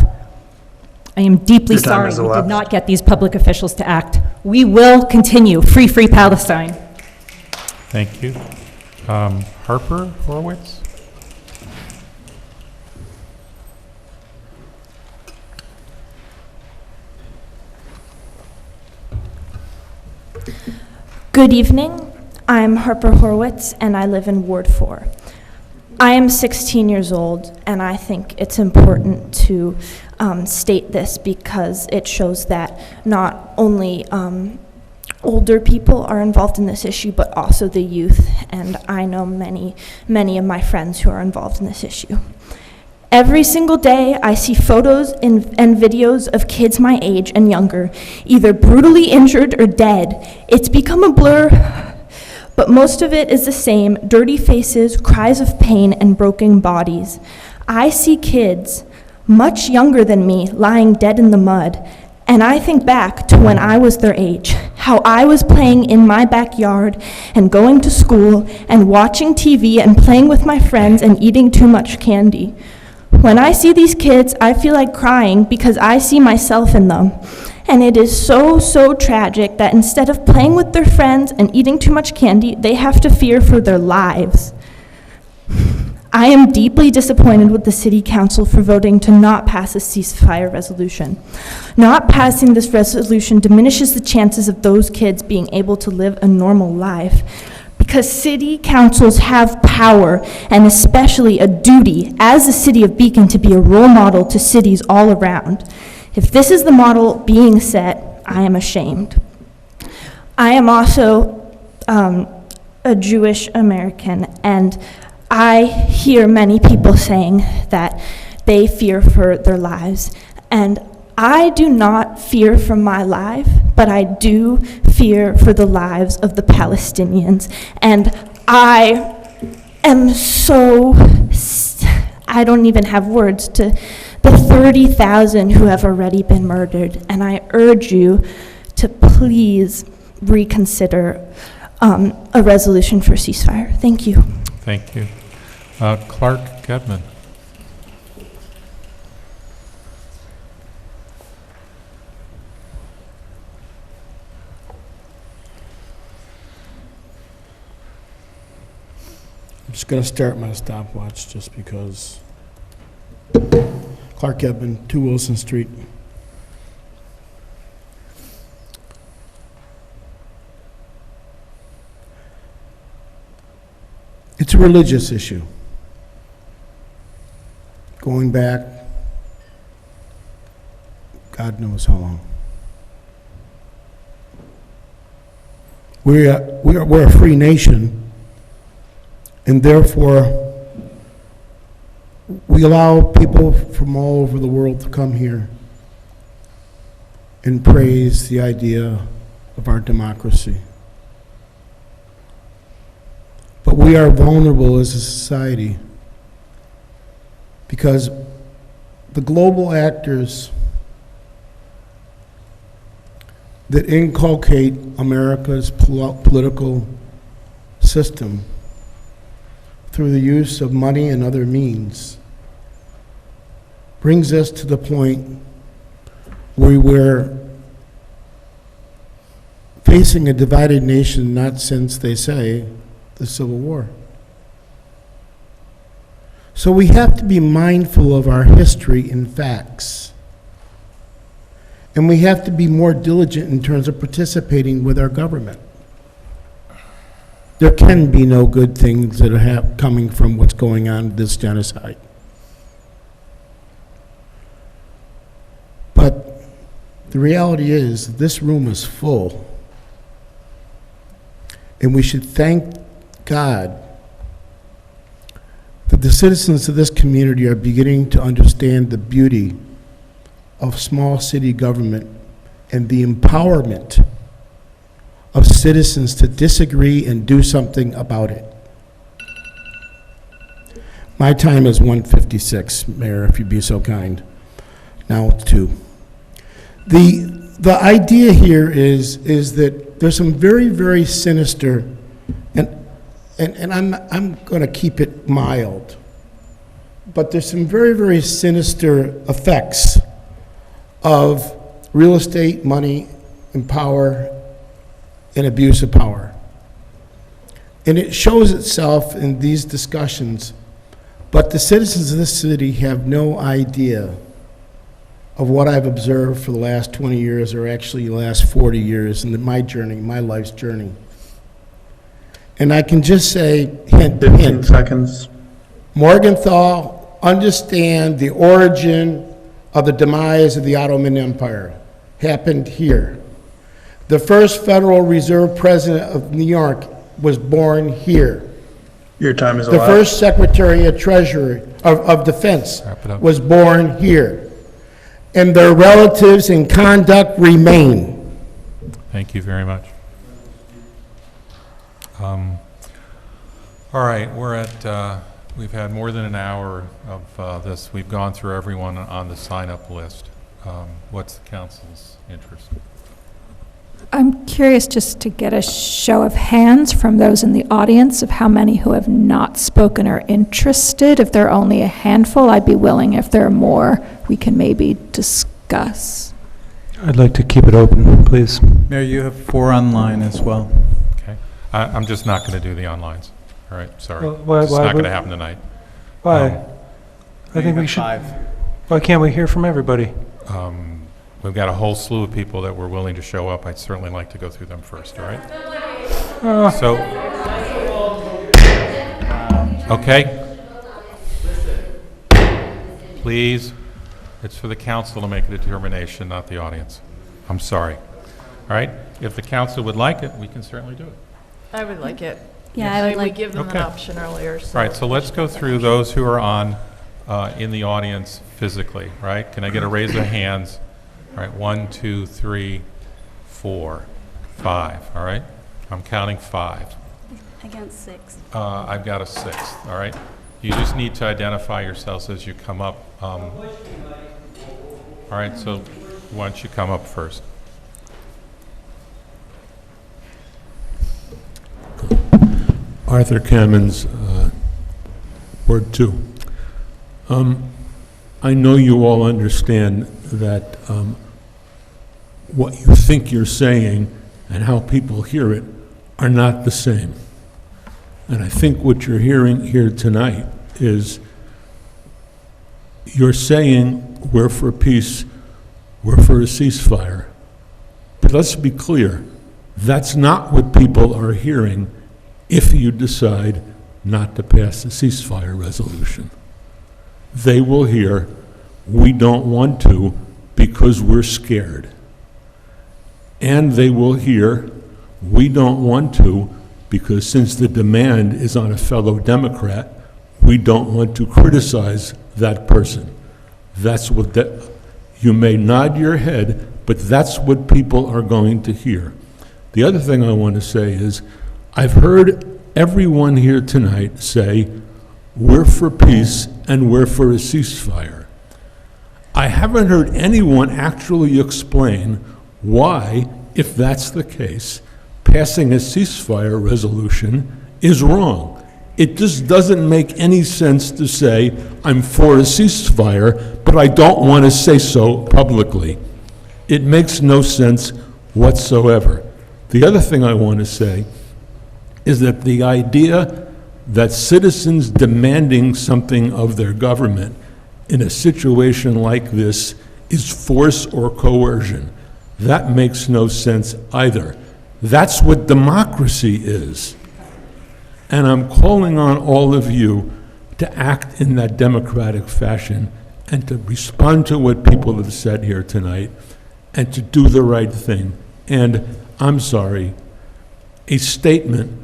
I am deeply sorry we did not get these public officials to act. We will continue. Free, free Palestine. Thank you. Harper Horowitz? Good evening. I'm Harper Horowitz, and I live in Ward 4. I am 16 years old, and I think it's important to state this because it shows that not only older people are involved in this issue, but also the youth, and I know many of my friends who are involved in this issue. Every single day, I see photos and videos of kids my age and younger, either brutally injured or dead. It's become a blur, but most of it is the same: dirty faces, cries of pain, and broken bodies. I see kids much younger than me lying dead in the mud, and I think back to when I was their age, how I was playing in my backyard and going to school and watching TV and playing with my friends and eating too much candy. When I see these kids, I feel like crying because I see myself in them. And it is so tragic that instead of playing with their friends and eating too much candy, they have to fear for their lives. I am deeply disappointed with the City Council for voting to not pass a ceasefire resolution. Not passing this resolution diminishes the chances of those kids being able to live a normal life, because city councils have power, and especially a duty as the city of Beacon to be a role model to cities all around. If this is the model being set, I am ashamed. I am also a Jewish American, and I hear many people saying that they fear for their lives, and I do not fear for my life, but I do fear for the lives of the Palestinians. And I am I don't even have words to the 30,000 who have already been murdered. And I urge you to please reconsider a resolution for ceasefire. Thank you. Thank you. Clark Gedman. I'm just going to start my stopwatch just because. Clark Edmond, 2 Wilson Street. It's a religious issue. Going back, God knows how long. We're a free nation, and therefore we allow people from all over the world to come here and praise the idea of our democracy. But we are vulnerable as a society because the global actors that inculcate America's political system through the use of money and other means brings us to the point where we're facing a divided nation, not since, they say, the Civil War. So we have to be mindful of our history and facts. And we have to be more diligent in terms of participating with our government. There can be no good things that are coming from what's going on with this genocide. But the reality is, this room is full. And we should thank God that the citizens of this community are beginning to understand the beauty of small city government and the empowerment of citizens to disagree and do something about it. My time is 1:56, Mayor, if you'd be so kind. Now it's 2. The idea here is that there's some very, very sinister, and I'm going to keep it mild, but there's some very, very sinister effects of real estate, money, and power, and abuse of power. And it shows itself in these discussions, but the citizens of this city have no idea of what I've observed for the last 20 years, or actually the last 40 years in my journey, my life's journey. And I can just say, hint, 15 seconds. Morgenthau understand the origin of the demise of the Ottoman Empire. Happened here. The first Federal Reserve President of New York was born here. Your time is The elapsed. first Secretary of Treasury, of Defense, was born here. And their relatives and conduct remain. Thank you very much. All right, we're at, we've had more than an hour of this. We've gone through everyone on the sign-up list. What's the council's interest? I'm curious just to get a show of hands from those in the audience of how many who have not spoken are interested. If there are only a handful, I'd be willing. If there are more, we can maybe discuss. I'd like to keep it open, please. Mayor, you have 4 online as well. Okay. I'm just not going to do the onlines. All right, sorry. Well, It's not going to happen tonight. Why? I think we should. Why can't we hear from everybody? We've got a whole slew of people that were willing to show up. I'd certainly like to go through them first, all right? So, okay. Please, it's for the council to make a determination, not the audience. I'm sorry. All right? If the council would like it, we can certainly do it. I would like it. Yeah, I would like. We give them an option earlier. All right, so let's go through those who are on, in the audience physically, right? Can I get a raise of hands? All right, 1, 2, 3, 4, 5, all right? I'm counting 5. Against 6. I've got a 6th, all right? You just need to identify yourselves as you come up. All right, so why don't you come up first? Arthur Cummins, Ward 2. I know you all understand that what you think you're saying and how people hear it are not the same. And I think what you're hearing here tonight is you're saying we're for peace, we're for a ceasefire. But let's be clear, that's not what people are hearing if you decide not to pass the ceasefire resolution. They will hear, we don't want to because we're scared. And they will hear, we don't want to because since the demand is on a fellow Democrat, we don't want to criticize that person. That's what you may nod your head, but that's what people are going to hear. The other thing I want to say is, I've heard everyone here tonight say, we're for peace and we're for a ceasefire. I haven't heard anyone actually explain why, if that's the case, passing a ceasefire resolution is wrong. It just doesn't make any sense to say, I'm for a ceasefire, but I don't want to say so publicly. It makes no sense whatsoever. The other thing I want to say is that the idea that citizens demanding something of their government in a situation like this is force or coercion, that makes no sense either. That's what democracy is. And I'm calling on all of you to act in that democratic fashion and to respond to what people have said here tonight and to do the right thing. And I'm sorry, a statement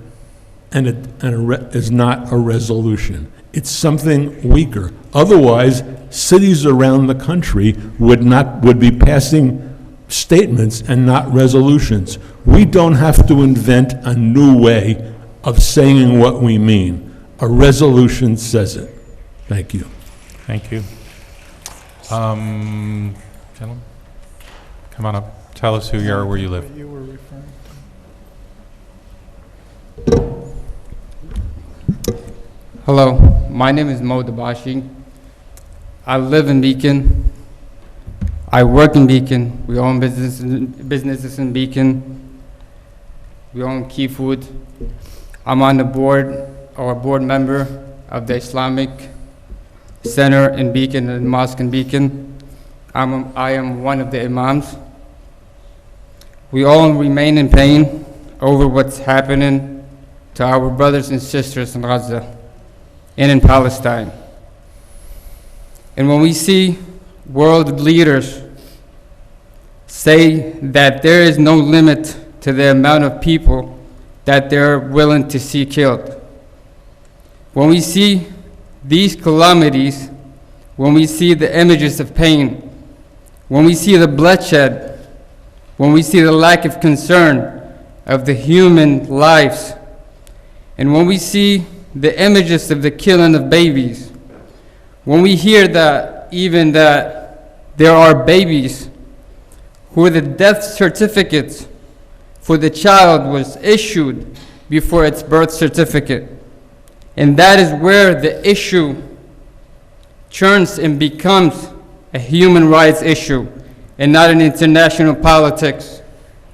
is not a resolution. It's something weaker. Otherwise, cities around the country would be passing statements and not resolutions. We don't have to invent a new way of saying what we mean. A resolution says it. Thank you. Thank you. Gentlemen, come on up. Tell us who you are, where you live. You were referring Hello, my name is Mo Dabashi. I live in Beacon. I work in Beacon. We own businesses in Beacon. We own Key Food. I'm on the board, or a board member of the Islamic Center in Beacon and Mosque in Beacon. I am one of the imams. We all remain in pain over what's happening to our brothers and sisters in Gaza and in Palestine. And when we see world leaders say that there is no limit to the amount of people that they're willing to see killed, when we see these calamities, when we see the images of pain, when we see the bloodshed, when we see the lack of concern of the human lives, and when we see the images of the killing of babies, when we hear that even that there are babies who the death certificates for the child was issued before its birth certificate, and that is where the issue turns and becomes a human rights issue and not an international politics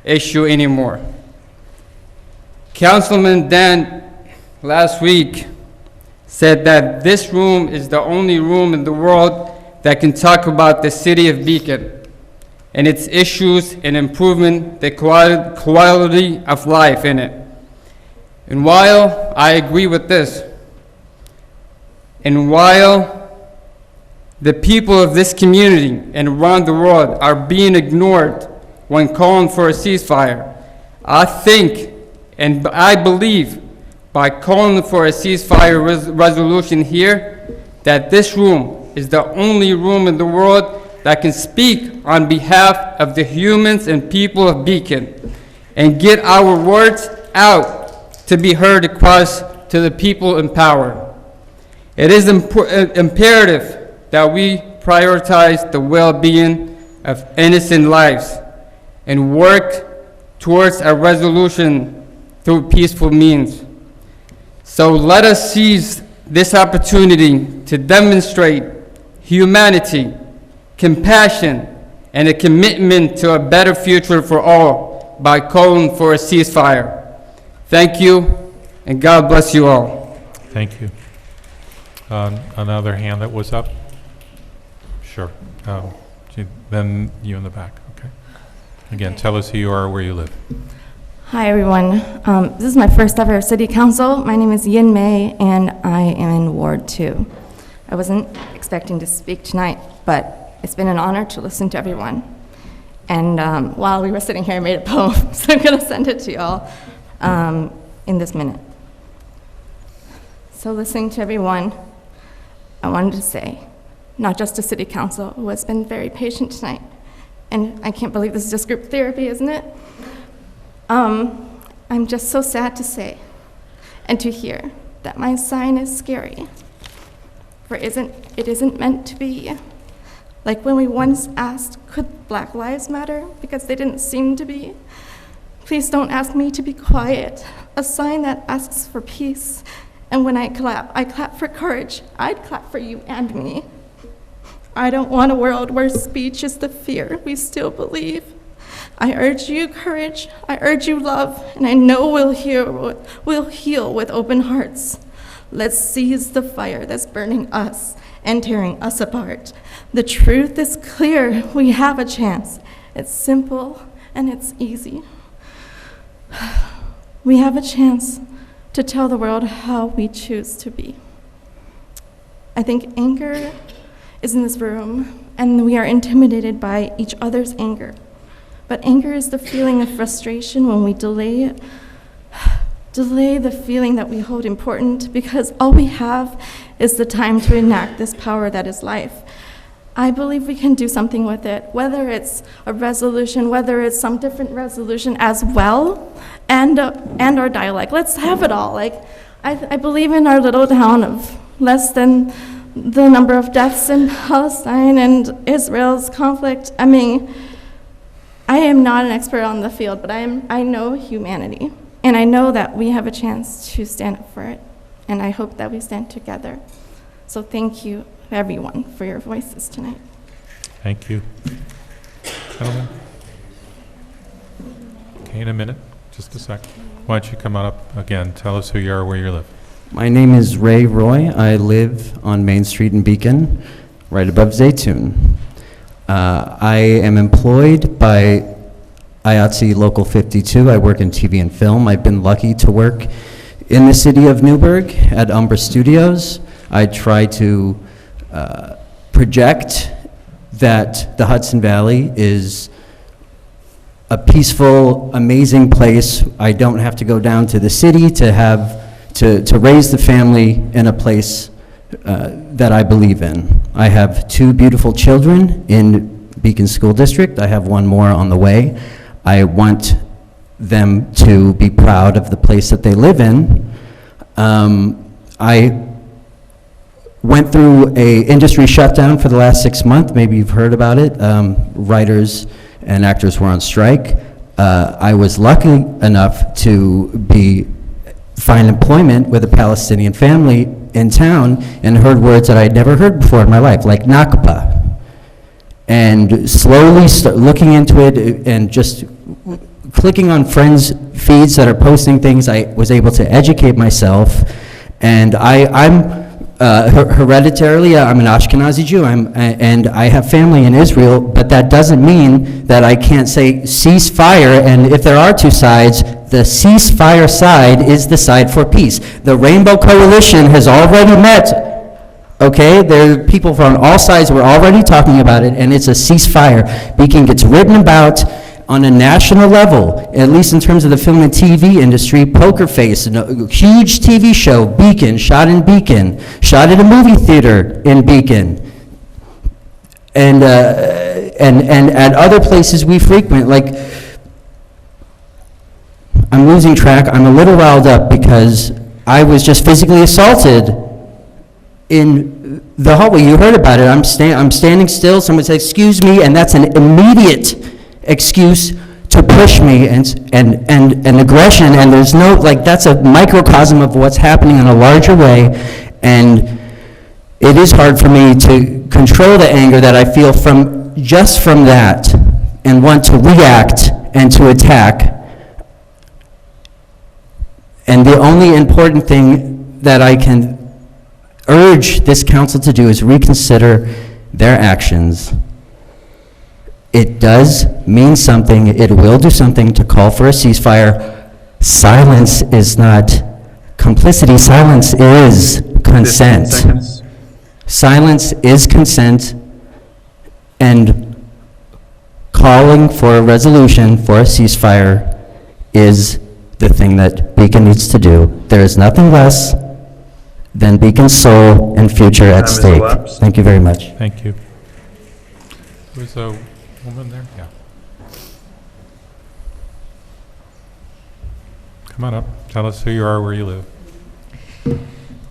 issue anymore. Councilman Dan last week said that this room is the only room in the world that can talk about the city of Beacon and its issues and improving the quality of life in it. And while I agree with this, and while the people of this community and around the world are being ignored when calling for a ceasefire, I think and I believe by calling for a ceasefire resolution here, that this room is the only room in the world that can speak on behalf of the humans and people of Beacon and get our words out to be heard across to the people in power. It is imperative that we prioritize the well-being of innocent lives and work towards a resolution through peaceful means. So let us seize this opportunity to demonstrate humanity, compassion, and a commitment to a better future for all by calling for a ceasefire. Thank you, and God bless you all. Thank you. Another hand that was up? Sure. Then you in the back, okay. Again, tell us who you are, where you live. Hi, everyone. This is my first ever city council. My name is Yin Mei, and I am in Ward 2. I wasn't expecting to speak tonight, but it's been an honor to listen to everyone. And while we were sitting here, I made a poem, so I'm going to send it to y'all in this minute. So listening to everyone, I wanted to say, not just to city council, who has been very patient tonight, and I can't believe this is just group therapy, isn't it? I'm just so sad to say and to hear that my sign is scary, for it isn't meant to be. Like when we once asked, could Black Lives Matter? Because they didn't seem to be. Please don't ask me to be quiet, a sign that asks for peace. And when I clap for courage. I'd clap for you and me. I don't want a world where speech is the fear we still believe. I urge you courage, I urge you love, and I know we'll heal with open hearts. Let's seize the fire that's burning us and tearing us apart. The truth is clear, we have a chance. It's simple and it's easy. We have a chance to tell the world how we choose to be. I think anger is in this room, and we are intimidated by each other's anger. But anger is the feeling of frustration when we delay the feeling that we hold important, because all we have is the time to enact this power that is life. I believe we can do something with it, whether it's a resolution, whether it's some different resolution as well, and our dialogue. Let's have it all. Like, I believe in our little town of less than the number of deaths in Palestine and Israel's conflict. I mean, I am not an expert on the field, but I know humanity, and I know that we have a chance to stand up for it, and I hope that we stand together. So thank you, everyone, for your voices tonight. Thank you. Gentlemen? Okay, in a minute, just a sec. Why don't you come on up again, tell us who you are, where you live. My name is Ray Roy. I live on Main Street in Beacon, right above Zaytoon. I am employed by IATSE Local 52. I work in TV and film. I've been lucky to work in the city of Newburgh at Umbra Studios. I try to project that the Hudson Valley is a peaceful, amazing place. I don't have to go down to the city to raise the family in a place that I believe in. I have 2 beautiful children in Beacon School District. I have 1 more on the way. I want them to be proud of the place that they live in. I went through a industry shutdown for the last 6 months. Maybe you've heard about it. Writers and actors were on strike. I was lucky enough to find employment with a Palestinian family in town and heard words that I'd never heard before in my life, like Nakba. And slowly looking into it and just clicking on friends' feeds that are posting things, I was able to educate myself. And I'm hereditarily, I'm an Ashkenazi Jew, and I have family in Israel, but that doesn't mean that I can't say ceasefire, and if there are 2 sides, the ceasefire side is the side for peace. The Rainbow Coalition has already met, okay? There are people from all sides who are already talking about it, and it's a ceasefire. Beacon gets written about on a national level, at least in terms of the film and TV industry. Poker Face, a huge TV show, Beacon, shot in a movie theater in Beacon, and at other places we frequent. Like, I'm losing track. I'm a little riled up because I was just physically assaulted in the hallway. You heard about it. I'm standing still. Someone said, "Excuse me," and that's an immediate excuse to push me and aggression, and there's no, like, that's a microcosm of what's happening in a larger way, And it is hard for me to control the anger that I feel from that and want to react and to attack. And the only important thing that I can urge this council to do is reconsider their actions. It does mean something. It will do something to call for a ceasefire. Silence is not complicity. Silence is consent. 15 seconds. Silence is consent, and calling for a resolution for a ceasefire is the thing that Beacon needs to do. There is nothing less than Beacon's soul and future at Time has stake. elapsed. Thank you very much. Thank you. There's a woman there? Yeah. Come on up. Tell us who you are, where you live.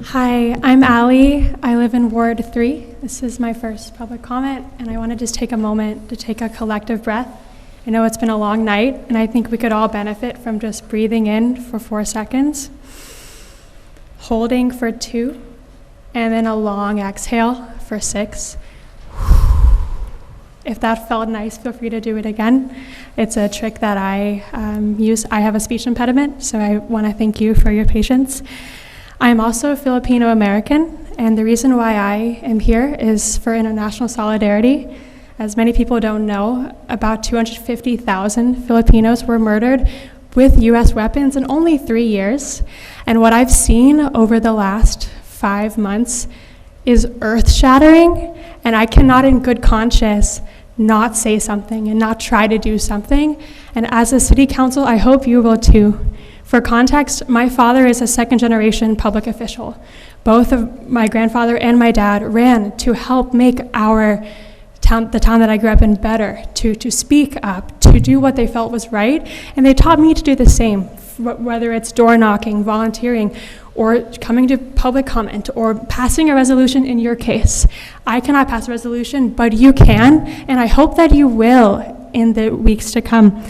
Hi, I'm Allie. I live in Ward 3. This is my first public comment, and I want to just take a moment to take a collective breath. I know it's been a long night, and I think we could all benefit from just breathing in for 4 seconds, holding for 2, and then a long exhale for 6. If that felt nice, feel free to do it again. It's a trick that I use. I have a speech impediment, so I want to thank you for your patience. I am also Filipino American, and the reason why I am here is for international solidarity. As many people don't know, about 250,000 Filipinos were murdered with U.S. weapons in only 3 years. And what I've seen over the last 5 months is earth-shattering, and I cannot in good conscience not say something and not try to do something. And as a city council, I hope you will too. For context, my father is a second-generation public official. Both of my grandfather and my dad ran to help make our town, the town that I grew up in, better, to speak up, to do what they felt was right, and they taught me to do the same, whether it's door knocking, volunteering, or coming to public comment, or passing a resolution in your case. I cannot pass a resolution, but you can, and I hope that you will in the weeks to come.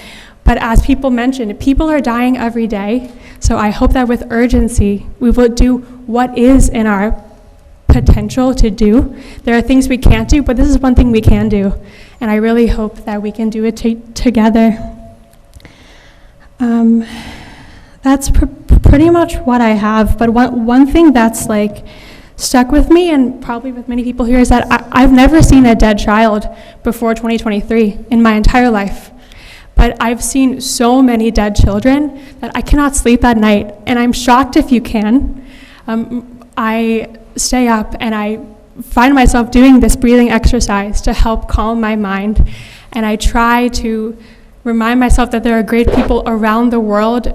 But as people mentioned, people are dying every day, so I hope that with urgency, we will do what is in our potential to do. There are things we can't do, but this is one thing we can do, and I really hope that we can do it together. That's pretty much what I have, but one thing that's like stuck with me, and probably with many people here, is that I've never seen a dead child before 2023 in my entire life. But I've seen so many dead children that I cannot sleep at night, and I'm shocked if you can. I stay up and I find myself doing this breathing exercise to help calm my mind, and I try to remind myself that there are great people around the world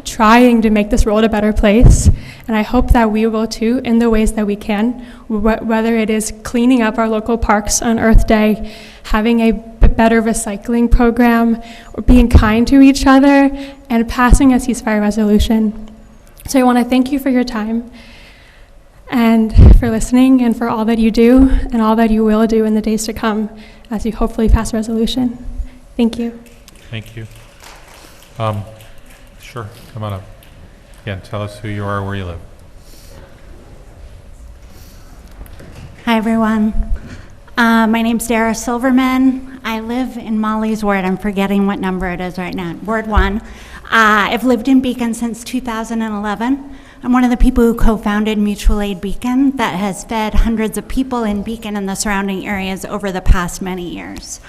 trying to make this world a better place, and I hope that we will too in the ways that we can, whether it is cleaning up our local parks on Earth Day, having a better recycling program, or being kind to each other, and passing a ceasefire resolution. So I want to thank you for your time, and for listening, and for all that you do, and all that you will do in the days to come, as you hopefully pass a resolution. Thank you. Thank you. Sure, come on up. Again, tell us who you are, where you live. Hi, everyone. My name's Dara Silverman. I live in Molly's ward. I'm forgetting what number it is right now. Ward 1. I've lived in Beacon since 2011. I'm one of the people who co-founded Mutual Aid Beacon that has fed hundreds of people in Beacon and the surrounding areas over the past many years.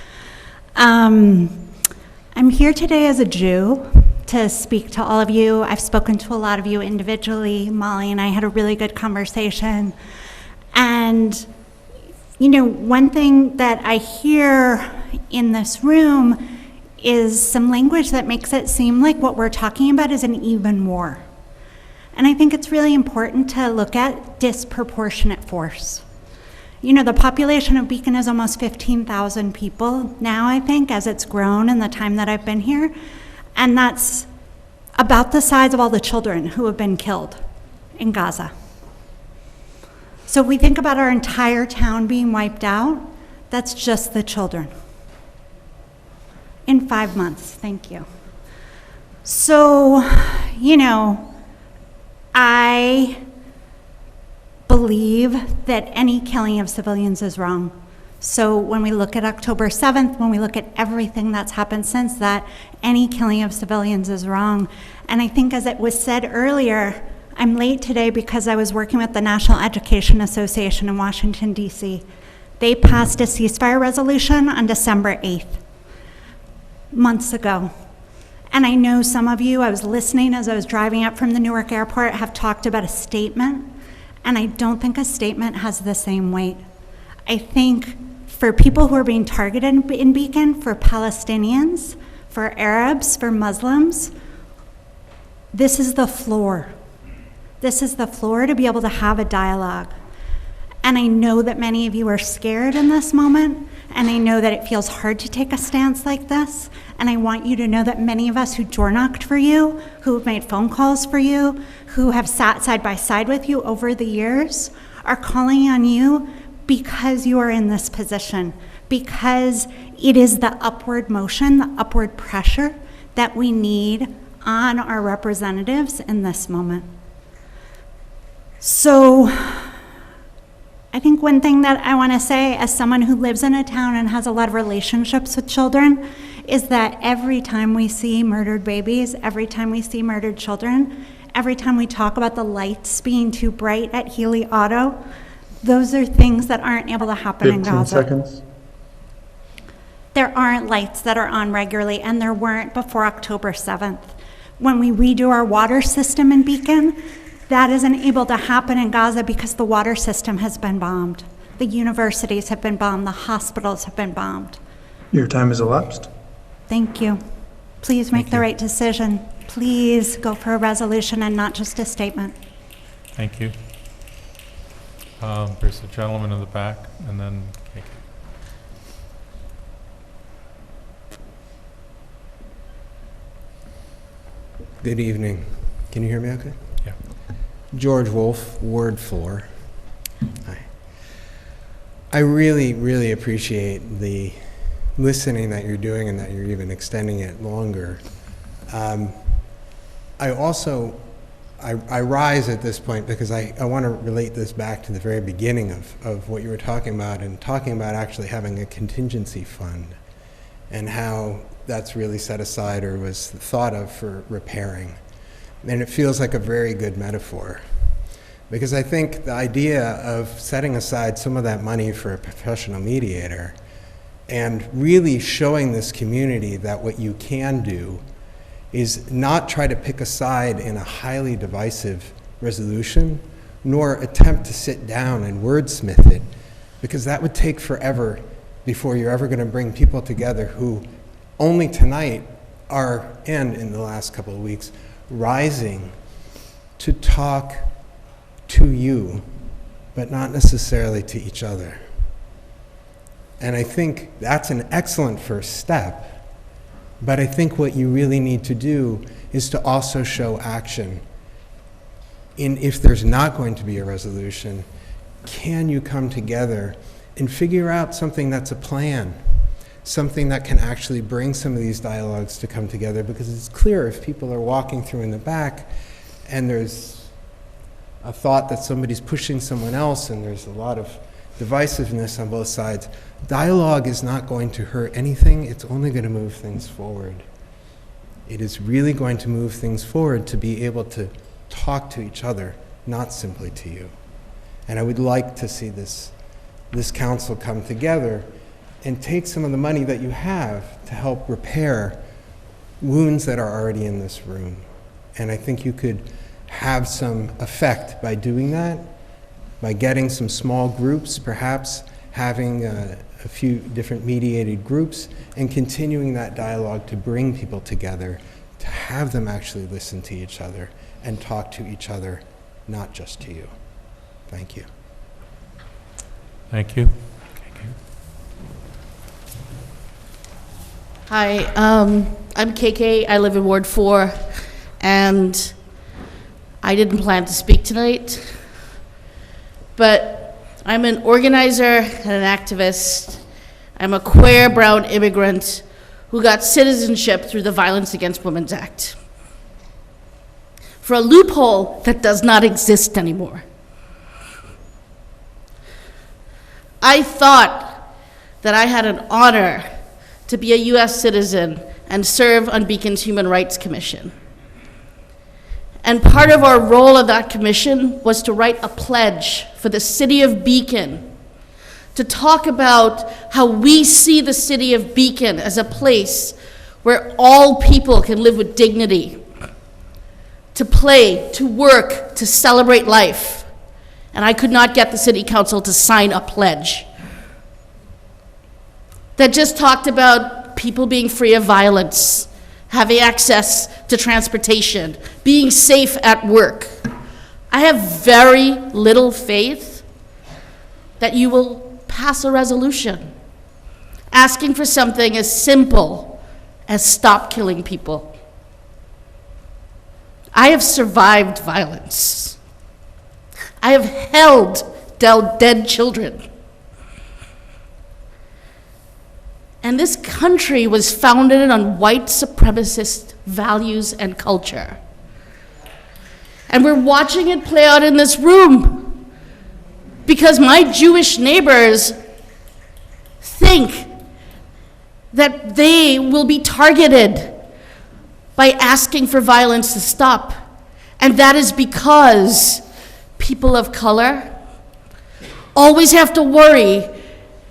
I'm here today as a Jew to speak to all of you. I've spoken to a lot of you individually. Molly and I had a really good conversation. And, you know, one thing that I hear in this room is some language that makes it seem like what we're talking about is an even war. And I think it's really important to look at disproportionate force. You know, the population of Beacon is almost 15,000 people now, I think, as it's grown in the time that I've been here. And that's about the size of all the children who have been killed in Gaza. So if we think about our entire town being wiped out, that's just the children. In 5 months, thank you. So, you know, I believe that any killing of civilians is wrong. So when we look at October 7th, when we look at everything that's happened since that, any killing of civilians is wrong. And I think, as it was said earlier, I'm late today because I was working with the National Education Association in Washington, D.C. They passed a ceasefire resolution on December 8th, months ago. And I know some of you, I was listening as I was driving up from the Newark airport, have talked about a statement, and I don't think a statement has the same weight. I think for people who are being targeted in Beacon, for Palestinians, for Arabs, for Muslims, this is the floor. This is the floor to be able to have a dialogue. And I know that many of you are scared in this moment, and I know that it feels hard to take a stance like this, and I want you to know that many of us who door knocked for you, who have made phone calls for you, who have sat side by side with you over the years, are calling on you because you are in this position, because it is the upward motion, the upward pressure that we need on our representatives in this moment. So I think one thing that I want to say, as someone who lives in a town and has a lot of relationships with children, is that every time we see murdered babies, every time we see murdered children, every time we talk about the lights being too bright at Healy Auto, those are things that aren't able to happen in 15 Gaza. seconds. There aren't lights that are on regularly, and there weren't before October 7th. When we redo our water system in Beacon, that isn't able to happen in Gaza because the water system has been bombed. The universities have been bombed. The hospitals have been bombed. Your time has elapsed. Thank you. Please make the right decision. Please go for a resolution and not just a statement. Thank you. There's a gentleman in the back, and then KK. Good evening. Can you hear me okay? Yeah. George Wolf, Ward 4. Hi. I really, really appreciate the listening that you're doing and that you're even extending it longer. I also rise at this point because I want to relate this back to the very beginning of what you were talking about, and talking about actually having a contingency fund and how that's really set aside or was thought of for repairing. And it feels like a very good metaphor, because I think the idea of setting aside some of that money for a professional mediator and really showing this community that what you can do is not try to pick a side in a highly divisive resolution, nor attempt to sit down and wordsmith it, because that would take forever before you're ever going to bring people together who only tonight are, and in the last couple of weeks, rising to talk to you, but not necessarily to each other. And I think that's an excellent first step. But I think what you really need to do is to also show action. If there's not going to be a resolution, can you come together and figure out something that's a plan, something that can actually bring some of these dialogues to come together? Because it's clear if people are walking through in the back and there's a thought that somebody's pushing someone else and there's a lot of divisiveness on both sides, dialogue is not going to hurt anything. It's only going to move things forward. It is really going to move things forward to be able to talk to each other, not simply to you. And I would like to see this council come together and take some of the money that you have to help repair wounds that are already in this room. And I think you could have some effect by doing that, by getting some small groups, perhaps having a few different mediated groups, and continuing that dialogue to bring people together, to have them actually listen to each other and talk to each other, not just to you. Thank you. Thank you. Hi, I'm KK. I live in Ward 4, and I didn't plan to speak tonight, but I'm an organizer and an activist. I'm a queer brown immigrant who got citizenship through the Violence Against Women Act for a loophole that does not exist anymore. I thought that I had an honor to be a U.S. citizen and serve on Beacon's Human Rights Commission. And part of our role of that commission was to write a pledge for the city of Beacon, to talk about how we see the city of Beacon as a place where all people can live with dignity, to play, to work, to celebrate life. And I could not get the city council to sign a pledge that just talked about people being free of violence, having access to transportation, being safe at work. I have very little faith that you will pass a resolution asking for something as simple as stop killing people. I have survived violence. I have held dead children. And this country was founded on white supremacist values and culture. And we're watching it play out in this room because my Jewish neighbors think that they will be targeted by asking for violence to stop. And that is because people of color always have to worry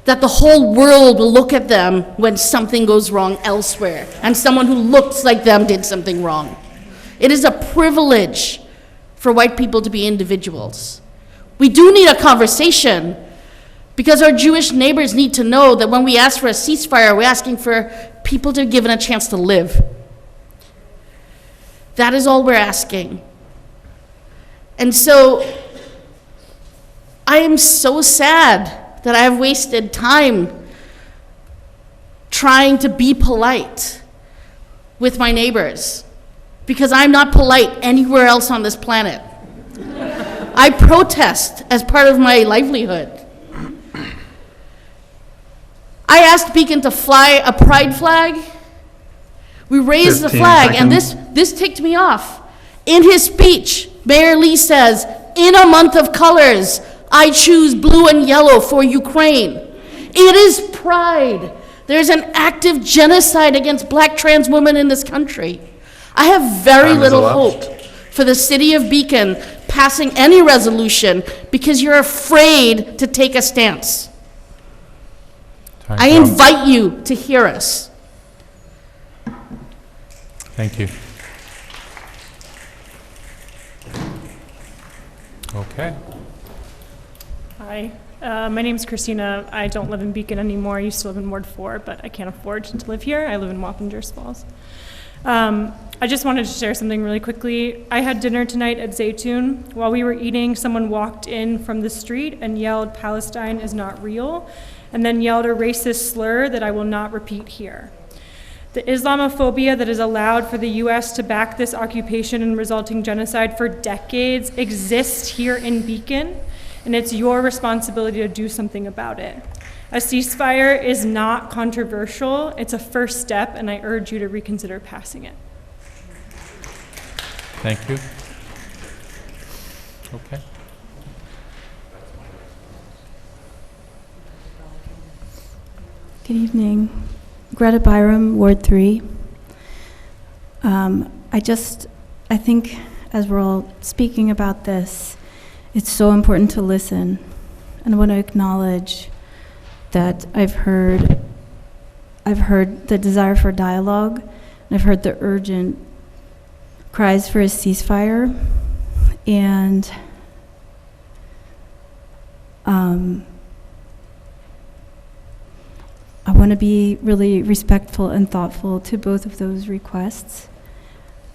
that the whole world will look at them when something goes wrong elsewhere, and someone who looks like them did something wrong. It is a privilege for white people to be individuals. We do need a conversation because our Jewish neighbors need to know that when we ask for a ceasefire, we're asking for people to be given a chance to live. That is all we're asking. And so I am so sad that I have wasted time trying to be polite with my neighbors, because I'm not polite anywhere else on this planet. I protest as part of my livelihood. I asked Beacon to fly a pride flag. We raised the flag, and this ticked me off. In his speech, Mayor Lee says, "In a month of colors, I choose blue and yellow for Ukraine." It is pride. There's an active genocide against black trans women in this country. I have very little hope for the city of Beacon passing any resolution because you're afraid to take a stance. I invite you to hear us. Thank you. Okay. Hi, my name is Christina. I don't live in Beacon anymore. I used to live in Ward 4, but I can't afford to live here. I live in Wappingers Falls. I just wanted to share something really quickly. I had dinner tonight at Zaytun. While we were eating, someone walked in from the street and yelled, "Palestine is not real," and then yelled a racist slur that I will not repeat here. The Islamophobia that has allowed for the U.S. to back this occupation and resulting genocide for decades exists here in Beacon, and it's your responsibility to do something about it. A ceasefire is not controversial. It's a first step, and I urge you to reconsider passing it. Thank you. Okay. Good evening. Greta Byram, Ward 3. I think as we're all speaking about this, it's so important to listen. And I want to acknowledge that I've heard the desire for dialogue, and I've heard the urgent cries for a ceasefire, and I want to be really respectful and thoughtful to both of those requests.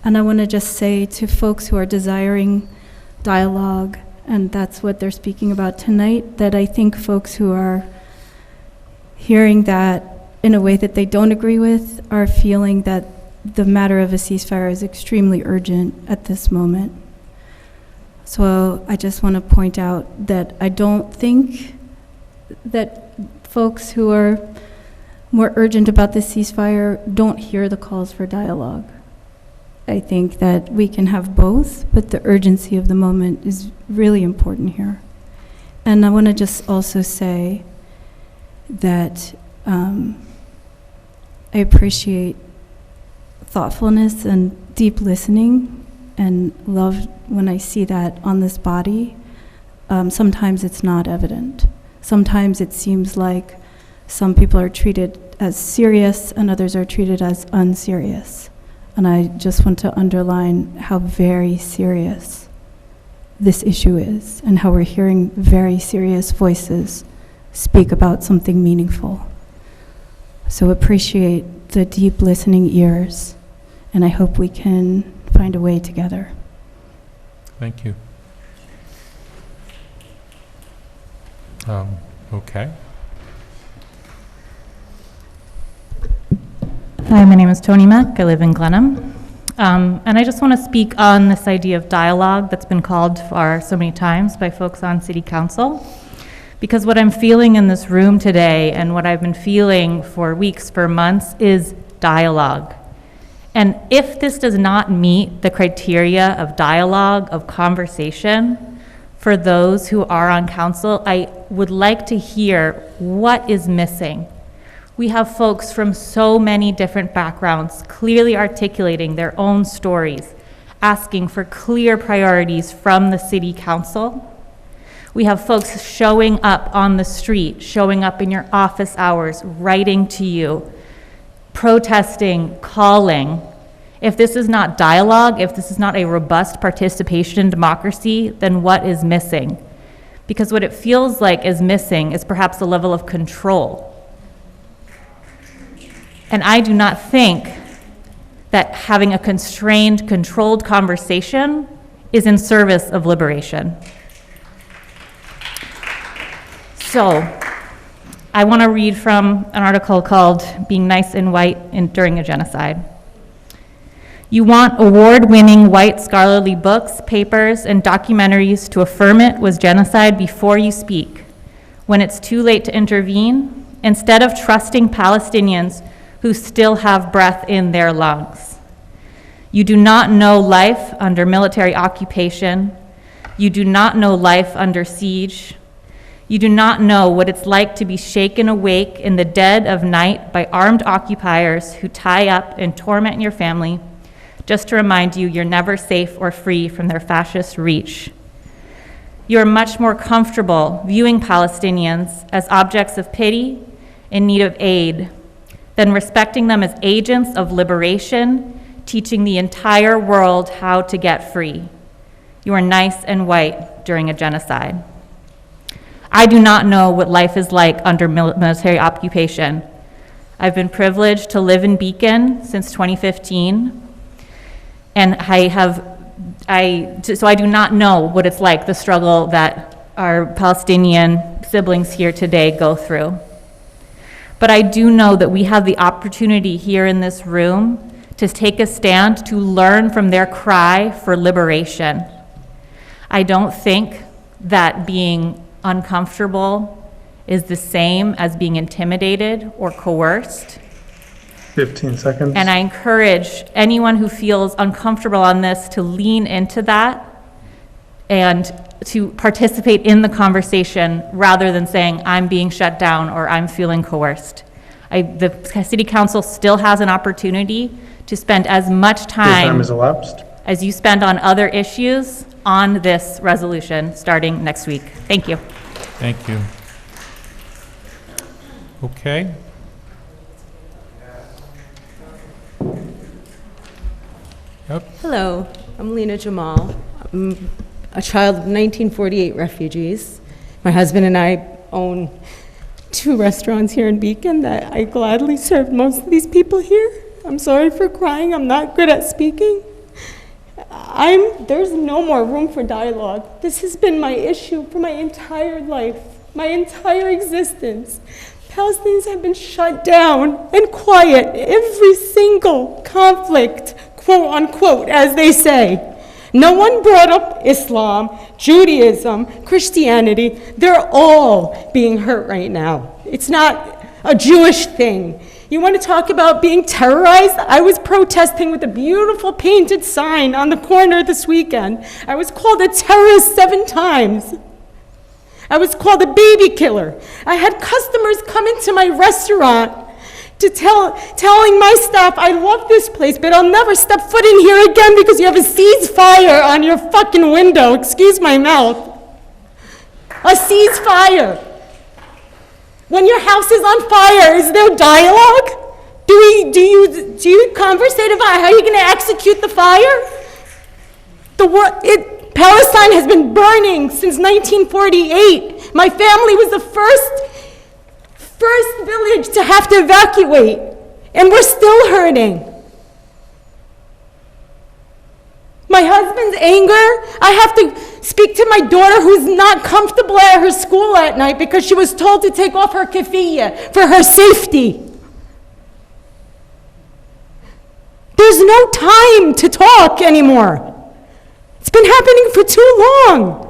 And I want to just say to folks who are desiring dialogue, and that's what they're speaking about tonight, that I think folks who are hearing that in a way that they don't agree with are feeling that the matter of a ceasefire is extremely urgent at this moment. So I just want to point out that I don't think that folks who are more urgent about this ceasefire don't hear the calls for dialogue. I think that we can have both, but the urgency of the moment is really important here. And I want to just also say that I appreciate thoughtfulness and deep listening, and love when I see that on this body. Sometimes it's not evident. Sometimes it seems like some people are treated as serious and others are treated as unserious. And I just want to underline how very serious this issue is, and how we're hearing very serious voices speak about something meaningful. So appreciate the deep listening ears, and I hope we can find a way together. Thank you. Okay. Hi, my name is Tony Mack. I live in Glenham. And I just want to speak on this idea of dialogue that's been called for so many times by folks on City Council. Because what I'm feeling in this room today, and what I've been feeling for weeks, for months, is dialogue. And if this does not meet the criteria of dialogue, of conversation, for those who are on council, I would like to hear what is missing. We have folks from so many different backgrounds clearly articulating their own stories, asking for clear priorities from the city council. We have folks showing up on the street, showing up in your office hours, writing to you, protesting, calling. If this is not dialogue, if this is not a robust participation in democracy, then what is missing? Because what it feels like is missing is perhaps a level of control. And I do not think that having a constrained, controlled conversation is in service of liberation. So, I want to read from an article called Being Nice and White During a Genocide. You want award-winning white scholarly books, papers, and documentaries to affirm it was genocide before you speak. When it's too late to intervene, instead of trusting Palestinians who still have breath in their lungs. You do not know life under military occupation. You do not know life under siege. You do not know what it's like to be shaken awake in the dead of night by armed occupiers who tie up and torment your family, just to remind you you're never safe or free from their fascist reach. You're much more comfortable viewing Palestinians as objects of pity in need of aid than respecting them as agents of liberation, teaching the entire world how to get free. You are nice and white during a genocide. I do not know what life is like under military occupation. I've been privileged to live in Beacon since 2015, and so I do not know what it's like, the struggle that our Palestinian siblings here today go through. But I do know that we have the opportunity here in this room to take a stand, to learn from their cry for liberation. I don't think that being uncomfortable is the same as being intimidated or coerced. 15 seconds. And I encourage anyone who feels uncomfortable on this to lean into that and to participate in the conversation rather than saying, I'm being shut down or I'm feeling coerced. The City Council still has an opportunity to spend as much Your time time has elapsed. as you spend on other issues on this resolution starting next week. Thank you. Thank you. Okay. Yep. Hello, I'm Lena Jamal. I'm a child of 1948 refugees. My husband and I own 2 restaurants here in Beacon that I gladly served most of these people here. I'm sorry for crying, I'm not good at speaking. There's no more room for dialogue. This has been my issue for my entire life, my entire existence. Palestinians have been shut down and quiet every single conflict, quote unquote, as they say. No one brought up Islam, Judaism, Christianity. They're all being hurt right now. It's not a Jewish thing. You want to talk about being terrorized? I was protesting with a beautiful painted sign on the corner this weekend. I was called a terrorist 7 times. I was called a baby killer. I had customers come into my restaurant to telling my staff, I love this place, but I'll never step foot in here again because you have a ceasefire on your fucking window. Excuse my mouth. A ceasefire. When your house is on fire, is there dialogue? Do you conversate about how you're going to execute the fire? Palestine has been burning since 1948. My family was the first village to have to evacuate, and we're still hurting. My husband's anger, I have to speak to my daughter who's not comfortable at her school at night because she was told to take off her keffiyeh for her safety. There's no time to talk anymore. It's been happening for too long.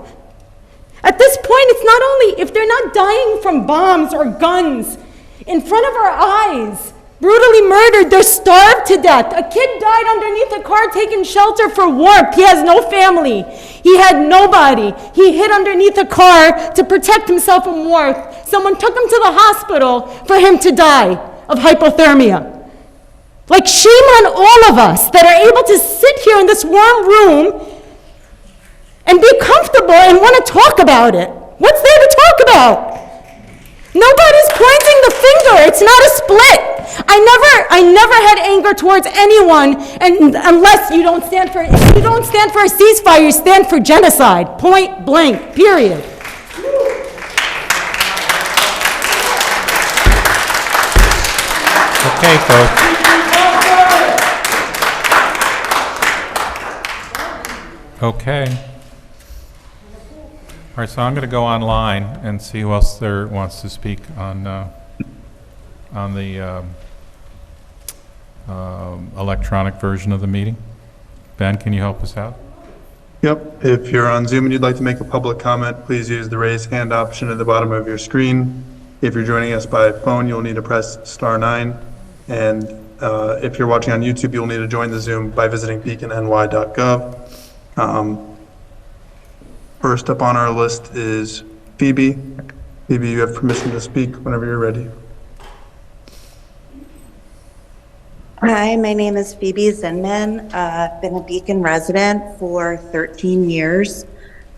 At this point, it's not only, if they're not dying from bombs or guns in front of our eyes, brutally murdered, they're starved to death. A kid died underneath a car taking shelter for warmth. He has no family. He had nobody. He hid underneath a car to protect himself from warmth. Someone took him to the hospital for him to die of hypothermia. Like, shame on all of us that are able to sit here in this warm room and be comfortable and want to talk about it. What's there to talk about? Nobody's pointing the finger. It's not a split. I never had anger towards anyone, and unless you don't stand for, if you don't stand for a ceasefire, you stand for genocide. Point blank. Period. Okay, folks. Okay. All right, so I'm going to go online and see who else there wants to speak on the electronic version of the meeting. Ben, can you help us out? Yep. If you're on Zoom and you'd like to make a public comment, please use the raise hand option at the bottom of your screen. If you're joining us by phone, you'll need to press *9. And if you're watching on YouTube, you'll need to join the Zoom by visiting beaconny.gov. First up on our list is Phoebe. Phoebe, you have permission to speak whenever you're ready. Hi, my name is Phoebe Zinman. I've been a Beacon resident for 13 years.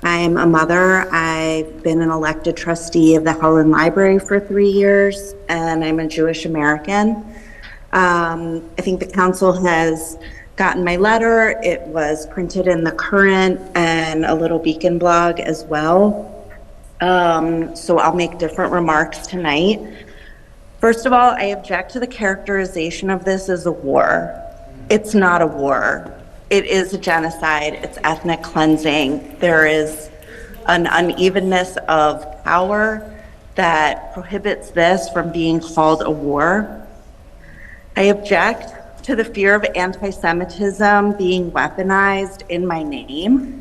I'm a mother. I've been an elected trustee of the Helen Library for 3 years, and I'm a Jewish American. I think the council has gotten my letter. It was printed in the Current and a little Beacon blog as well. So I'll make different remarks tonight. First of all, I object to the characterization of this as a war. It's not a war. It is a genocide. It's ethnic cleansing. There is an unevenness of power that prohibits this from being called a war. I object to the fear of anti-Semitism being weaponized in my name.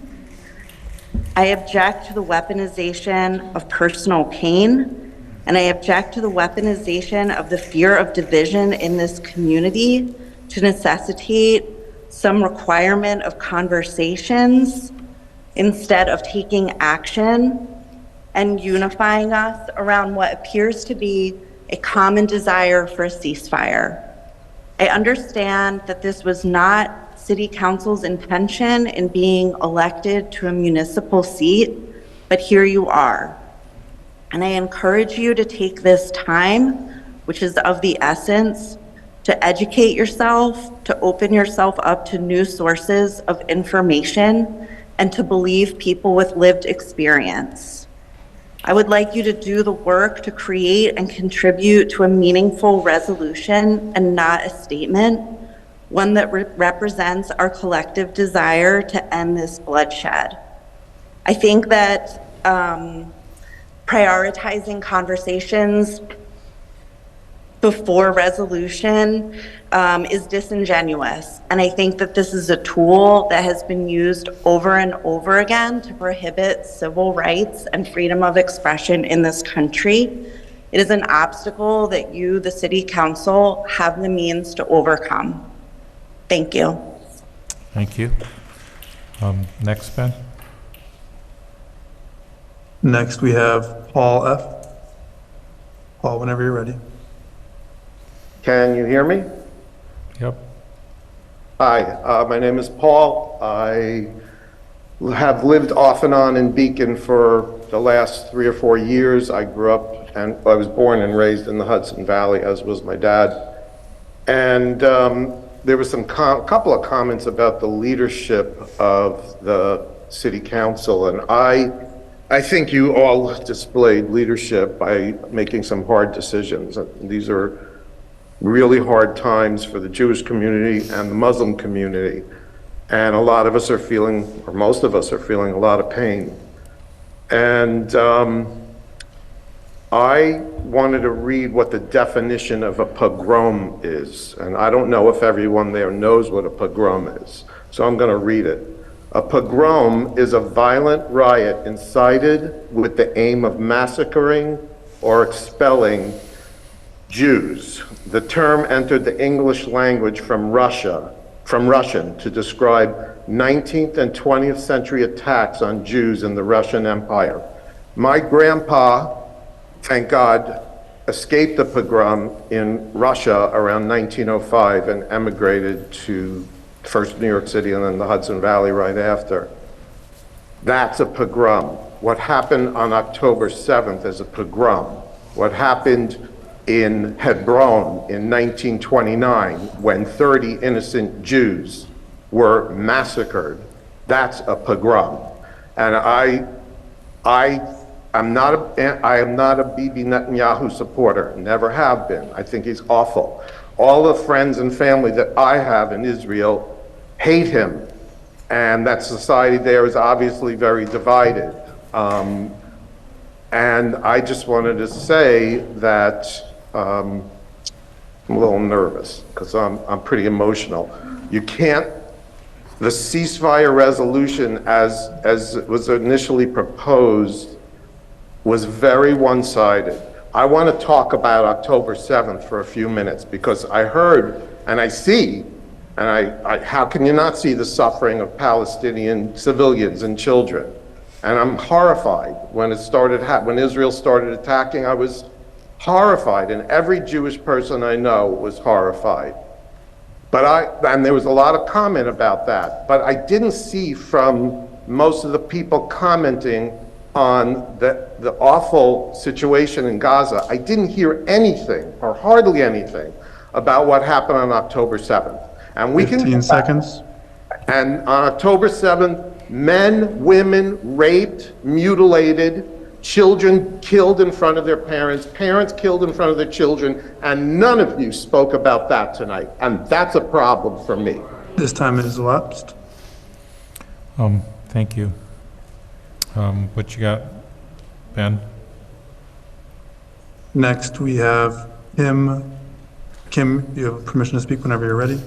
I object to the weaponization of personal pain, and I object to the weaponization of the fear of division in this community to necessitate some requirement of conversations instead of taking action and unifying us around what appears to be a common desire for a ceasefire. I understand that this was not City Council's intention in being elected to a municipal seat, but here you are. And I encourage you to take this time, which is of the essence, to educate yourself, to open yourself up to new sources of information, and to believe people with lived experience. I would like you to do the work to create and contribute to a meaningful resolution and not a statement, one that represents our collective desire to end this bloodshed. I think that prioritizing conversations before resolution is disingenuous. And I think that this is a tool that has been used over and over again to prohibit civil rights and freedom of expression in this country. It is an obstacle that you, the City Council, have the means to overcome. Thank you. Thank you. Next, Ben. Next, we have Paul F. Paul, whenever you're ready. Can you hear me? Yep. Hi, my name is Paul. I have lived off and on in Beacon for the last 3 or 4 years. I grew up and I was born and raised in the Hudson Valley, as was my dad. And there was some couple of comments about the leadership of the city council, and I think you all displayed leadership by making some hard decisions. These are really hard times for the Jewish community and the Muslim community. And a lot of us are feeling, or most of us are feeling, a lot of pain. And I wanted to read what the definition of a pogrom is. And I don't know if everyone there knows what a pogrom is. So I'm going to read it. A pogrom is a violent riot incited with the aim of massacring or expelling Jews. The term entered the English language from Russian to describe 19th and 20th century attacks on Jews in the Russian Empire. My grandpa, thank God, escaped the pogrom in Russia around 1905 and emigrated to first New York City and then the Hudson Valley right after. That's a pogrom. What happened on October 7th is a pogrom. What happened in Hebron in 1929 when 30 innocent Jews were massacred, that's a pogrom. And I am not a Bibi Netanyahu supporter, never have been. I think he's awful. All the friends and family that I have in Israel hate him, and that society there is obviously very divided. And I just wanted to say that I'm a little nervous because I'm pretty emotional. You can't, the ceasefire resolution as it was initially proposed was very one-sided. I want to talk about October 7th for a few minutes because I heard and I see, and how can you not see the suffering of Palestinian civilians and children? And I'm horrified. When Israel started attacking, I was horrified, and every Jewish person I know was horrified. And there was a lot of comment about that, but I didn't see from most of the people commenting on the awful situation in Gaza. I didn't hear anything, or hardly anything, about what happened on October 7th. And we 15 seconds. And on October 7th, men, women raped, mutilated, children killed in front of their parents, parents killed in front of their children, and none of you spoke about that tonight. And that's a problem for me. This time has elapsed. Thank you. What you got, Ben? Next, we have Kim. Kim, you have permission to speak whenever you're ready.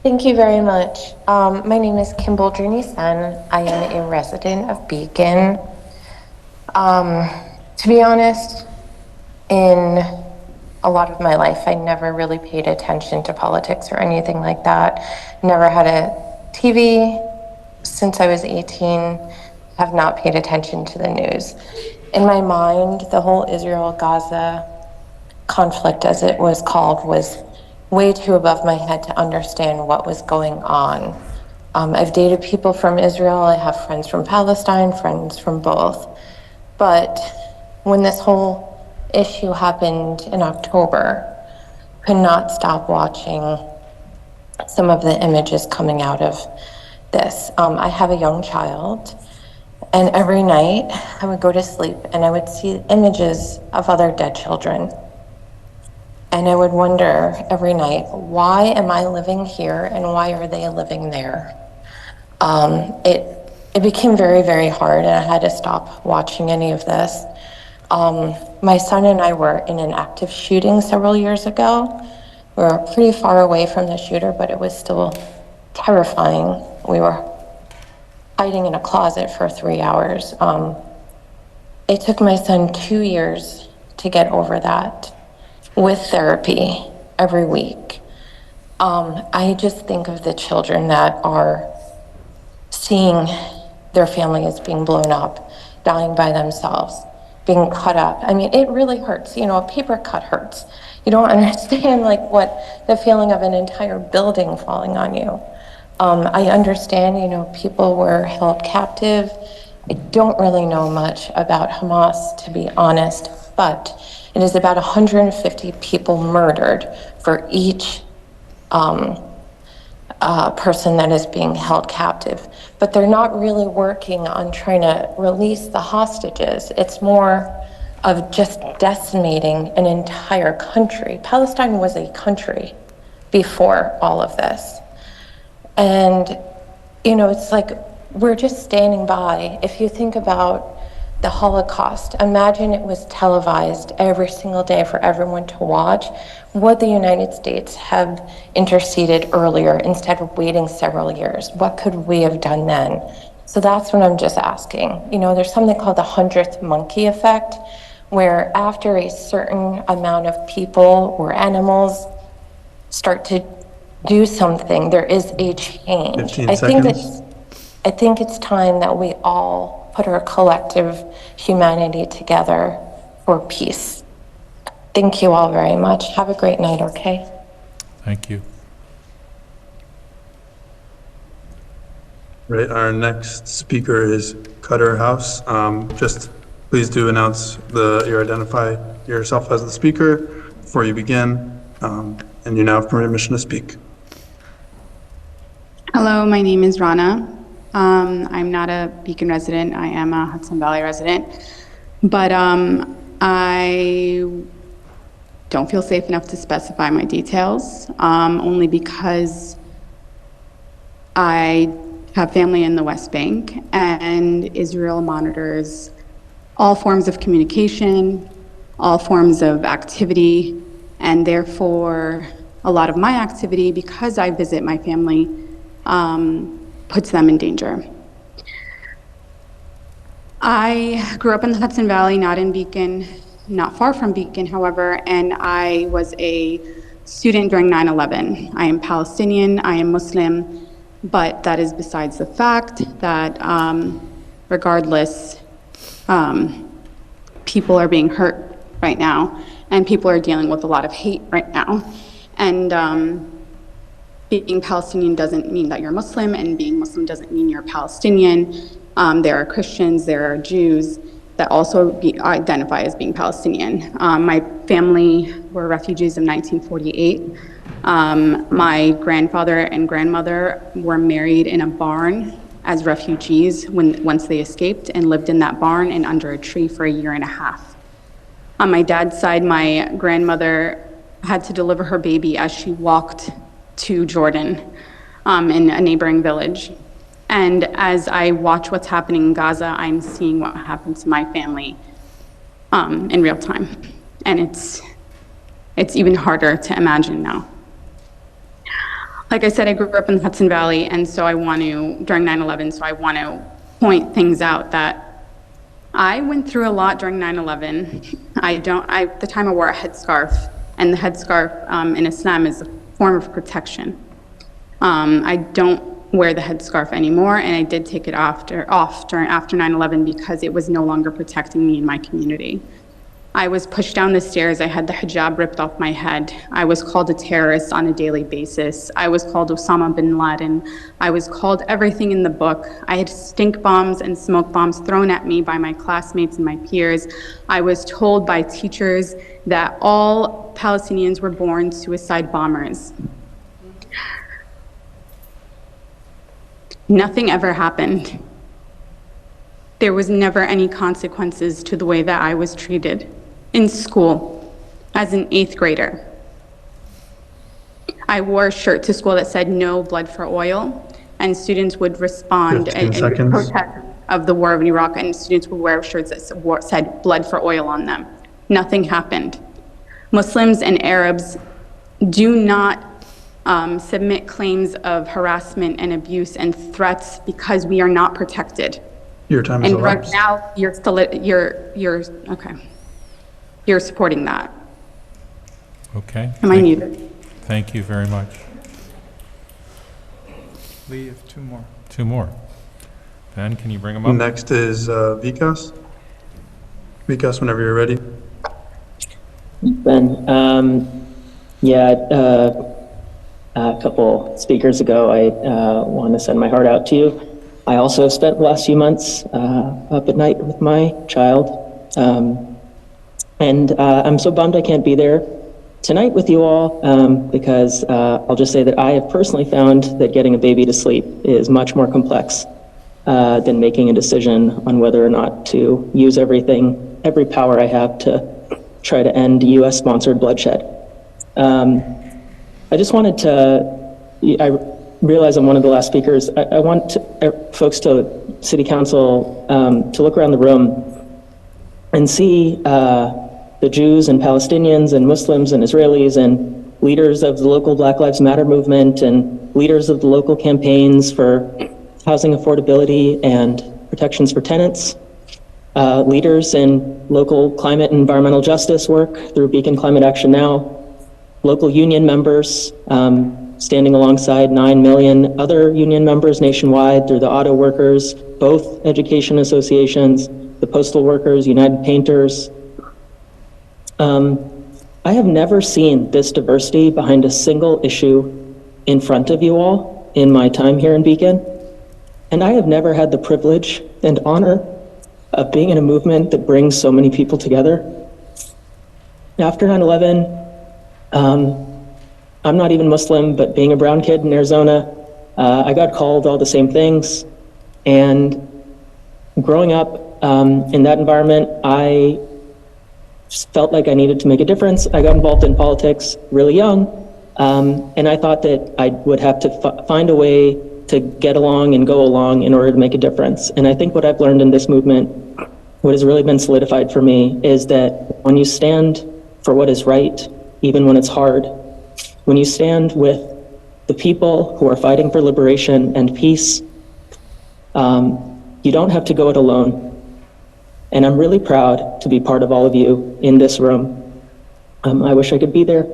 Thank you very much. My name is Kim Boldrini Sen. I am a resident of Beacon. To be honest, in a lot of my life, I never really paid attention to politics or anything like that. Never had a TV since I was 18, have not paid attention to the news. In my mind, the whole Israel-Gaza conflict, as it was called, was way too above my head to understand what was going on. I've dated people from Israel, I have friends from Palestine, friends from both. But when this whole issue happened in October, could not stop watching some of the images coming out of this. I have a young child, and every night I would go to sleep and I would see images of other dead children. And I would wonder every night, why am I living here and why are they living there? It became very, very hard, and I had to stop watching any of this. My son and I were in an active shooting several years ago. We were pretty far away from the shooter, but it was still terrifying. We were hiding in a closet for 3 hours. It took my son 2 years to get over that, with therapy every week. I just think of the children that are seeing their family is being blown up, dying by themselves, being cut up. I mean, it really hurts. You know, a paper cut hurts. You don't understand like what the feeling of an entire building falling on you. I understand, you know, people were held captive. I don't really know much about Hamas, to be honest, but it is about 150 people murdered for each person that is being held captive. But they're not really working on trying to release the hostages. It's more of just decimating an entire country. Palestine was a country before all of this. And, you know, it's like we're just standing by. If you think about the Holocaust, imagine it was televised every single day for everyone to watch. Would the United States have interceded earlier instead of waiting several years? What could we have done then? So that's what I'm just asking. You know, there's something called the 100th monkey effect, where after a certain amount of people or animals start to do something, there is a change. 15 I seconds. think it's time that we all put our collective humanity together for peace. Thank you all very much. Have a great night, okay? Thank you. Right, our next speaker is Cutter House. Just please do announce identify yourself as the speaker before you begin, and you now have permission to speak. Hello, my name is Rana. I'm not a Beacon resident, I am a Hudson Valley resident, but I don't feel safe enough to specify my details, only because I have family in the West Bank and Israel monitors all forms of communication, all forms of activity, and therefore a lot of my activity, because I visit my family, puts them in danger. I grew up in the Hudson Valley, not in Beacon, not far from Beacon, however, and I was a student during 9/11. I am Palestinian, I am Muslim, but that is besides the fact that regardless, people are being hurt right now, and people are dealing with a lot of hate right now. And being Palestinian doesn't mean that you're Muslim, and being Muslim doesn't mean you're Palestinian. There are Christians, there are Jews that also identify as being Palestinian. My family were refugees in 1948. My grandfather and grandmother were married in a barn as refugees once they escaped, and lived in that barn and under a tree for 1.5 years. On my dad's side, my grandmother had to deliver her baby as she walked to Jordan in a neighboring village. And as I watch what's happening in Gaza, I'm seeing what happened to my family in real time. And it's even harder to imagine now. Like I said, I grew up in the Hudson Valley, and so I want to, during 9/11, so I want to point things out that I went through a lot during 9/11. At the time I wore a headscarf, and the headscarf in Islam is a form of protection. I don't wear the headscarf anymore, and I did take it after 9/11 because it was no longer protecting me in my community. I was pushed down the stairs. I had the hijab ripped off my head. I was called a terrorist on a daily basis. I was called Osama bin Laden. I was called everything in the book. I had stink bombs and smoke bombs thrown at me by my classmates and my peers. I was told by teachers that all Palestinians were born suicide bombers. Nothing ever happened. There was never any consequences to the way that I was treated in school as an 8th grader. I wore a shirt to school that said "No blood for oil," and students would respond in protest of the war of Iraq, and students would wear shirts that said "Blood for oil" on them. Nothing happened. Muslims and Arabs do not submit claims of harassment and abuse and threats because we are not protected. Your time is And right elapsed. now, okay. You're supporting that. Okay. Am I muted? Thank you very much. Lee, you have 2 more. 2 more. Ben, can you bring them up? Next is Vikas. Vikas, whenever you're ready. Ben, a couple speakers ago, I want to send my heart out to you. I also have spent the last few months up at night with my child, and I'm so bummed I can't be there tonight with you all, because I'll just say that I have personally found that getting a baby to sleep is much more complex than making a decision on whether or not to use every power I have to try to end US-sponsored bloodshed. I just wanted to, I realize I'm one of the last speakers. I want folks to, City Council, to look around the room and see the Jews and Palestinians and Muslims and Israelis and leaders of the local Black Lives Matter movement and leaders of the local campaigns for housing affordability and protections for tenants, leaders in local climate and environmental justice work through Beacon Climate Action Now, local union members standing alongside 9 million other union members nationwide through the auto workers, both education associations, the postal workers, United Painters. I have never seen this diversity behind a single issue in front of you all in my time here in Beacon. And I have never had the privilege and honor of being in a movement that brings so many people together. After 9/11, I'm not even Muslim, but being a brown kid in Arizona, I got called all the same things. And growing up in that environment, I felt like I needed to make a difference. I got involved in politics really young, and I thought that I would have to find a way to get along and go along in order to make a difference. And I think what I've learned in this movement, what has really been solidified for me, is that when you stand for what is right, even when it's hard, when you stand with the people who are fighting for liberation and peace, you don't have to go it alone. And I'm really proud to be part of all of you in this room. I wish I could be there.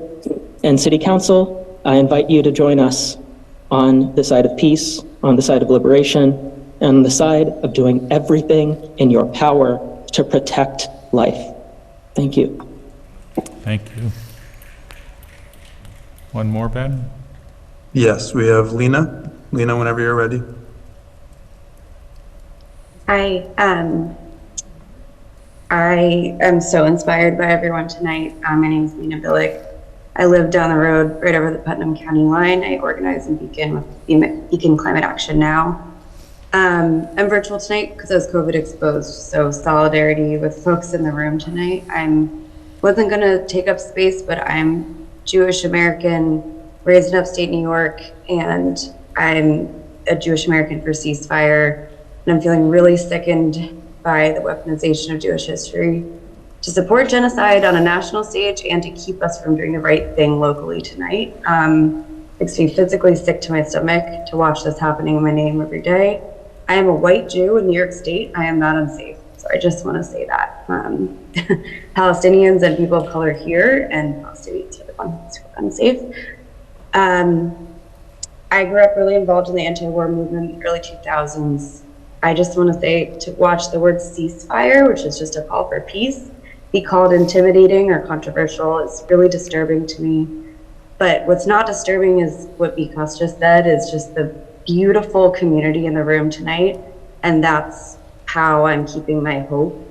And City Council, I invite you to join us on the side of peace, on the side of liberation, and on the side of doing everything in your power to protect life. Thank you. Thank you. One more, Ben? Yes, we have Lena. Lena, whenever you're ready. I am so inspired by everyone tonight. My name is Lena Billick. I live down the road right over the Putnam County line. I organize in Beacon with Beacon Climate Action Now. I'm virtual tonight because I was COVID exposed, so solidarity with folks in the room tonight. Wasn't gonna take up space, but I'm Jewish American, raised in upstate New York, and I'm a Jewish American for ceasefire, and I'm feeling really sickened by the weaponization of Jewish history to support genocide on a national stage and to keep us from doing the right thing locally tonight. Makes me physically sick to my stomach to watch this happening in my name every day. I am a white Jew in New York State. I am not unsafe. So I just want to say that. Palestinians and people of color here, and Palestinians are the ones who are unsafe. I grew up really involved in the anti-war movement in the early 2000s. I just want to say, to watch the word ceasefire, which is just a call for peace, be called intimidating or controversial is really disturbing to me. But what's not disturbing is what Vikas just said, is just the beautiful community in the room tonight. And that's how I'm keeping my hope.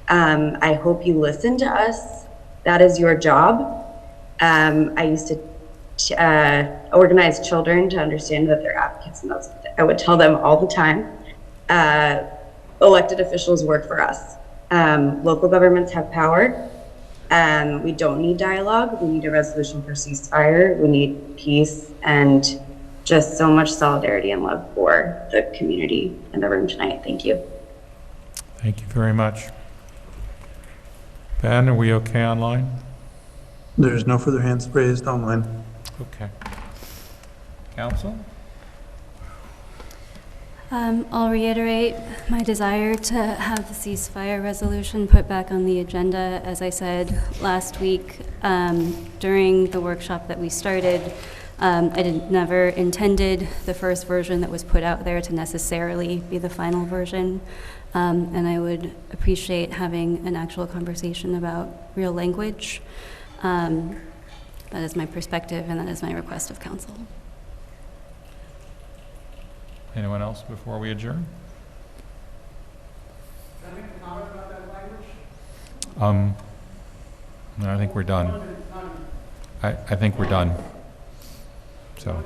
I hope you listen to us. That is your job. I used to organize children to understand that they're advocates, and that's what I would tell them all the time. Elected officials work for us. Local governments have power. We don't need dialogue. We need a resolution for ceasefire. We need peace and just so much solidarity and love for the community in the room tonight. Thank you. Thank you very much. Ben, are we okay online? There's no further hands raised online. Okay. Council? I'll reiterate my desire to have the ceasefire resolution put back on the agenda. As I said last week during the workshop that we started, Never intended the first version that was put out there to necessarily be the final version. And I would appreciate having an actual conversation about real language. That is my perspective, and that is my request of council. Anyone else before we adjourn? No, I think we're done. I think we're done. So.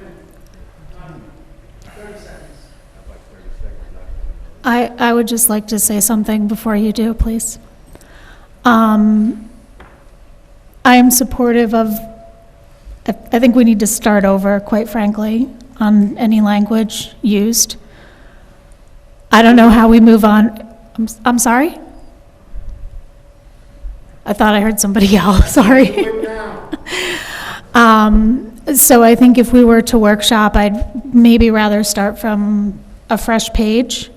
I would just like to say something before you do, please. I am supportive of, I think we need to start over, quite frankly, on any language used. I don't know how we move on. I'm sorry? I thought I heard somebody yell, sorry. So I think if we were to workshop, I'd maybe rather start from a fresh page.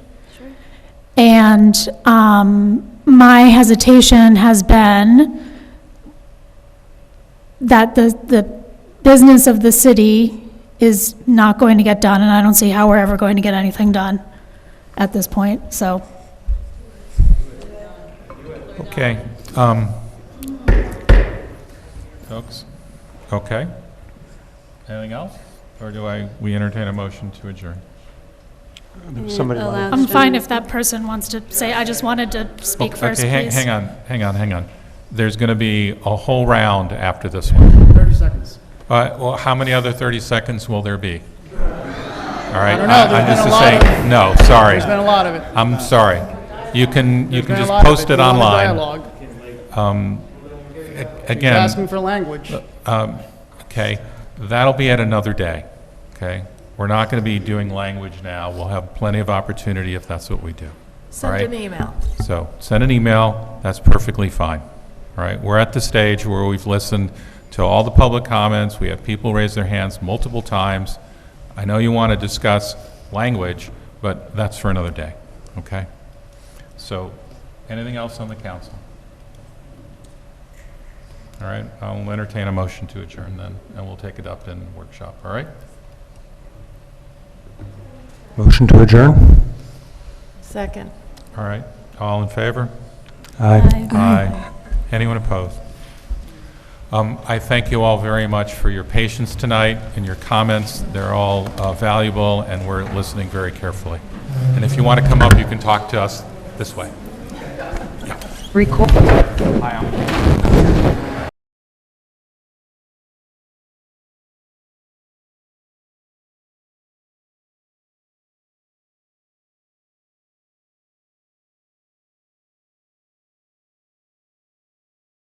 And my hesitation has been that the business of the city is not going to get done, and I don't see how we're ever going to get anything done at this point, so. Okay. Folks, okay. Anything else? Or do we entertain a motion to adjourn? I'm fine if that person wants to say, I just wanted to speak first, okay, please. hang on. There's going to be a whole round after this one. 30 seconds. Well, how many other 30 seconds will there be? All right. I don't know. I'm just saying. No, sorry. There's been a lot of it. I'm sorry. You can just lot of post it a lot of online. dialogue. Again. He's asking for language. Okay, that'll be at another day. Okay, we're not going to be doing language now. We'll have plenty of opportunity if that's what we do. Send all right? an email. So send an email. That's perfectly fine. All right, we're at the stage where we've listened to all the public comments. We have people raise their hands multiple times. I know you want to discuss language, but that's for another day. Okay. So, anything else on the council? All right, I'll entertain a motion to adjourn then, and we'll take it up in workshop, all right? Motion to adjourn? Second. All right, all in favor? Aye. Aye. Anyone opposed? I thank you all very much for your patience tonight and your comments. They're all valuable, and we're listening very carefully. And if you want to come up, you can talk to us this way. Yeah. Record. Hi,